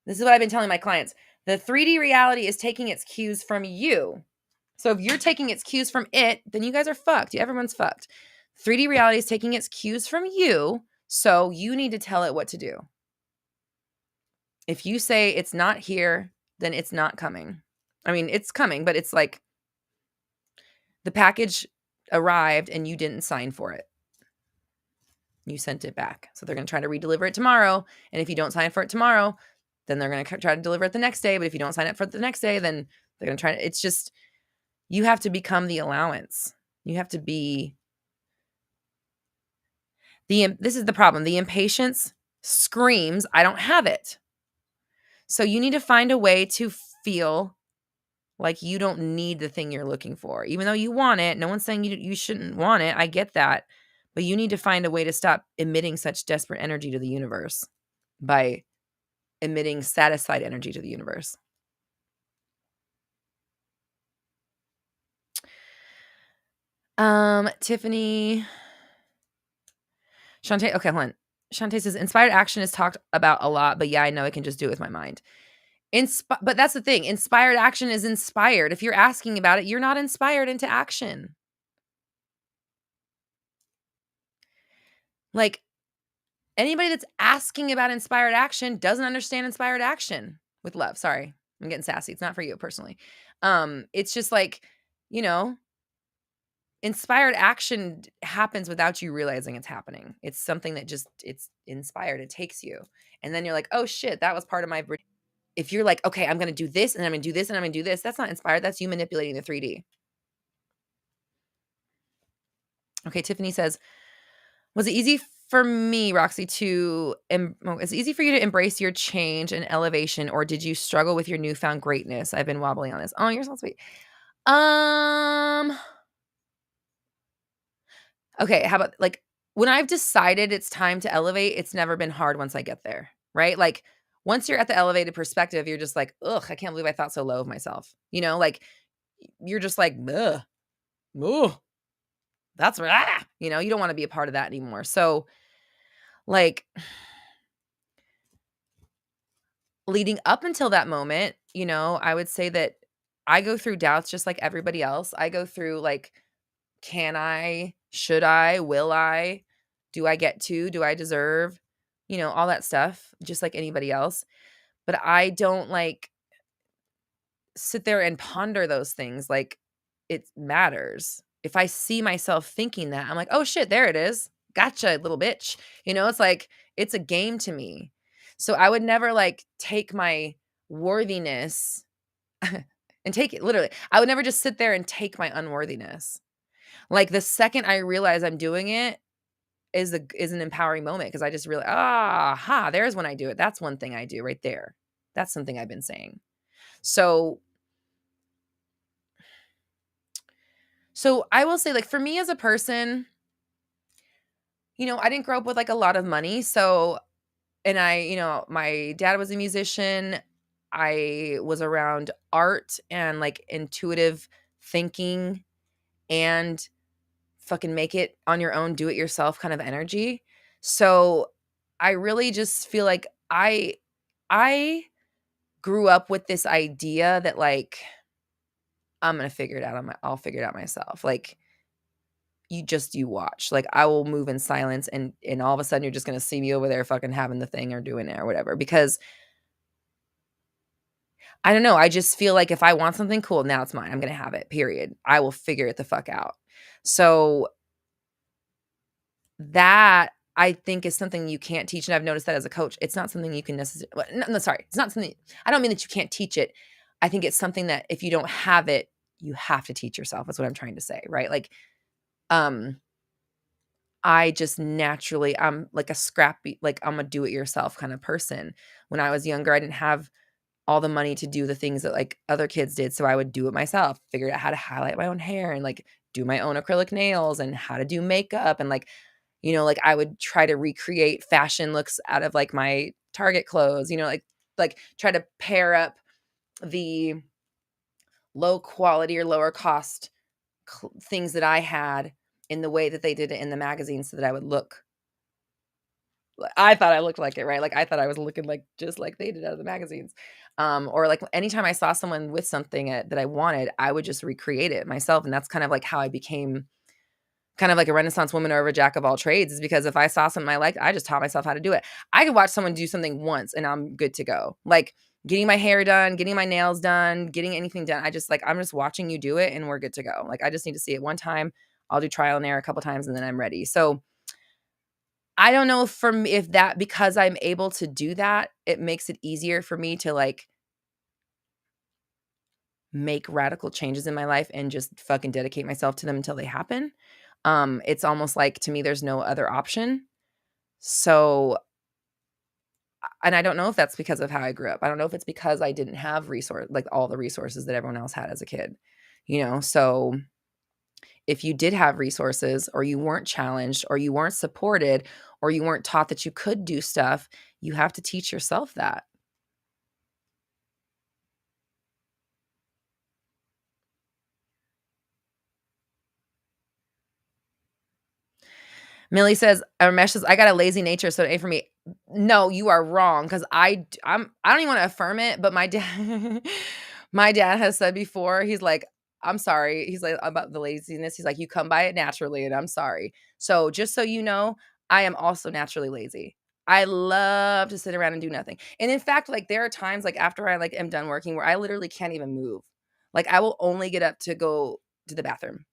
S1: This is what I've been telling my clients. The 3D reality is taking its cues from you. So if you're taking its cues from it, then you guys are fucked. Everyone's fucked. 3D reality is taking its cues from you. So you need to tell it what to do. If you say it's not here, then it's not coming. I mean, it's coming, but it's like the package arrived and you didn't sign for it. You sent it back. So they're going to try to redeliver it tomorrow. And if you don't sign for it tomorrow, then they're going to try to deliver it the next day. But if you don't sign up for it the next day, then they're going to try to, it's just, you have to become the allowance. You have to be this is the problem. The impatience screams, I don't have it. So you need to find a way to feel like you don't need the thing you're looking for. Even though you want it, no one's saying you shouldn't want it. I get that. But you need to find a way to stop emitting such desperate energy to the universe by emitting satisfied energy to the universe. Tiffany. Shantae, okay, hold on. Shantae says, inspired action is talked about a lot, but yeah, I know I can just do it with my mind. But that's the thing. Inspired action is inspired. If you're asking about it, you're not inspired into action. Like, anybody that's asking about inspired action doesn't understand inspired action. With love. Sorry. I'm getting sassy. It's not for you personally. It's just like, inspired action happens without you realizing it's happening. It's something that it's inspired. It takes you. And then you're like, oh shit, that was part of my. If you're like, okay, I'm going to do this and I'm going to do this and I'm going to do this, that's not inspired. That's you manipulating the 3D. Okay, Tiffany says, was it easy for me, Roxy, is it easy for you to embrace your change and elevation, or did you struggle with your newfound greatness? I've been wobbling on this. Oh, you're so sweet. Okay, how about like when I've decided it's time to elevate, it's never been hard once I get there, right? Like once you're at the elevated perspective, you're just like, ugh, I can't believe I thought so low of myself. Like you're just like, ugh, that's right. You don't want to be a part of that anymore. So like leading up until that moment, I would say that I go through doubts just like everybody else. I go through like, can I, should I, will I, do I get to, do I deserve, all that stuff, just like anybody else. But I don't like sit there and ponder those things like it matters. If I see myself thinking that, I'm like, oh shit, there it is. Gotcha, little bitch. It's like, it's a game to me. So I would never like take my worthiness and take it literally. I would never just sit there and take my unworthiness. Like the second I realize I'm doing it is an empowering moment because I just realize, there's when I do it. That's one thing I do right there. That's something I've been saying. So I will say, like, for me as a person, I didn't grow up with like a lot of money. So, and my dad was a musician. I was around art and like intuitive thinking and fucking make it on your own, do it yourself kind of energy. So I really just feel like I grew up with this idea that like I'm gonna figure it out I'll figure it out myself. Like you watch. Like I will move in silence and all of a sudden you're just gonna see me over there fucking having the thing or doing it or whatever. Because I don't know. I just feel like if I want something cool, now it's mine. I'm gonna have it. Period. I will figure it the fuck out. So that I think is something you can't teach, and I've noticed that as a coach. It's not something you can necessarily. No, sorry, it's not something. I don't mean that you can't teach it. I think it's something that if you don't have it, you have to teach yourself. That's what I'm trying to say, right? Like, um, I just naturally, I'm like a scrappy, like I'm a do-it-yourself kind of person. When I was younger, I didn't have all the money to do the things that like other kids did. So I would do it myself, figure out how to highlight my own hair and like do my own acrylic nails and how to do makeup. And like, like I would try to recreate fashion looks out of like my Target clothes, like try to pair up the low quality or lower cost things that I had in the way that they did it in the magazine so that I would look I thought I looked like it, right? Like, I thought I was looking like just like they did out of the magazines. Or like anytime I saw someone with something that I wanted, I would just recreate it myself. And that's kind of like how I became kind of like a Renaissance woman or a jack of all trades, is because if I saw something I liked, I just taught myself how to do it. I could watch someone do something once and I'm good to go. Like getting my hair done, getting my nails done, getting anything done. I'm just watching you do it and we're good to go. Like I just need to see it one time. I'll do trial and error a couple times and then I'm ready. So I don't know if that, because I'm able to do that, it makes it easier for me to like make radical changes in my life and just fucking dedicate myself to them until they happen. It's almost like to me there's no other option. So and I don't know if that's because of how I grew up. I don't know if it's because I didn't have like all the resources that everyone else had as a kid. So if you did have resources or you weren't challenged or you weren't supported or you weren't taught that you could do stuff, you have to teach yourself that. Millie says, Ramesh says, I got a lazy nature, so it ain't for me. No, you are wrong. Cause I don't even want to affirm it, but my dad, my dad has said before, he's like, I'm sorry. He's like about the laziness. He's like, you come by it naturally and I'm sorry. So just so you know, I am also naturally lazy. I love to sit around and do nothing. And in fact, like there are times like after I like am done working where I literally can't even move. Like I will only get up to go to the bathroom.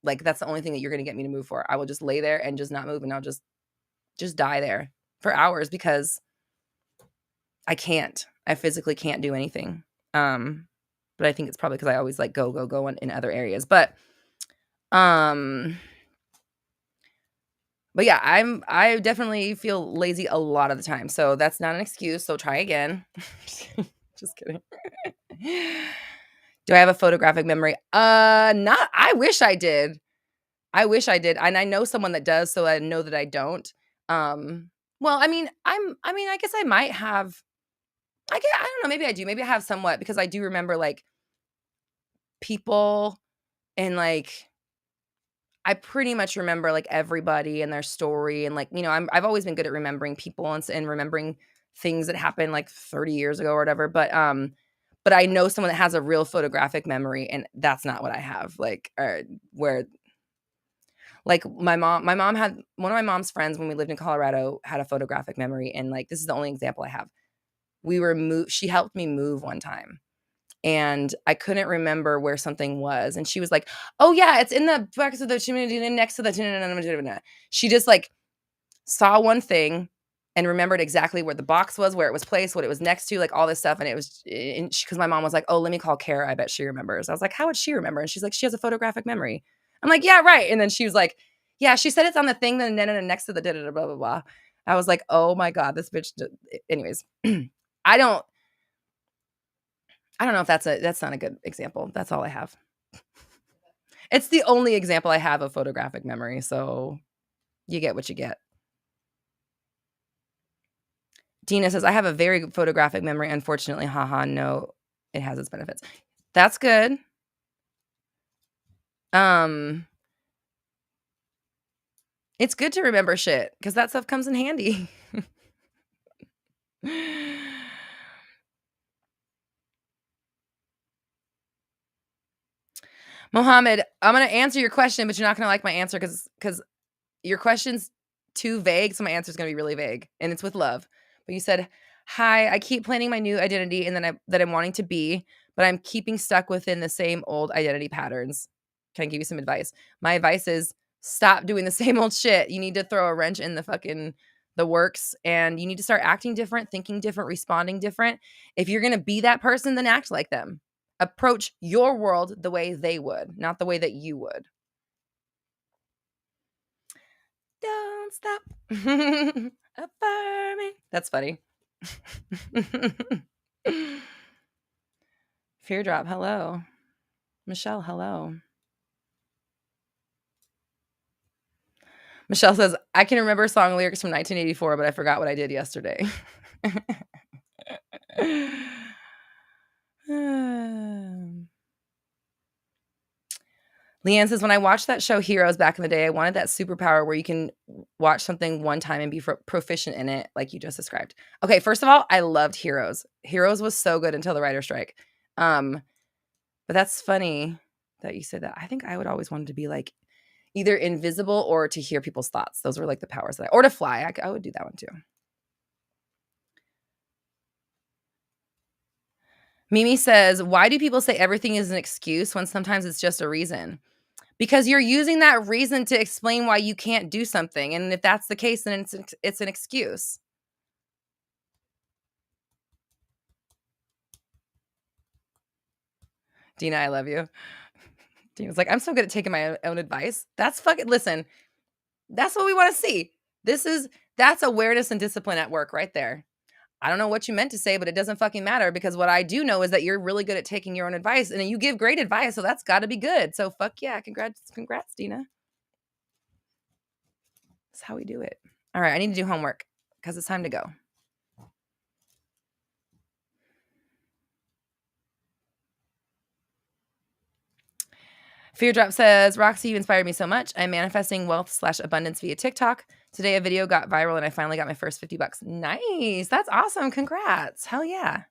S1: Like, that's the only thing that you're gonna get me to move for. I will just lay there and just not move, and I'll just die there for hours because I can't. I physically can't do anything. But I think it's probably because I always, like, go in other areas. Um but yeah, I definitely feel lazy a lot of the time, so that's not an excuse, so try again. Just kidding. Do I have a photographic memory? Not I wish I did. I wish I did, and I know someone that does, so I know that I don't. Well, I guess I might have I don't know, maybe I do. Maybe I have somewhat because I do remember, like, people and, like I pretty much remember, like, everybody and their story and, like, I've always been good at remembering people and remembering things that happened, like, 30 years ago or whatever, but I know someone that has a real photographic memory, and that's not what I have, like, where like my mom had one of my mom's friends when we lived in Colorado had a photographic memory, and like this is the only example I have. She helped me move one time and I couldn't remember where something was. And she was like, "Oh yeah, it's in the box of the chimney next to the." She just like saw one thing and remembered exactly where the box was, where it was placed, what it was next to, like all this stuff. And it was because my mom was like, "Oh, let me call Kara. I bet she remembers." I was like, "How would she remember?" And she's like, "She has a photographic memory." I'm like, "Yeah, right." And then she was like, "Yeah, she said it's on the thing, then next to the da da da blah blah blah." I was like, "Oh my god, this bitch." Anyways, I don't. I don't know if that's not a good example. That's all I have. It's the only example I have of photographic memory, so you get what you get. Dina says, I have a very photographic memory. Unfortunately, haha, no, it has its benefits. That's good. It's good to remember shit because that stuff comes in handy. Mohammed, I'm going to answer your question, but you're not going to like my answer because your question's too vague, so my answer is going to be really vague, and it's with love. But you said, "Hi, I keep planning my new identity and then that I'm wanting to be, but I'm keeping stuck within the same old identity patterns. Can I give you some advice?" My advice is stop doing the same old shit. You need to throw a wrench in the works, and you need to start acting different, thinking different, responding different. If you're going to be that person, then act like them. Approach your world the way they would, not the way that you would. Don't stop affirming. That's funny. Fear drop. Hello. Michelle, hello. Michelle says, I can remember song lyrics from 1984, but I forgot what I did yesterday. Leanne says, when I watched that show Heroes back in the day, I wanted that superpower where you can watch something one time and be proficient in it, like you just described. Okay, first of all, I loved Heroes. Heroes was so good until the writer's strike. But that's funny that you said that. I think I would always want to be like either invisible or to hear people's thoughts. Those were like the powers or to fly. I would do that one too. Mimi says, why do people say everything is an excuse when sometimes it's just a reason? Because you're using that reason to explain why you can't do something. And if that's the case, then it's an excuse. Dina, I love you. Dina's like, I'm so good at taking my own advice. That's listen, that's what we want to see. That's awareness and discipline at work right there. I don't know what you meant to say, but it doesn't fucking matter because what I do know is that you're really good at taking your own advice and you give great advice. So that's got to be good. So fuck yeah. Congrats, Dina. That's how we do it. All right. I need to do homework because it's time to go. Fear Drop says, Roxy, you inspired me so much. I'm manifesting wealth/abundance via TikTok. Today, a video got viral and I finally got my first $50. Nice. That's awesome. Congrats. Hell yeah.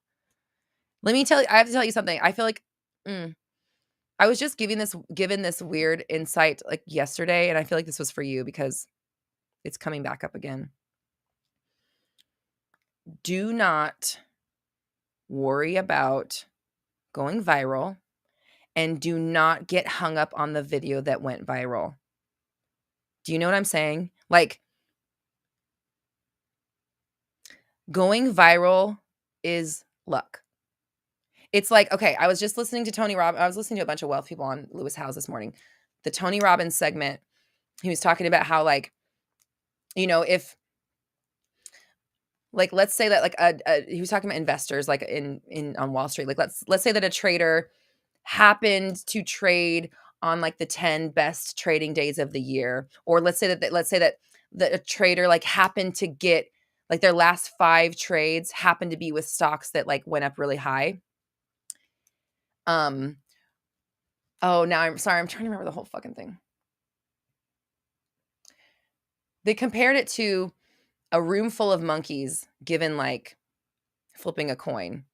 S1: Let me tell you, I have to tell you something. I feel like I was just given this weird insight like yesterday, and I feel like this was for you because it's coming back up again. Do not worry about going viral, and do not get hung up on the video that went viral. Do you know what I'm saying? Like, going viral is luck. It's like, okay, I was just listening to Tony Robbins. I was listening to a bunch of wealth people on Lewis Howes this morning. The Tony Robbins segment, he was talking about how, like, if, like, let's say that, like, he was talking about investors, like, on Wall Street. Like, let's say that a trader happened to trade on, like, the 10 best trading days of the year. Or let's say that a trader, like, happened to get, like, their last 5 trades happened to be with stocks that, like, went up really high. Oh, now I'm sorry. I'm trying to remember the whole fucking thing. They compared it to a room full of monkeys given, like, flipping a coin.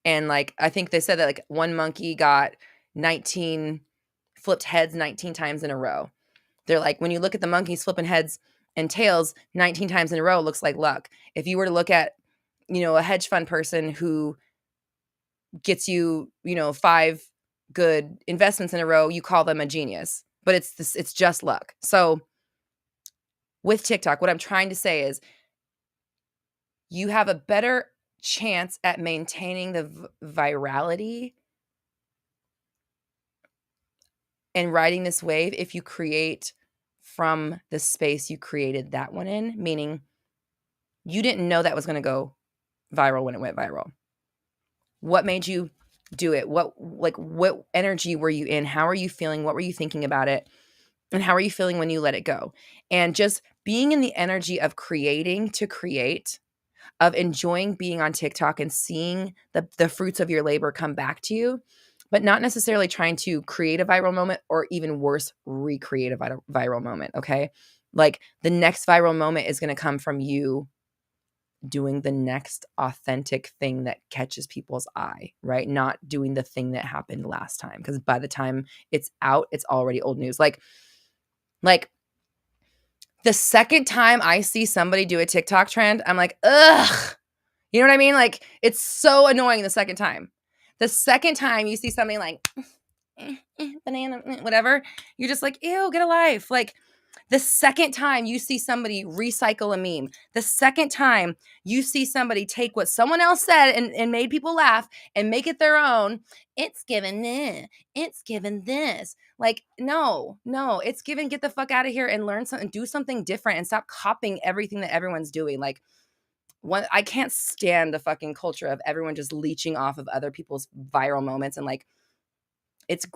S1: And, like, I think they said that, like, one monkey got 19 flipped heads 19 times in a row. They're like, when you look at the monkeys flipping heads and tails 19 times in a row, it looks like luck. If you were to look at, a hedge fund person who gets you, 5 good investments in a row, you call them a genius. But it's just luck. So with TikTok, what I'm trying to say is you have a better chance at maintaining the virality and riding this wave if you create from the space you created that one in, meaning you didn't know that was going to go viral when it went viral. What made you do it? What energy were you in? How are you feeling? What were you thinking about it? And how are you feeling when you let it go? And just being in the energy of creating to create, of enjoying being on TikTok and seeing the fruits of your labor come back to you, but not necessarily trying to create a viral moment or even worse, recreate a viral moment, okay? Like, the next viral moment is going to come from you doing the next authentic thing that catches people's eye, right? Not doing the thing that happened last time. Because by the time it's out, it's already old news. Like the second time I see somebody do a TikTok trend, I'm like, ugh. You know what I mean? Like, it's so annoying the second time. The second time you see something like banana, whatever, you're just like, ew, get a life. Like, the second time you see somebody recycle a meme, the second time you see somebody take what someone else said and made people laugh and make it their own, it's given this. It's given this. Like, no, it's given get the fuck out of here and learn something, do something different and stop copying everything that everyone's doing. Like, I can't stand the fucking culture of everyone just leeching off of other people's viral moments and like it's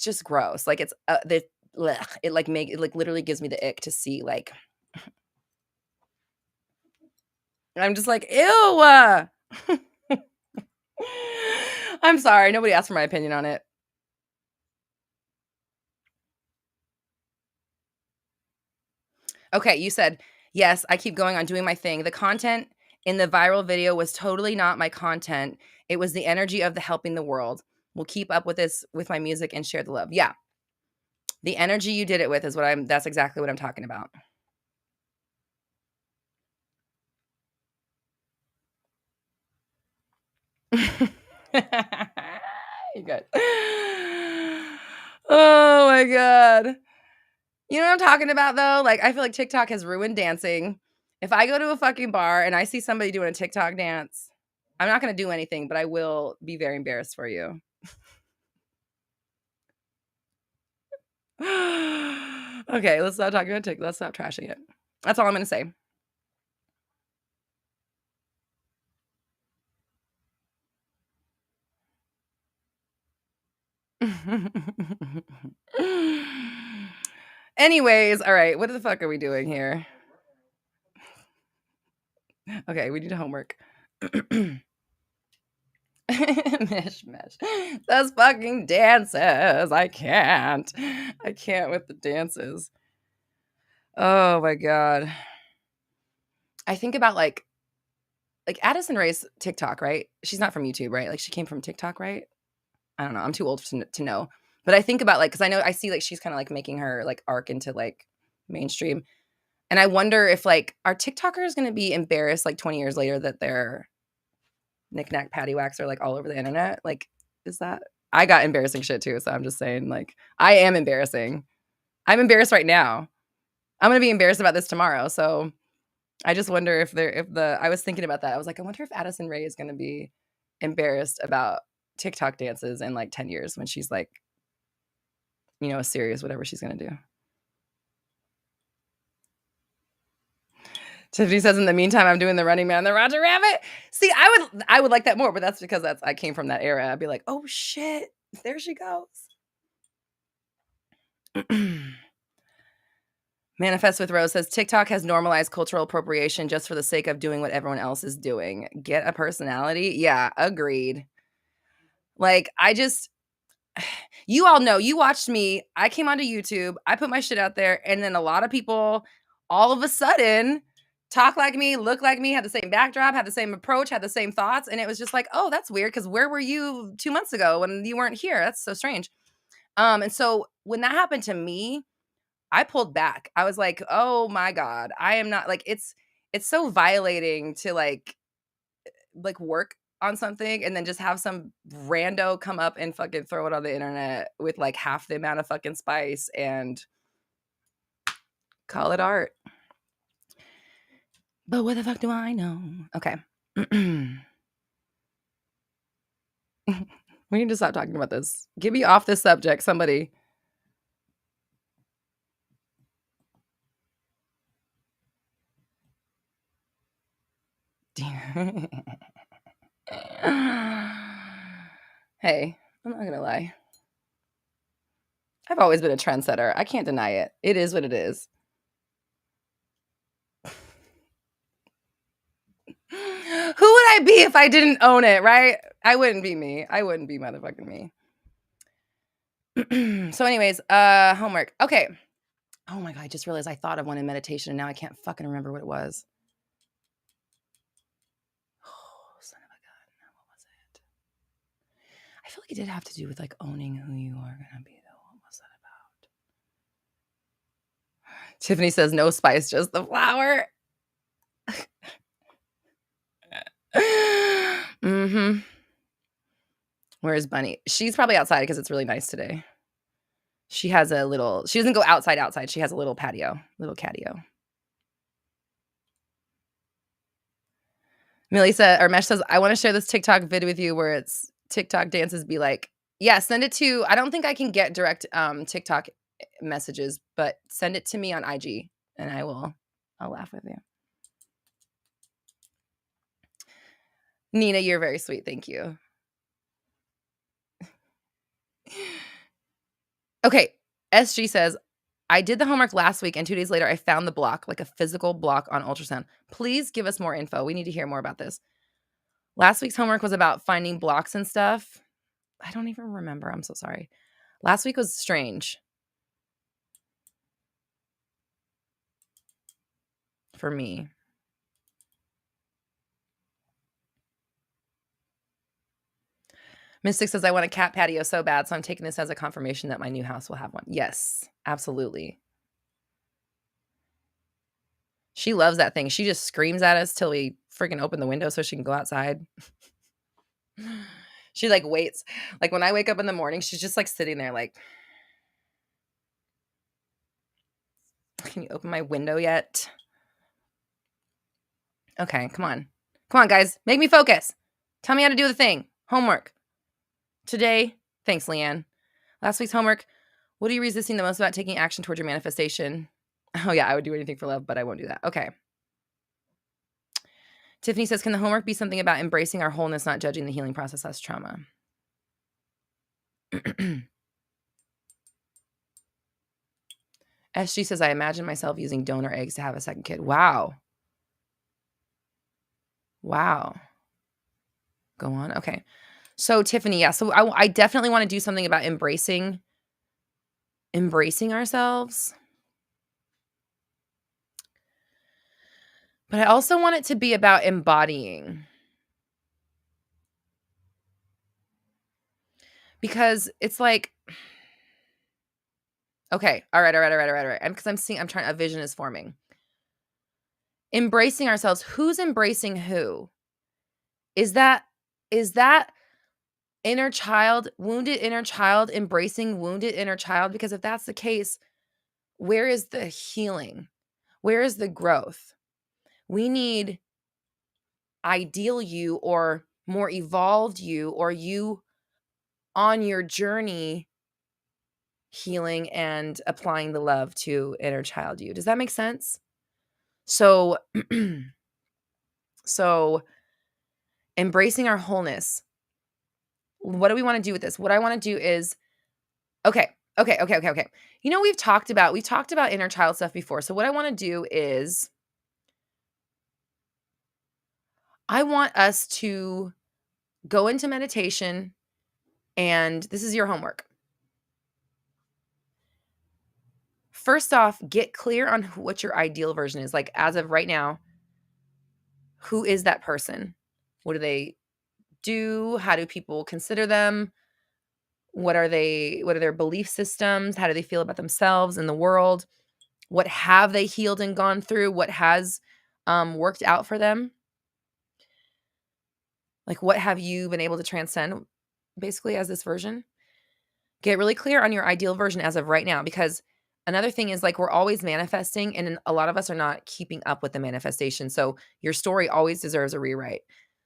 S1: just gross. Like it's it like literally gives me the ick to see like I'm just like ew. I'm sorry, nobody asked for my opinion on it. Okay, you said, yes, I keep going on doing my thing. The content in the viral video was totally not my content. It was the energy of the helping the world. We'll keep up with this with my music and share the love. Yeah. The energy you did it with is that's exactly what I'm talking about. You good. Oh my God. You know what I'm talking about though? Like, I feel like TikTok has ruined dancing. If I go to a fucking bar and I see somebody doing a TikTok dance, I'm not going to do anything, but I will be very embarrassed for you. Okay, let's stop talking about TikTok. Let's stop trashing it. That's all I'm going to say. Anyways, all right. What the fuck are we doing here? Okay, we need homework. Mish. Those fucking dances. I can't with the dances. Oh my God. I think about like Addison Rae's TikTok, right? She's not from YouTube, right? Like she came from TikTok, right? I don't know. I'm too old to know. But I think about like, cause I see like she's kind of like making her like arc into like mainstream. And I wonder if like are TikTokers going to be embarrassed like 20 years later that their knick-knack paddywhacks are like all over the internet? Like, is that I got embarrassing shit too. So I'm just saying like I am embarrassing. I'm embarrassed right now. I'm going to be embarrassed about this tomorrow. So I just wonder I was thinking about that. I was like, I wonder if Addison Rae is going to be embarrassed about TikTok dances in like 10 years when she's like, you know, serious, whatever she's going to do. Tiffany says, in the meantime, I'm doing the Running Man, the Roger Rabbit. See, I would like that more, but that's because I came from that era. I'd be like, oh shit, there she goes. Manifest with Rose says, TikTok has normalized cultural appropriation just for the sake of doing what everyone else is doing. Get a personality? Yeah, agreed. Like, you all know, you watched me. I came onto YouTube. I put my shit out there. And then a lot of people all of a sudden talk like me, look like me, had the same backdrop, had the same approach, had the same thoughts. And it was just like, oh, that's weird. Because where were you 2 months ago when you weren't here? That's so strange. And so when that happened to me, I pulled back. I was like, oh my God, I am not like, it's so violating to like work on something and then just have some rando come up and fucking throw it on the internet with like half the amount of fucking spice and call it art. But what the fuck do I know? Okay. We need to stop talking about this. Get me off this subject, somebody. Hey, I'm not gonna lie. I've always been a trendsetter. I can't deny it. It is what it is. Who would I be if I didn't own it, right? I wouldn't be me. I wouldn't be motherfucking me. So anyways, homework. Okay. Oh my God, I just realized I thought of one in meditation and now I can't fucking remember what it was. I feel like it did have to do with like owning who you are gonna be though. What was that about? Tiffany says no spice, just the flour. Mm-hmm. Where's Bunny? She's probably outside because it's really nice today. She has a little, she doesn't go outside. She has a little patio, little catio. Melissa or Mesh says, I want to share this TikTok vid with you where it's TikTok dances be like, yeah, send it to, I don't think I can get direct TikTok messages, but send it to me on IG and I'll laugh with you. Nina, you're very sweet. Thank you. Okay. SG says, I did the homework last week and 2 days later I found the block, like a physical block on ultrasound. Please give us more info. We need to hear more about this. Last week's homework was about finding blocks and stuff. I don't even remember. I'm so sorry. Last week was strange for me. Mystic says, I want a cat patio so bad, so I'm taking this as a confirmation that my new house will have one. Yes, absolutely. She loves that thing. She just screams at us till we freaking open the window so she can go outside. She like waits. Like when I wake up in the morning, she's just like sitting there like, can you open my window yet? Okay, come on. Come on, guys. Make me focus. Tell me how to do the thing. Homework. Today, thanks, Leanne. Last week's homework. What are you resisting the most about taking action towards your manifestation? Oh, yeah, I would do anything for love, but I won't do that. Okay. Tiffany says, can the homework be something about embracing our wholeness, not judging the healing process as trauma? SG says, I imagine myself using donor eggs to have a second kid. Wow. Wow. Go on. Okay. So Tiffany, yeah. So I definitely want to do something about embracing ourselves. But I also want it to be about embodying. Because it's like, okay, all right. Because I'm trying, a vision is forming. Embracing ourselves. Who's embracing who? Is that inner child, wounded inner child embracing wounded inner child? Because if that's the case, where is the healing? Where is the growth? We need ideal you or more evolved you or you on your journey healing and applying the love to inner child you. Does that make sense? So so embracing our wholeness. What do we want to do with this? What I want to do is okay. You know, we've talked about inner child stuff before. So what I want to do is I want us to go into meditation, and this is your homework. First off, get clear on what your ideal version is. Like as of right now, who is that person? What do they do? How do people consider them? What are their belief systems? How do they feel about themselves and the world? What have they healed and gone through? What has worked out for them? Like, what have you been able to transcend basically as this version? Get really clear on your ideal version as of right now, because another thing is like we're always manifesting and a lot of us are not keeping up with the manifestation. So your story always deserves a rewrite.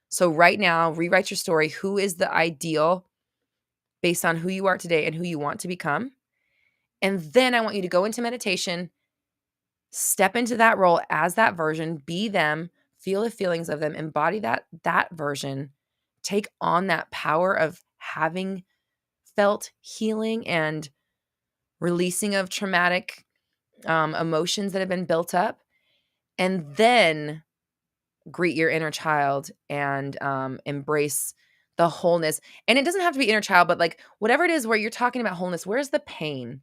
S1: So right now, rewrite your story. Who is the ideal based on who you are today and who you want to become? And then I want you to go into meditation, step into that role as that version, be them, feel the feelings of them, embody that version, take on that power of having felt healing and releasing of traumatic emotions that have been built up, and then greet your inner child and embrace the wholeness. And it doesn't have to be inner child, but like whatever it is where you're talking about wholeness, where's the pain?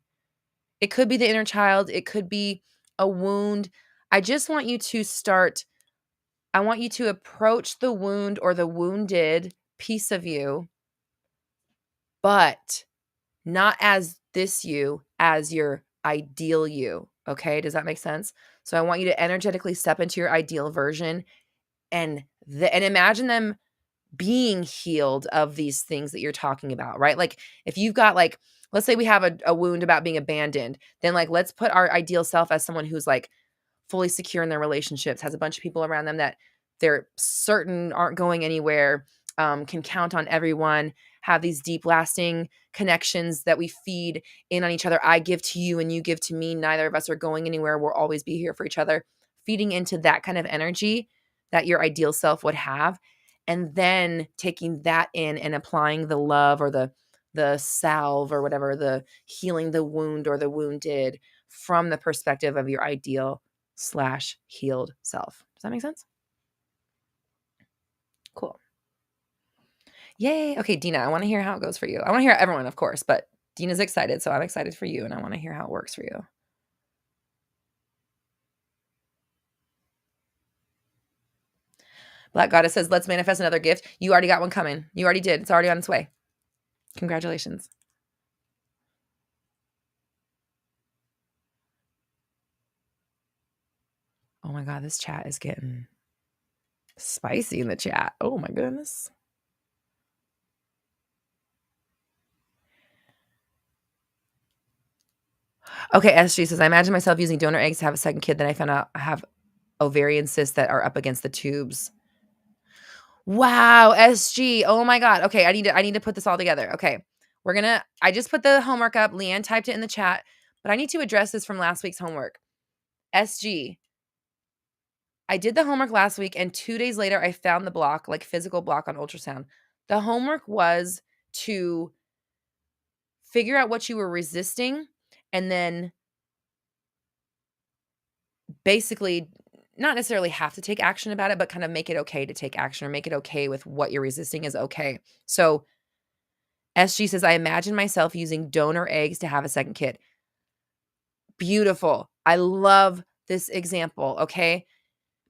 S1: It could be the inner child. It could be a wound. I just want you to I want you to approach the wound or the wounded piece of you but not as this you, as your ideal you. Okay. Does that make sense? So I want you to energetically step into your ideal version and imagine them being healed of these things that you're talking about, right? Like if you've got like, let's say we have a wound about being abandoned, then like let's put our ideal self as someone who's like fully secure in their relationships, has a bunch of people around them that they're certain aren't going anywhere, can count on everyone, have these deep, lasting connections that we feed in on each other. I give to you and you give to me. Neither of us are going anywhere. We'll always be here for each other. Feeding into that kind of energy that your ideal self would have, and then taking that in and applying the love or the salve or whatever, the healing the wound or the wounded from the perspective of your ideal / healed self. Does that make sense? Cool. Yay. Okay, Dina, I want to hear how it goes for you. I want to hear everyone, of course, but Dina's excited, so I'm excited for you, and I want to hear how it works for you. Black Goddess says, let's manifest another gift. You already got one coming. You already did. It's already on its way. Congratulations. Oh my God, this chat is getting spicy in the chat. Oh my goodness. Okay, SG says, I imagine myself using donor eggs to have a second kid. Then I found out I have ovarian cysts that are up against the tubes. Wow, SG. Oh my God. Okay, I need to put this all together. Okay. I just put the homework up. Leanne typed it in the chat, but I need to address this from last week's homework. SG. I did the homework last week, and 2 days later, I found the block, like physical block on ultrasound. The homework was to figure out what you were resisting and then basically not necessarily have to take action about it, but kind of make it okay to take action or make it okay with what you're resisting is okay. So SG says, I imagine myself using donor eggs to have a second kid. Beautiful. I love this example, okay?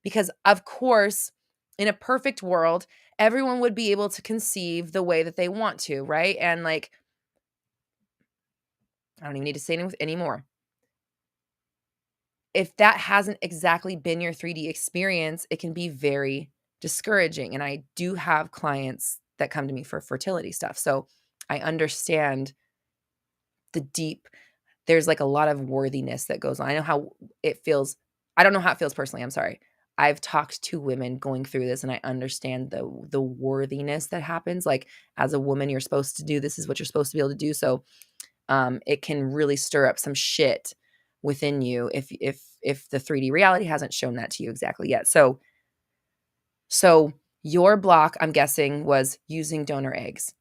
S1: Because of course, in a perfect world, everyone would be able to conceive the way that they want to, right? And like, I don't even need to say anything anymore. If that hasn't exactly been your 3D experience, it can be very discouraging. And I do have clients that come to me for fertility stuff. So I understand there's like a lot of worthiness that goes on. I know how it feels. I don't know how it feels personally. I'm sorry. I've talked to women going through this and I understand the worthiness that happens. Like as a woman, you're supposed to do, this is what you're supposed to be able to do. So it can really stir up some shit within you if the 3D reality hasn't shown that to you exactly yet. So your block, I'm guessing, was using donor eggs.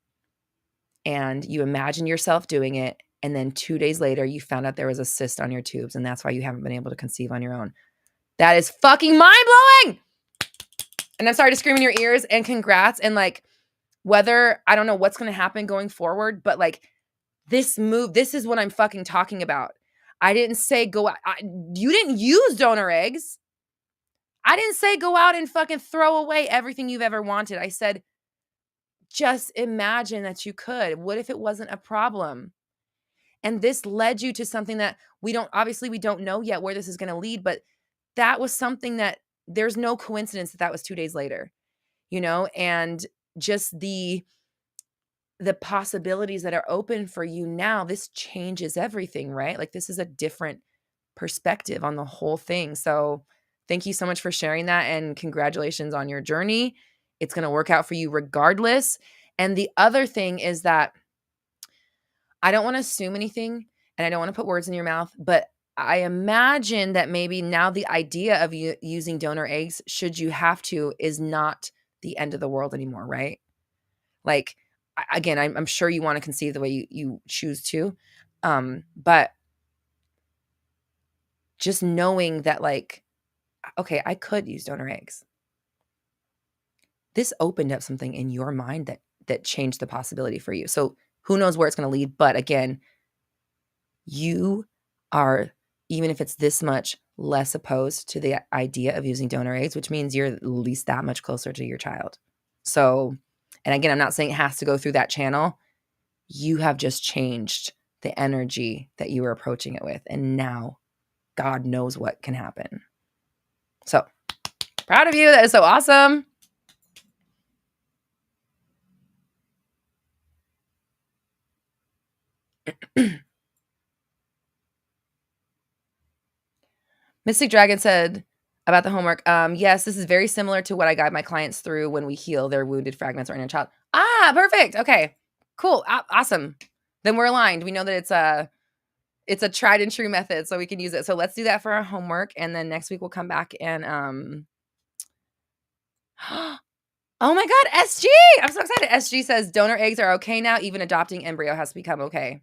S1: And you imagine yourself doing it. And then 2 days later, you found out there was a cyst on your tubes. And that's why you haven't been able to conceive on your own. That is fucking mind-blowing. And I'm sorry to scream in your ears, and congrats. And like, whether, I don't know what's going to happen going forward, but like this is what I'm fucking talking about. I didn't say go out. You didn't use donor eggs. I didn't say go out and fucking throw away everything you've ever wanted. I said, just imagine that you could. What if it wasn't a problem? And this led you to something that we don't know yet where this is going to lead, but that was something that there's no coincidence that was 2 days later, and just the possibilities that are open for you now, this changes everything, right? Like this is a different perspective on the whole thing. So thank you so much for sharing that, and congratulations on your journey. It's going to work out for you regardless. And the other thing is that I don't want to assume anything and I don't want to put words in your mouth, but I imagine that maybe now the idea of you using donor eggs, should you have to, is not the end of the world anymore, right? Like, again, I'm sure you want to conceive the way you choose to, but just knowing that, like, okay, I could use donor eggs. This opened up something in your mind that changed the possibility for you. So who knows where it's going to lead, but again, you are, even if it's this much less opposed to the idea of using donor eggs, which means you're at least that much closer to your child. So, and again, I'm not saying it has to go through that channel. you have just changed the energy that you were approaching it with. And now God knows what can happen. So proud of you. That is so awesome. Mystic Dragon said about the homework, yes, this is very similar to what I guide my clients through when we heal their wounded fragments or inner child. Ah, perfect. Okay, cool. Awesome. Then we're aligned. We know that it's a tried and true method, so we can use it. So let's do that for our homework. And then next week we'll come back and, oh my God, SG. I'm so excited. SG says donor eggs are okay now. Even adopting embryo has become okay.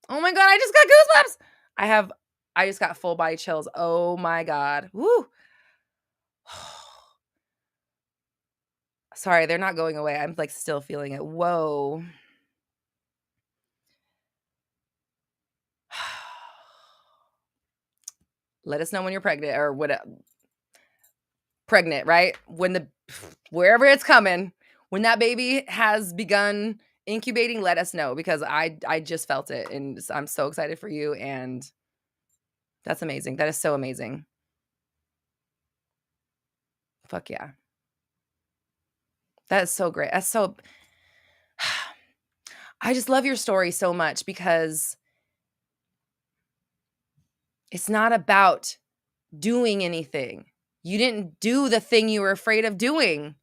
S1: Oh my God, I just got goosebumps. I just got full body chills. Oh my God. Woo. Sorry, they're not going away. I'm like still feeling it. Whoa. Let us know when you're pregnant or what. Pregnant, right? Wherever it's coming, when that baby has begun incubating, let us know because I just felt it and I'm so excited for you and that's amazing. That is so amazing. Fuck yeah. That is so great. That's so I just love your story so much because it's not about doing anything. You didn't do the thing you were afraid of doing.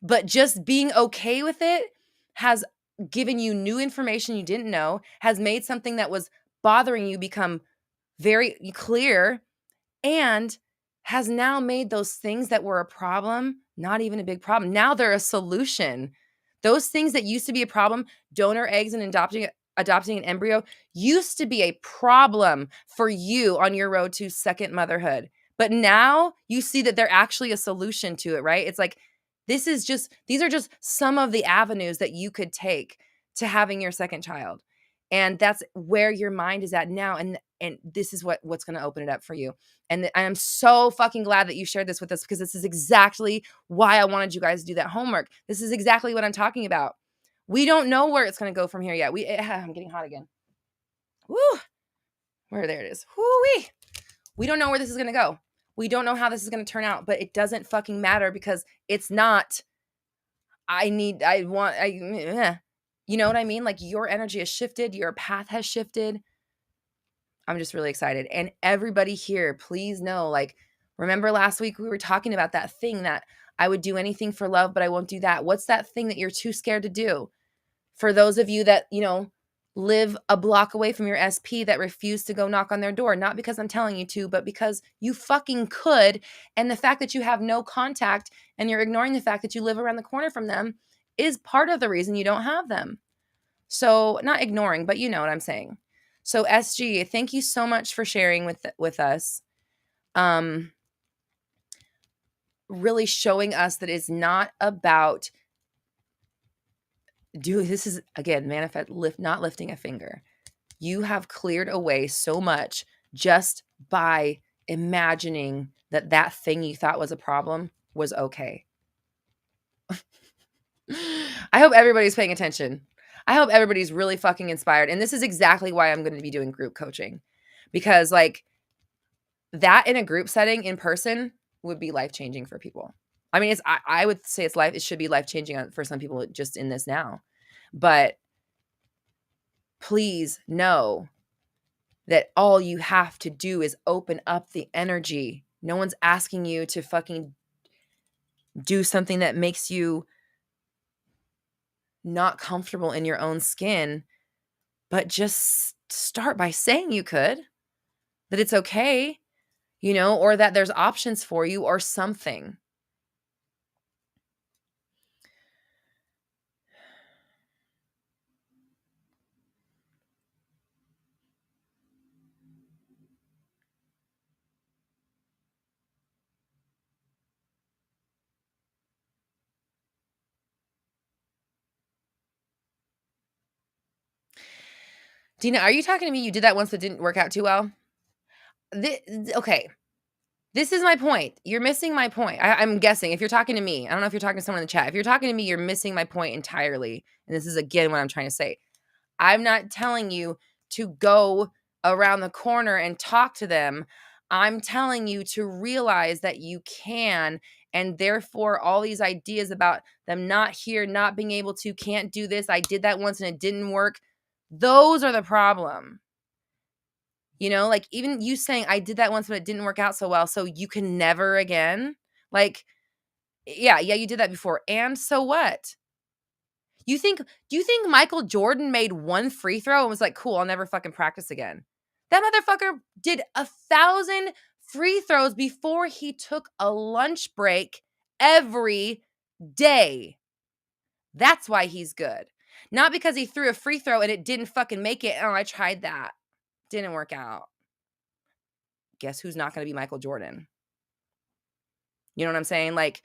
S1: But just being okay with it has given you new information you didn't know, has made something that was bothering you become very clear, and has now made those things that were a problem not even a big problem. Now they're a solution. Those things that used to be a problem, donor eggs and adopting an embryo, used to be a problem for you on your road to second motherhood. But now you see that they're actually a solution to it, right? It's like these are just some of the avenues that you could take to having your second child. And that's where your mind is at now. And this is what's going to open it up for you. And I'm so fucking glad that you shared this with us because this is exactly why I wanted you guys to do that homework. This is exactly what I'm talking about. We don't know where it's going to go from here yet. I'm getting hot again. Woo. There it is. Woo-wee. We don't know where this is going to go. We don't know how this is going to turn out, but it doesn't fucking matter because it's not, you know what I mean? Like your energy has shifted. Your path has shifted. I'm just really excited. And everybody here, please know, like, remember last week we were talking about that thing that I would do anything for love, but I won't do that. What's that thing that you're too scared to do? For those of you that, live a block away from your SP that refuse to go knock on their door, not because I'm telling you to, but because you fucking could. And the fact that you have no contact and you're ignoring the fact that you live around the corner from them is part of the reason you don't have them. So not ignoring, but you know what I'm saying. So SG, thank you so much for sharing with us. Really showing us that it's not about this is again, not lifting a finger. You have cleared away so much just by imagining that thing you thought was a problem was okay. I hope everybody's paying attention. I hope everybody's really fucking inspired. And this is exactly why I'm going to be doing group coaching. Because like that in a group setting in person would be life-changing for people. I mean, I would say it should be life-changing for some people just in this now. But please know that all you have to do is open up the energy. No one's asking you to fucking do something that makes you not comfortable in your own skin, but just start by saying you could, that it's okay, or that there's options for you or something. Dina, are you talking to me? You did that once that didn't work out too well? Okay. This is my point. You're missing my point. I'm guessing if you're talking to me, I don't know if you're talking to someone in the chat. If you're talking to me, you're missing my point entirely. And this is again what I'm trying to say. I'm not telling you to go around the corner and talk to them. I'm telling you to realize that you can, and therefore all these ideas about them not here, not being able to, can't do this, I did that once and it didn't work. Those are the problem. You know, like even you saying I did that once but it didn't work out so well, so you can never again. Like, yeah, you did that before. And so what? Do you think Michael Jordan made one free throw and was like, "Cool, I'll never fucking practice again"? That motherfucker did 1,000 free throws before he took a lunch break every day. That's why he's good. Not because he threw a free throw and it didn't fucking make it. Oh, I tried that. Didn't work out. Guess who's not going to be Michael Jordan? You know what I'm saying? Like,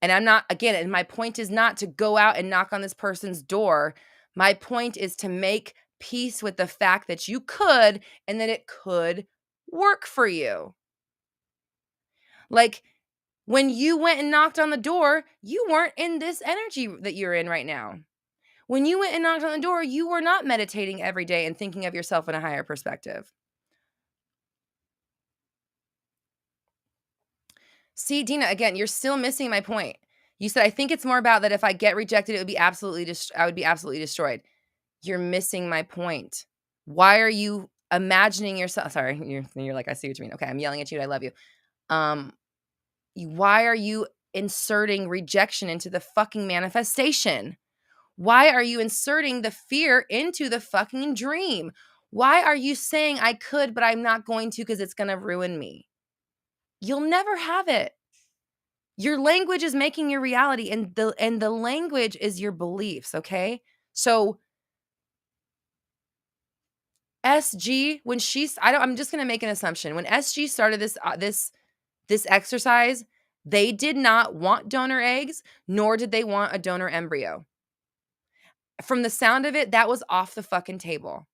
S1: and I'm not, again, and my point is not to go out and knock on this person's door. My point is to make peace with the fact that you could and that it could work for you. Like, when you went and knocked on the door, you weren't in this energy that you're in right now. When you went and knocked on the door, you were not meditating every day and thinking of yourself in a higher perspective. See, Dina, again, you're still missing my point. You said, I think it's more about that if I get rejected, it would be I would be absolutely destroyed. You're missing my point. Why are you imagining yourself? Sorry, you're like, I see what you mean. Okay, I'm yelling at you. I love you. Why are you inserting rejection into the fucking manifestation? Why are you inserting the fear into the fucking dream? Why are you saying I could, but I'm not going to because it's going to ruin me? You'll never have it. Your language is making your reality, and the language is your beliefs, okay? So SG, when I'm just going to make an assumption. When SG started this exercise, they did not want donor eggs, nor did they want a donor embryo. From the sound of it, that was off the fucking table.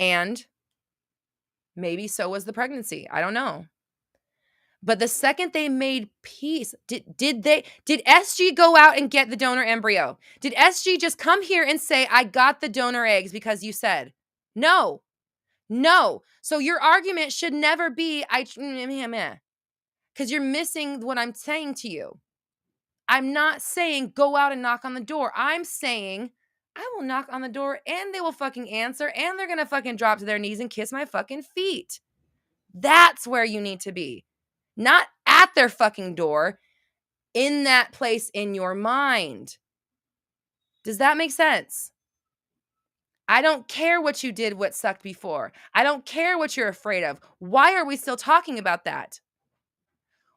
S1: And maybe so was the pregnancy. I don't know. But the second they made peace, did SG go out and get the donor embryo? Did SG just come here and say, I got the donor eggs because you said? No. So your argument should never be, because you're missing what I'm saying to you. I'm not saying go out and knock on the door. I'm saying I will knock on the door and they will fucking answer and they're going to fucking drop to their knees and kiss my fucking feet. That's where you need to be. Not at their fucking door, in that place in your mind. Does that make sense? I don't care what you did, what sucked before. I don't care what you're afraid of. Why are we still talking about that?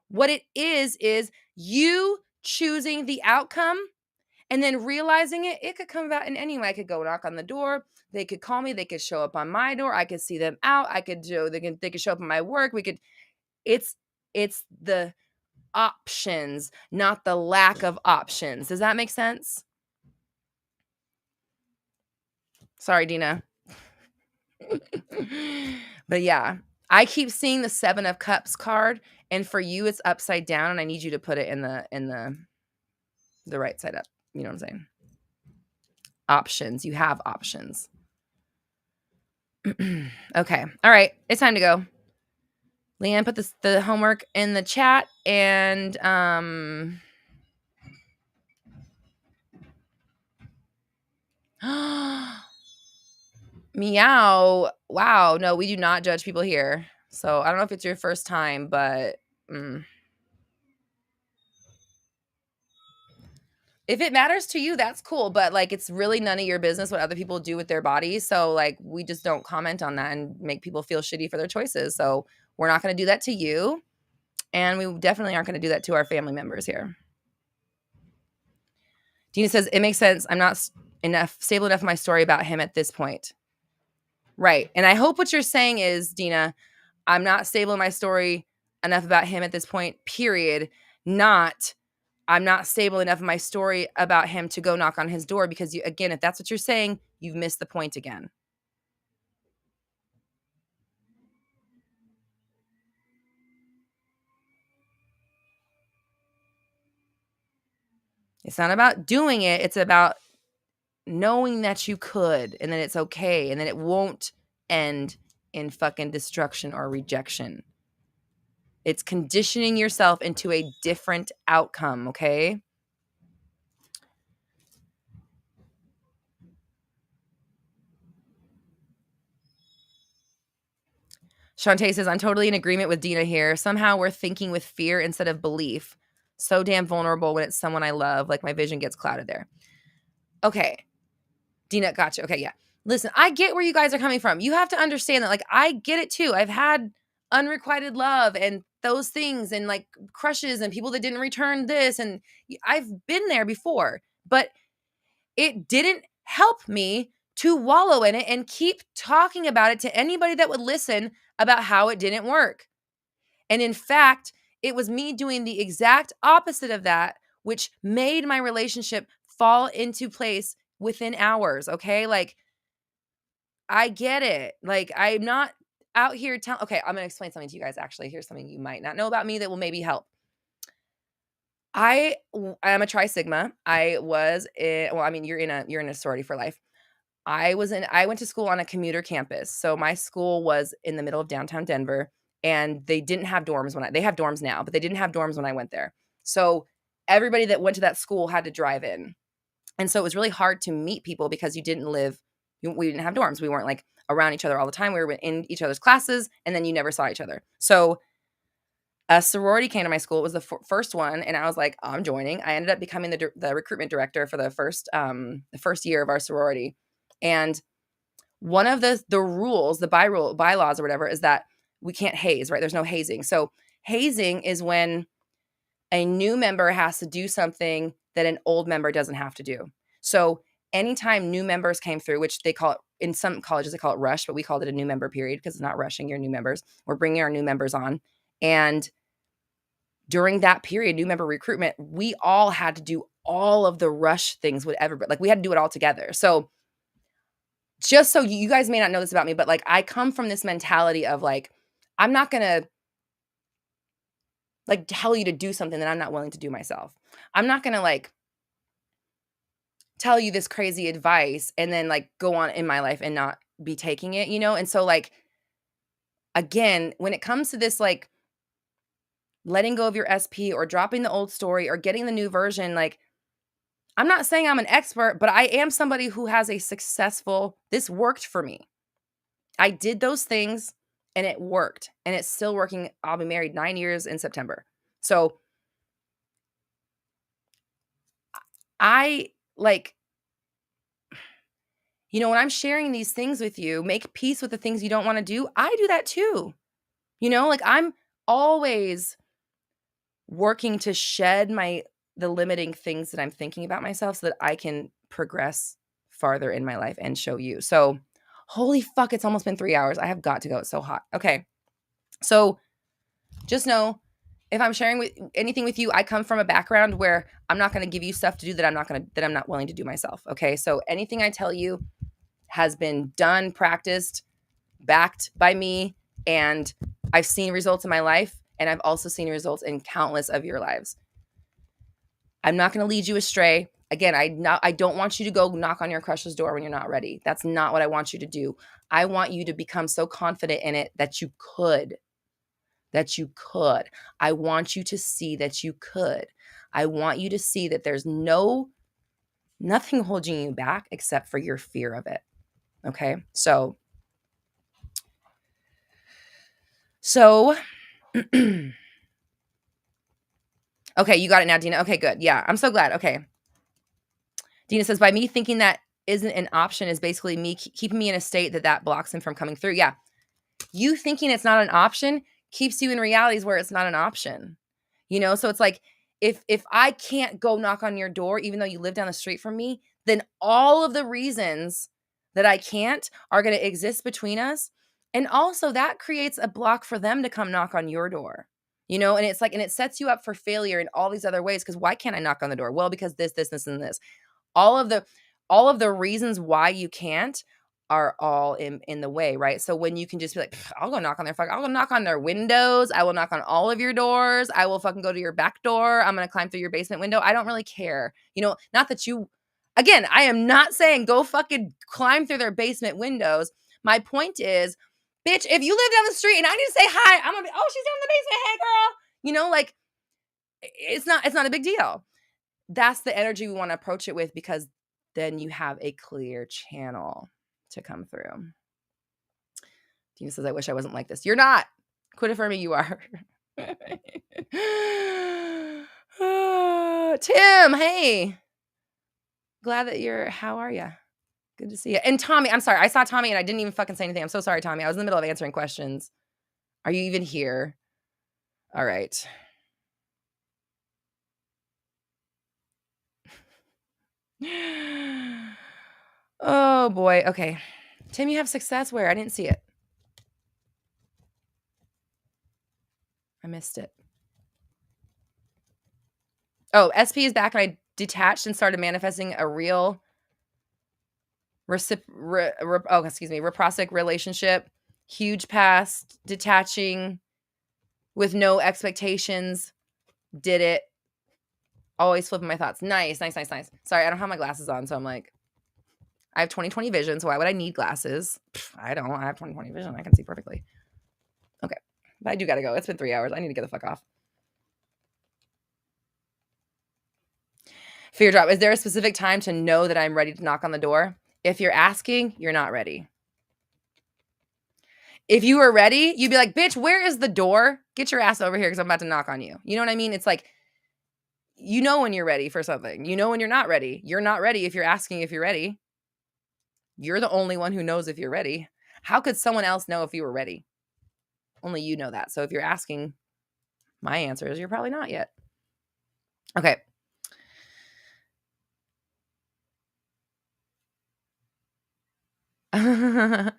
S1: What it is you choosing the outcome and then realizing it could come about in any way. I could go knock on the door. They could call me. They could show up on my door. I could see them out. They could show up at my work. It's the options, not the lack of options. Does that make sense? Sorry, Dina. But yeah, I keep seeing the 7 of Cups card, and for you it's upside down, and I need you to put it in the right side up. You know what I'm saying? Options. You have options. Okay. All right. It's time to go. Leanne put the homework in the chat, and meow. Wow. No, we do not judge people here. So I don't know if it's your first time, but if it matters to you, that's cool. But like, it's really none of your business what other people do with their bodies. So like, we just don't comment on that and make people feel shitty for their choices. So we're not going to do that to you. And we definitely aren't going to do that to our family members here. Dina says, it makes sense. I'm not stable enough in my story about him at this point. Right. And I hope what you're saying is, Dina, I'm not stable in my story enough about him at this point, period. Not, I'm not stable enough in my story about him to go knock on his door, because again, if that's what you're saying, you've missed the point again. It's not about doing it. It's about knowing that you could, and then it's okay, and then it won't end in fucking destruction or rejection. It's conditioning yourself into a different outcome, okay? Shantae says, I'm totally in agreement with Dina here. Somehow we're thinking with fear instead of belief. So damn vulnerable when it's someone I love. Like my vision gets clouded there. Okay. Dina, gotcha. Okay, yeah. Listen, I get where you guys are coming from. You have to understand that, like, I get it too. I've had unrequited love and those things and like crushes and people that didn't return this. And I've been there before, but it didn't help me to wallow in it and keep talking about it to anybody that would listen about how it didn't work. And in fact, it was me doing the exact opposite of that, which made my relationship fall into place within hours. Okay. Like, I get it. Like, I'm not out here telling, okay, I'm going to explain something to you guys. Actually, here's something you might not know about me that will maybe help. I am a Tri Sigma. I was in, well, I mean, you're in a sorority for life. I went to school on a commuter campus. So my school was in the middle of downtown Denver, and they didn't have dorms they have dorms now, but they didn't have dorms when I went there. So everybody that went to that school had to drive in. And so it was really hard to meet people because we didn't have dorms. We weren't like around each other all the time. We were in each other's classes, and then you never saw each other. So a sorority came to my school. It was the first one, and I was like, I'm joining. I ended up becoming the recruitment director for the first year of our sorority. And one of the rules, the bylaws or whatever, is that we can't haze, right? There's no hazing. So hazing is when a new member has to do something that an old member doesn't have to do. So anytime new members came through, which they call it, in some colleges they call it rush, but we called it a new member period because it's not rushing your new members. We're bringing our new members on. And during that period, new member recruitment, we all had to do all of the rush things, whatever, but like we had to do it all together. So just so you guys may not know this about me, but like I come from this mentality of like, I'm not going to like tell you to do something that I'm not willing to do myself. I'm not going to like tell you this crazy advice and then like go on in my life and not be taking it, you know? And so like, again, when it comes to this, like letting go of your SP or dropping the old story or getting the new version, like I'm not saying I'm an expert, but I am somebody who has this worked for me. I did those things and it worked, and it's still working. I'll be married 9 years in September. So I like, when I'm sharing these things with you, make peace with the things you don't want to do. I do that too. Like I'm always working to shed the limiting things that I'm thinking about myself so that I can progress farther in my life and show you. So holy fuck, it's almost been 3 hours. I have got to go. It's so hot. Okay. So just know if I'm sharing anything with you, I come from a background where I'm not going to give you stuff to do that I'm not willing to do myself. Okay. So anything I tell you has been done, practiced, backed by me, and I've seen results in my life, and I've also seen results in countless of your lives. I'm not going to lead you astray. Again, I don't want you to go knock on your crush's door when you're not ready. That's not what I want you to do. I want you to become so confident in it that you could. I want you to see that you could. I want you to see that there's nothing holding you back except for your fear of it. Okay? So okay, you got it now, Dina. Okay, good. Yeah, I'm so glad. Okay. Dina says, by me thinking that isn't an option is basically me keeping me in a state that blocks him from coming through. Yeah. You thinking it's not an option keeps you in realities where it's not an option. So it's like, if I can't go knock on your door, even though you live down the street from me, then all of the reasons that I can't are going to exist between us. And also that creates a block for them to come knock on your door, and it's like, and it sets you up for failure in all these other ways. Cause why can't I knock on the door? Well, because this, and this. All of the reasons why you can't are all in the way, right? So when you can just be like, I'll go knock on I'll go knock on their windows. I will knock on all of your doors. I will fucking go to your back door. I'm going to climb through your basement window. I don't really care. Not that again, I am not saying go fucking climb through their basement windows. My point is, bitch, if you live down the street and I need to say hi, I'm going to be, oh, she's down in the basement. Hey, girl. Like it's not a big deal. That's the energy we want to approach it with, because then you have a clear channel to come through. Tina says, I wish I wasn't like this. You're not. Quit affirming you are. Tim, hey. Glad that how are you? Good to see you. And Tommy, I'm sorry. I saw Tommy and I didn't even fucking say anything. I'm so sorry, Tommy. I was in the middle of answering questions. Are you even here? All right. Oh boy. Okay. Tim, you have success where? I didn't see it. I missed it. Oh, SP is back and I detached and started manifesting a real reciprocal relationship. Huge past, detaching with no expectations. Did it. Always flipping my thoughts. Nice. Sorry, I don't have my glasses on, so I'm like, I have 20/20 vision, so why would I need glasses? I don't. I have 20/20 vision. I can see perfectly. Okay. But I do got to go. It's been 3 hours. I need to get the fuck off. Fear drop. Is there a specific time to know that I'm ready to knock on the door? If you're asking, you're not ready. If you were ready, you'd be like, bitch, where is the door? Get your ass over here because I'm about to knock on you. You know what I mean? It's like, you know when you're ready for something. You know when you're not ready. You're not ready if you're asking if you're ready. You're the only one who knows if you're ready. How could someone else know if you were ready? Only you know that. So if you're asking, my answer is you're probably not yet. Okay. I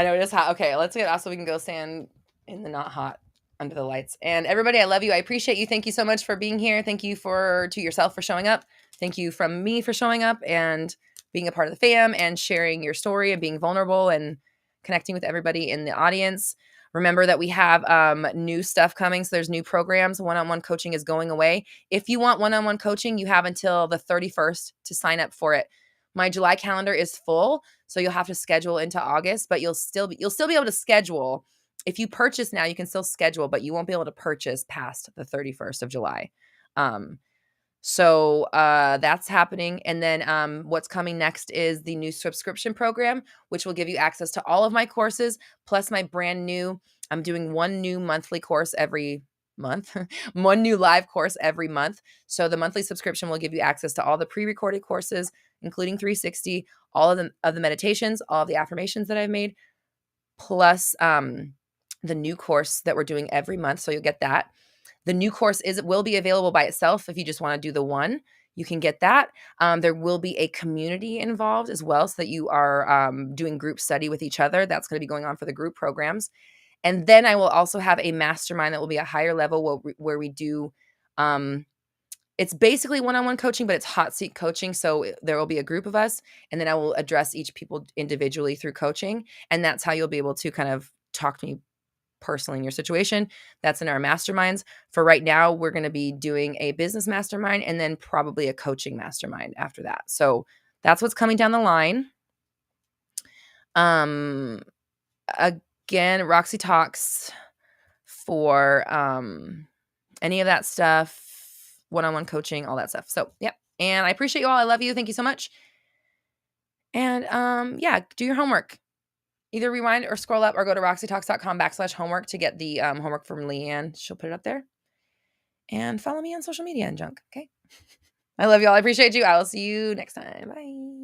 S1: know it is hot. Okay, let's get off so we can go stand in the not hot under the lights. And everybody, I love you. I appreciate you. Thank you so much for being here. Thank you to yourself for showing up. Thank you from me for showing up and being a part of the fam and sharing your story and being vulnerable and connecting with everybody in the audience. Remember that we have new stuff coming. So there's new programs. One-on-one coaching is going away. If you want one-on-one coaching, you have until the 31st to sign up for it. My July calendar is full, so you'll have to schedule into August, but you'll still be able to schedule. If you purchase now, you can still schedule, but you won't be able to purchase past the 31st of July. So that's happening. And then what's coming next is the new subscription program, which will give you access to all of my courses, plus my brand new, I'm doing one new monthly course every month, one new live course every month. So the monthly subscription will give you access to all the pre-recorded courses, including 360, all of the meditations, all of the affirmations that I've made, plus the new course that we're doing every month. So you'll get that. The new course will be available by itself. If you just want to do the one, you can get that. There will be a community involved as well, so that you are doing group study with each other. That's going to be going on for the group programs. And then I will also have a mastermind that will be a higher level where we do, it's basically one-on-one coaching, but it's hot seat coaching. So there will be a group of us, and then I will address each people individually through coaching. And that's how you'll be able to kind of talk to me personally in your situation. That's in our masterminds. For right now, we're going to be doing a business mastermind and then probably a coaching mastermind after that. So that's what's coming down the line. Again, Roxy talks for any of that stuff, one-on-one coaching, all that stuff. So, yep. And I appreciate you all. I love you. Thank you so much. And yeah, do your homework. Either rewind or scroll up or go to roxytalks.com/homework to get the homework from Leanne. She'll put it up there. And follow me on social media and junk. Okay. I love y'all. I appreciate you. I will see you next time. Bye.